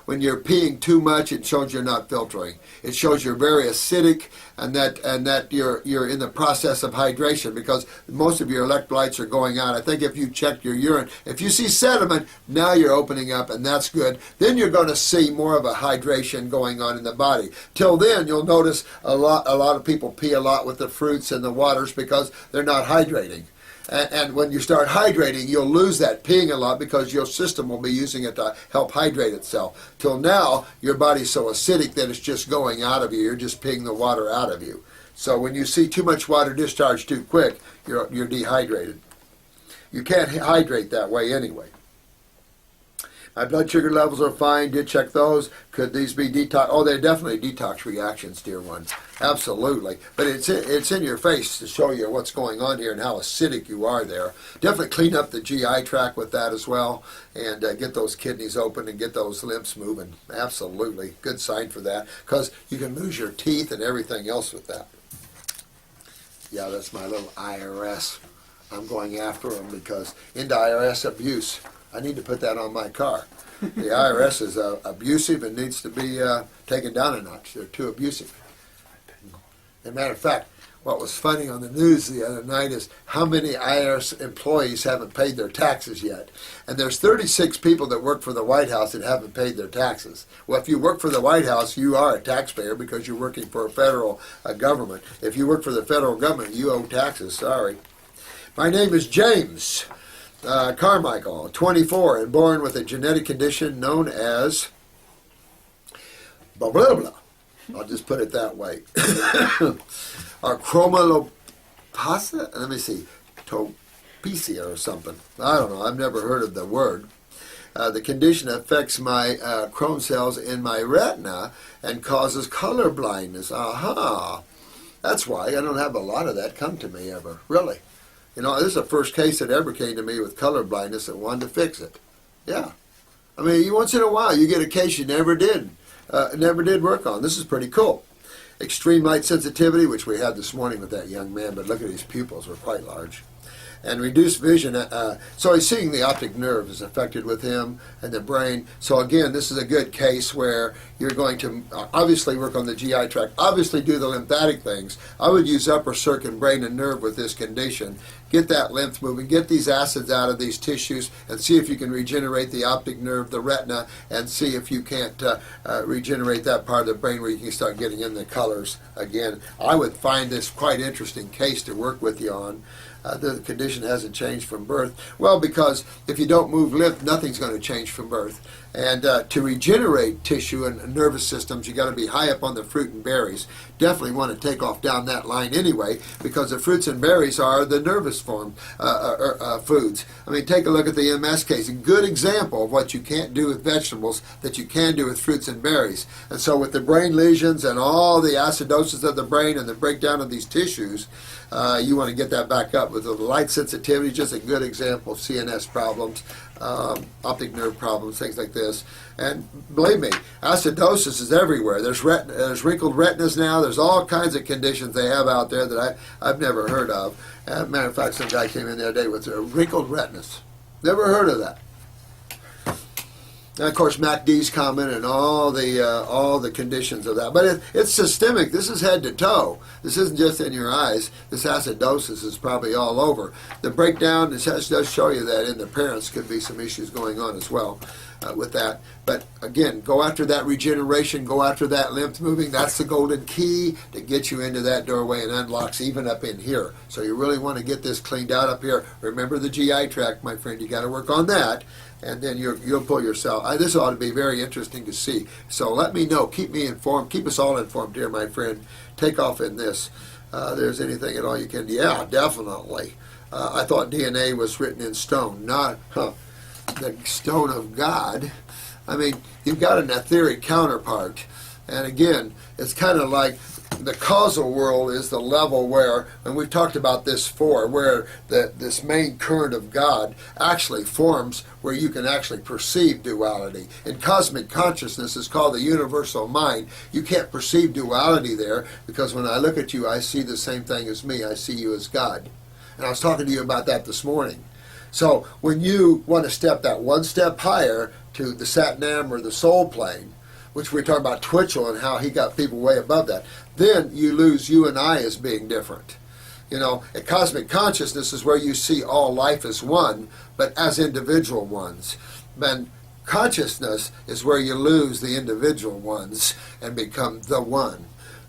when you're peeing too much, it shows you're not filtering. It shows you're very acidic, and that you're in the process of hydration, because most of your electrolytes are going out. I think if you check your urine, if you see sediment, now you're opening up, and that's good. Then you're going to see more of a hydration going on in the body. Till then, you'll notice a lot of people pee a lot with the fruits and the waters because they're not hydrating. And when you start hydrating, you'll lose that peeing a lot because your system will be using it to help hydrate itself. Till now, your body's so acidic that it's just going out of you. You're just peeing the water out of you. So when you see too much water discharge too quick, you're dehydrated. You can't hydrate that way anyway. My blood sugar levels are fine. Did check those. Could these be detox? Oh, they're definitely detox reactions, dear ones. Absolutely. But it's in your face to show you what's going on here and how acidic you are there. Definitely clean up the GI tract with that as well, and get those kidneys open and get those lymphs moving. Absolutely. Good sign for that, because you can lose your teeth and everything else with that. Yeah, that's my little IRS. I'm going after them because into IRS abuse. I need to put that on my car. The IRS is abusive and needs to be taken down a notch. They're too abusive. As a matter of fact, what was funny on the news the other night is how many IRS employees haven't paid their taxes yet. And there's 36 people that work for the White House that haven't paid their taxes. Well, if you work for the White House, you are a taxpayer because you're working for a federal government. If you work for the federal government, you owe taxes. Sorry. My name is James Carmichael, 24, and born with a genetic condition known as blah, blah, blah. I'll just put it that way. Or chromolopasa? Let me see. Topecia or something. I don't know. I've never heard of the word. The condition affects my chrome cells in my retina and causes color blindness. Aha. That's why I don't have a lot of that come to me ever. Really. You know, this is the first case that ever came to me with color blindness and wanted to fix it. Yeah. I mean, once in a while you get a case you never did work on. This is pretty cool. Extreme light sensitivity, which we had this morning with that young man, but look at his pupils, were quite large. And reduced vision, so he's seeing the optic nerve is affected with him and the brain. So again, this is a good case where you're going to obviously work on the GI tract, obviously do the lymphatic things. I would use upper circuit, brain, and nerve with this condition. Get that lymph moving, get these acids out of these tissues, and see if you can regenerate the optic nerve, the retina, and see if you can't regenerate that part of the brain where you can start getting in the colors again. I would find this quite interesting case to work with you on. The condition hasn't changed from birth. Well, because if you don't move lymph, nothing's going to change from birth. And to regenerate tissue and nervous systems, you got to be high up on the fruit and berries. Definitely want to take off down that line anyway, because the fruits and berries are the nervous form foods. I mean, take a look at the MS case. A good example of what you can't do with vegetables that you can do with fruits and berries. And so with the brain lesions and all the acidosis of the brain and the breakdown of these tissues, you want to get that back up. With the light sensitivity, just a good example of CNS problems, optic nerve problems, things like this. And believe me, acidosis is everywhere. There's wrinkled retinas now. There's all kinds of conditions they have out there that I've never heard of. As a matter of fact, some guy came in the other day with wrinkled retinas. Never heard of that. And of course, MACD's common and all the conditions of that. But it's systemic. This is head to toe. This isn't just in your eyes. This acidosis is probably all over. The breakdown does show you that in the parents could be some issues going on as well with that. But again, go after that regeneration. Go after that lymph moving. That's the golden key to get you into that doorway and unlocks even up in here. So you really want to get this cleaned out up here. Remember the GI tract, my friend. You got to work on that. And then you'll pull yourself. This ought to be very interesting to see. So let me know. Keep me informed. Keep us all informed here, my friend. Take off in this. There's anything at all you can. Yeah, definitely. I thought DNA was written in stone, not the stone of God. I mean, you've got an etheric counterpart. And again, it's kind of like the causal world is the level where, and we've talked about this before, where this main current of God actually forms where you can actually perceive duality. In cosmic consciousness, it's called the universal mind. You can't perceive duality there because when I look at you, I see the same thing as me. I see you as God. And I was talking to you about that this morning. So when you want to step that one step higher to the Satnam or the soul plane, which we're talking about Twitchell and how he got people way above that, then you lose you and I as being different. You know, a cosmic consciousness is where you see all life as one, but as individual ones. Then consciousness is where you lose the individual ones and become the one.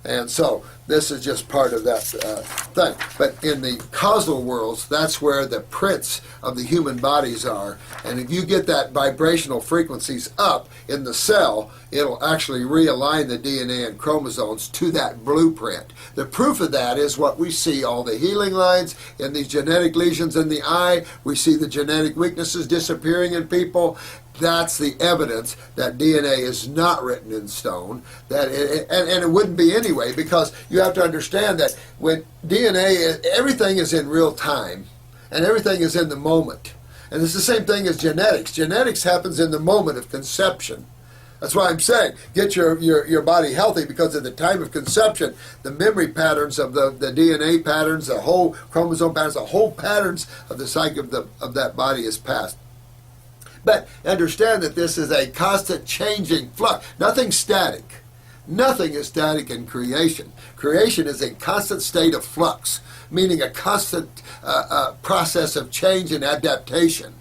And so this is just part of that thing. But in the causal worlds, that's where the prints of the human bodies are. And if you get that vibrational frequencies up in the cell, it'll actually realign the DNA and chromosomes to that blueprint. The proof of that is what we see, all the healing lines in these genetic lesions in the eye. We see the genetic weaknesses disappearing in people. That's the evidence that DNA is not written in stone. And it wouldn't be anyway, because you have to understand that when DNA, everything is in real time, and everything is in the moment. And it's the same thing as genetics. Genetics happens in the moment of conception. That's why I'm saying, get your body healthy, because at the time of conception, the memory patterns of the DNA patterns, the whole chromosome patterns, the whole patterns of the psyche of that body is passed. But understand that this is a constant changing flux. Nothing's static. Nothing is static in creation. Creation is a constant state of flux, meaning a constant process of change and adaptation.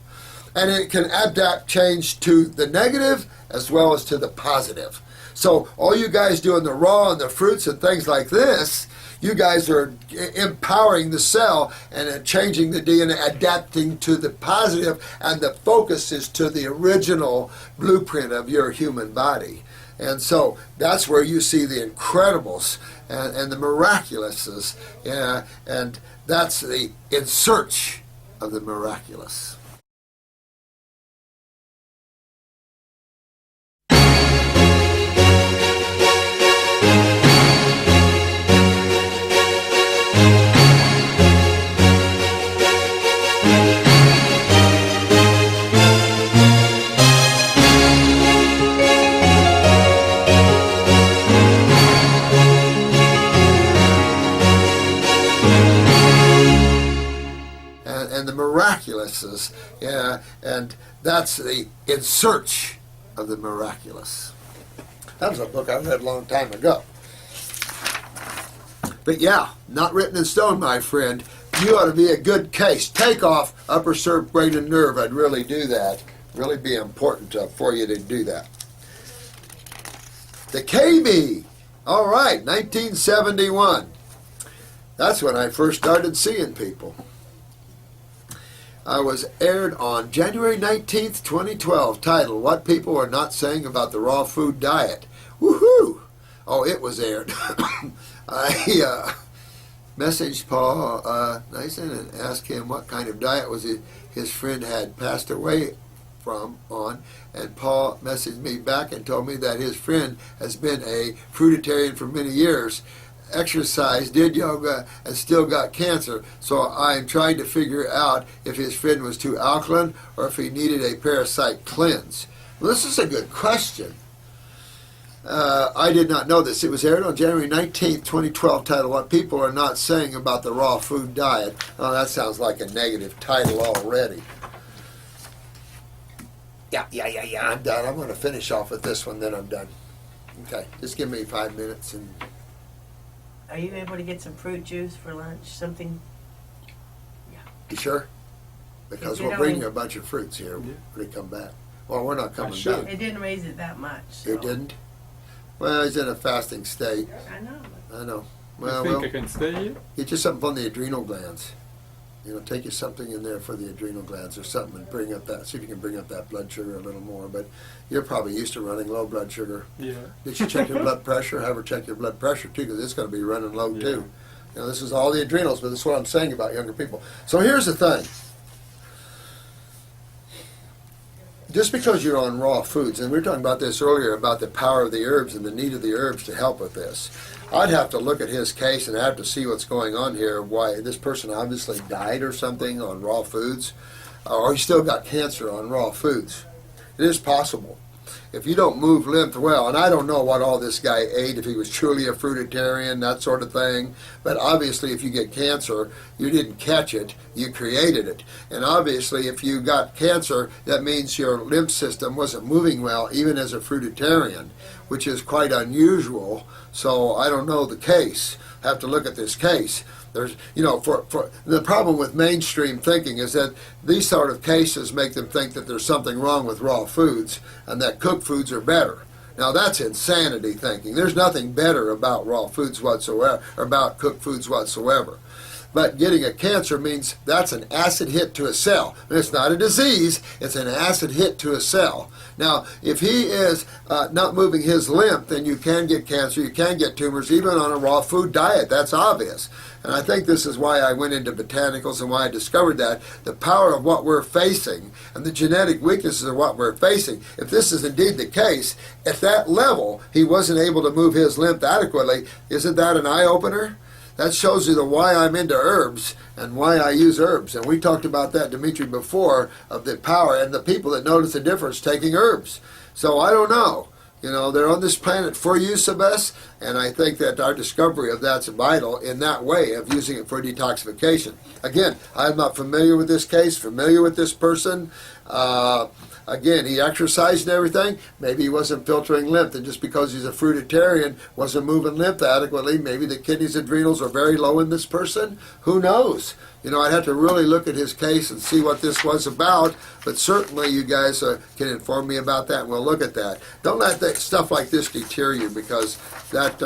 And it can adapt change to the negative as well as to the positive. So all you guys doing the raw and the fruits and things like this, you guys are empowering the cell and changing the DNA, adapting to the positive, and the focus is to the original blueprint of your human body. And so that's where you see the incredibles and the miraculous, and that's the in search of the miraculous. And the miraculous is, and that's the in search of the miraculous. That was a book I read a long time ago. But yeah, not written in stone, my friend. You ought to be a good case. Take off upper brain and nerve. I'd really do that. Really be important for you to do that. The KB. All right, 1971. That's when I first started seeing people. I was aired on January 19th, 2012, titled, What People Are Not Saying About the Raw Food Diet. Woohoo! Oh, it was aired. I messaged Paul Nyson and asked him what kind of diet was his friend had passed away on, and Paul messaged me back and told me that his friend has been a fruitarian for many years, exercised, did yoga, and still got cancer. So I'm trying to figure out if his friend was too alkaline or if he needed a parasite cleanse. Well, this is a good question. I did not know this. It was aired on January 19th, 2012, titled, What People Are Not Saying About the Raw Food Diet. Oh, that sounds like a negative title already. Yeah, I'm done. I'm going to finish off with this one, then I'm done. Okay, just give me 5 minutes and... Are you able to get some fruit juice for lunch? Something? You sure? Because If you we'll bring don't- you a bunch of fruits here when we come back. Well, we're not coming Sure. back. It didn't raise it that much. So. It didn't? Well, he's in a fasting state. I know. I know. You Well, think well, I can stay here? get you something from the adrenal glands. You know, take you something in there for the adrenal glands or something and bring up that, see if you can bring up that blood sugar a little more. But you're probably used to running low blood sugar. Yeah. Did you check your blood pressure? Have her check your blood pressure too, because it's going to be running low Yeah. too. You know, this is all the adrenals, but this is what I'm saying about younger people. So here's the thing. Just because you're on raw foods, and we were talking about this earlier about the power of the herbs and the need of the herbs to help with this, I'd have to look at his case and have to see what's going on here, why this person obviously died or something on raw foods, or he still got cancer on raw foods. It is possible. If you don't move lymph well, and I don't know what all this guy ate, if he was truly a fruitarian, that sort of thing, but obviously if you get cancer, you didn't catch it, you created it. And obviously if you got cancer, that means your lymph system wasn't moving well, even as a fruitarian, which is quite unusual. So I don't know the case. Have to look at this case. There's, you know, for the problem with mainstream thinking is that these sort of cases make them think that there's something wrong with raw foods and that cooked foods are better. Now that's insanity thinking. There's nothing better about raw foods whatsoever, or about cooked foods whatsoever. But getting a cancer means that's an acid hit to a cell. And it's not a disease, it's an acid hit to a cell. Now, if he is not moving his lymph, then you can get cancer, you can get tumors, even on a raw food diet. That's obvious. And I think this is why I went into botanicals and why I discovered that the power of what we're facing and the genetic weaknesses of what we're facing, if this is indeed the case, at that level, he wasn't able to move his lymph adequately. Isn't that an eye-opener? That shows you the why I'm into herbs and why I use herbs. And we talked about that, Dimitri, before, of the power and the people that notice the difference taking herbs. So I don't know. You know, they're on this planet for use of us, and I think that our discovery of that's vital in that way of using it for detoxification. Again, I'm not familiar with this case, familiar with this person, Again, he exercised and everything. Maybe he wasn't filtering lymph, and just because he's a fruitarian, wasn't moving lymph adequately. Maybe the kidneys, adrenals are very low in this person. Who knows? You know, I'd have to really look at his case and see what this was about. But certainly, you guys can inform me about that, and we'll look at that. Don't let stuff like this deter you, because that.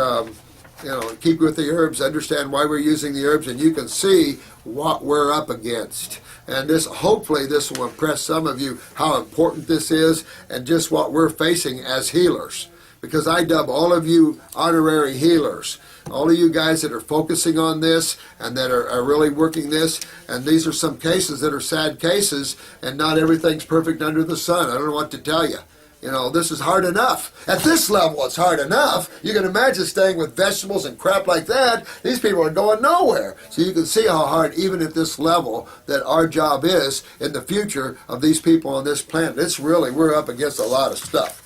You know, keep with the herbs, understand why we're using the herbs, and you can see what we're up against. And this, hopefully, this will impress some of you how important this is and just what we're facing as healers. Because I dub all of you honorary healers. All of you guys that are focusing on this and that are really working this. And these are some cases that are sad cases, and not everything's perfect under the sun. I don't know what to tell you. You know, this is hard enough. At this level, it's hard enough. You can imagine staying with vegetables and crap like that. These people are going nowhere. So you can see how hard, even at this level, that our job is in the future of these people on this planet. It's really, we're up against a lot of stuff.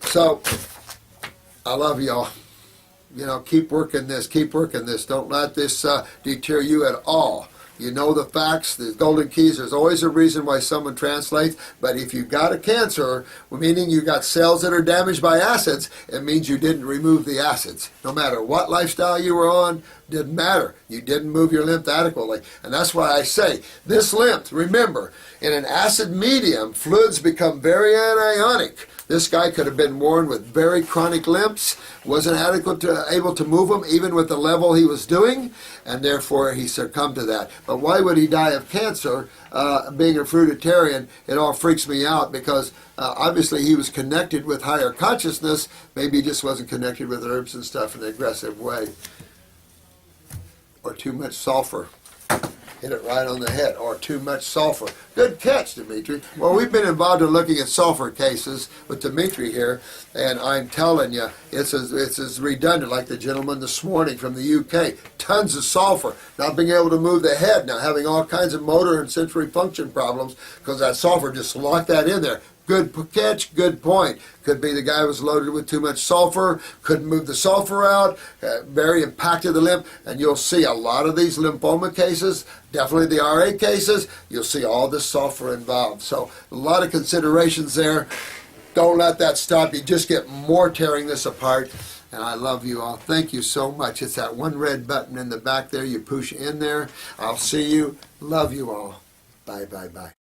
So, I love y'all. You know, keep working this, keep working this. Don't let this deter you at all. You know the facts, the golden keys. There's always a reason why someone translates. But if you've got a cancer, meaning you got cells that are damaged by acids, it means you didn't remove the acids. No matter what lifestyle you were on, didn't matter. You didn't move your lymph adequately. And that's why I say, this lymph, remember, in an acid medium, fluids become very anionic. This guy could have been born with very chronic lymphs, wasn't able to move them even with the level he was doing, and therefore he succumbed to that. But why would he die of cancer? Being a fruitarian, it all freaks me out, because obviously he was connected with higher consciousness. Maybe he just wasn't connected with herbs and stuff in an aggressive way. Or too much sulfur. Hit it right on the head. Or too much sulfur. Good catch, Dimitri. Well, we've been involved in looking at sulfur cases with Dimitri here, and I'm telling you, it's as redundant like the gentleman this morning from the UK. Tons of sulfur. Not being able to move the head, now having all kinds of motor and sensory function problems because that sulfur just locked that in there. Good catch, good point. Could be the guy was loaded with too much sulfur, couldn't move the sulfur out, very impacted the lymph, and you'll see a lot of these lymphoma cases, definitely the RA cases, you'll see all this sulfur involved. So a lot of considerations there. Don't let that stop you. Just get more tearing this apart. And I love you all. Thank you so much. It's that one red button in the back there. You push in there. I'll see you. Love you all. Bye, bye, bye.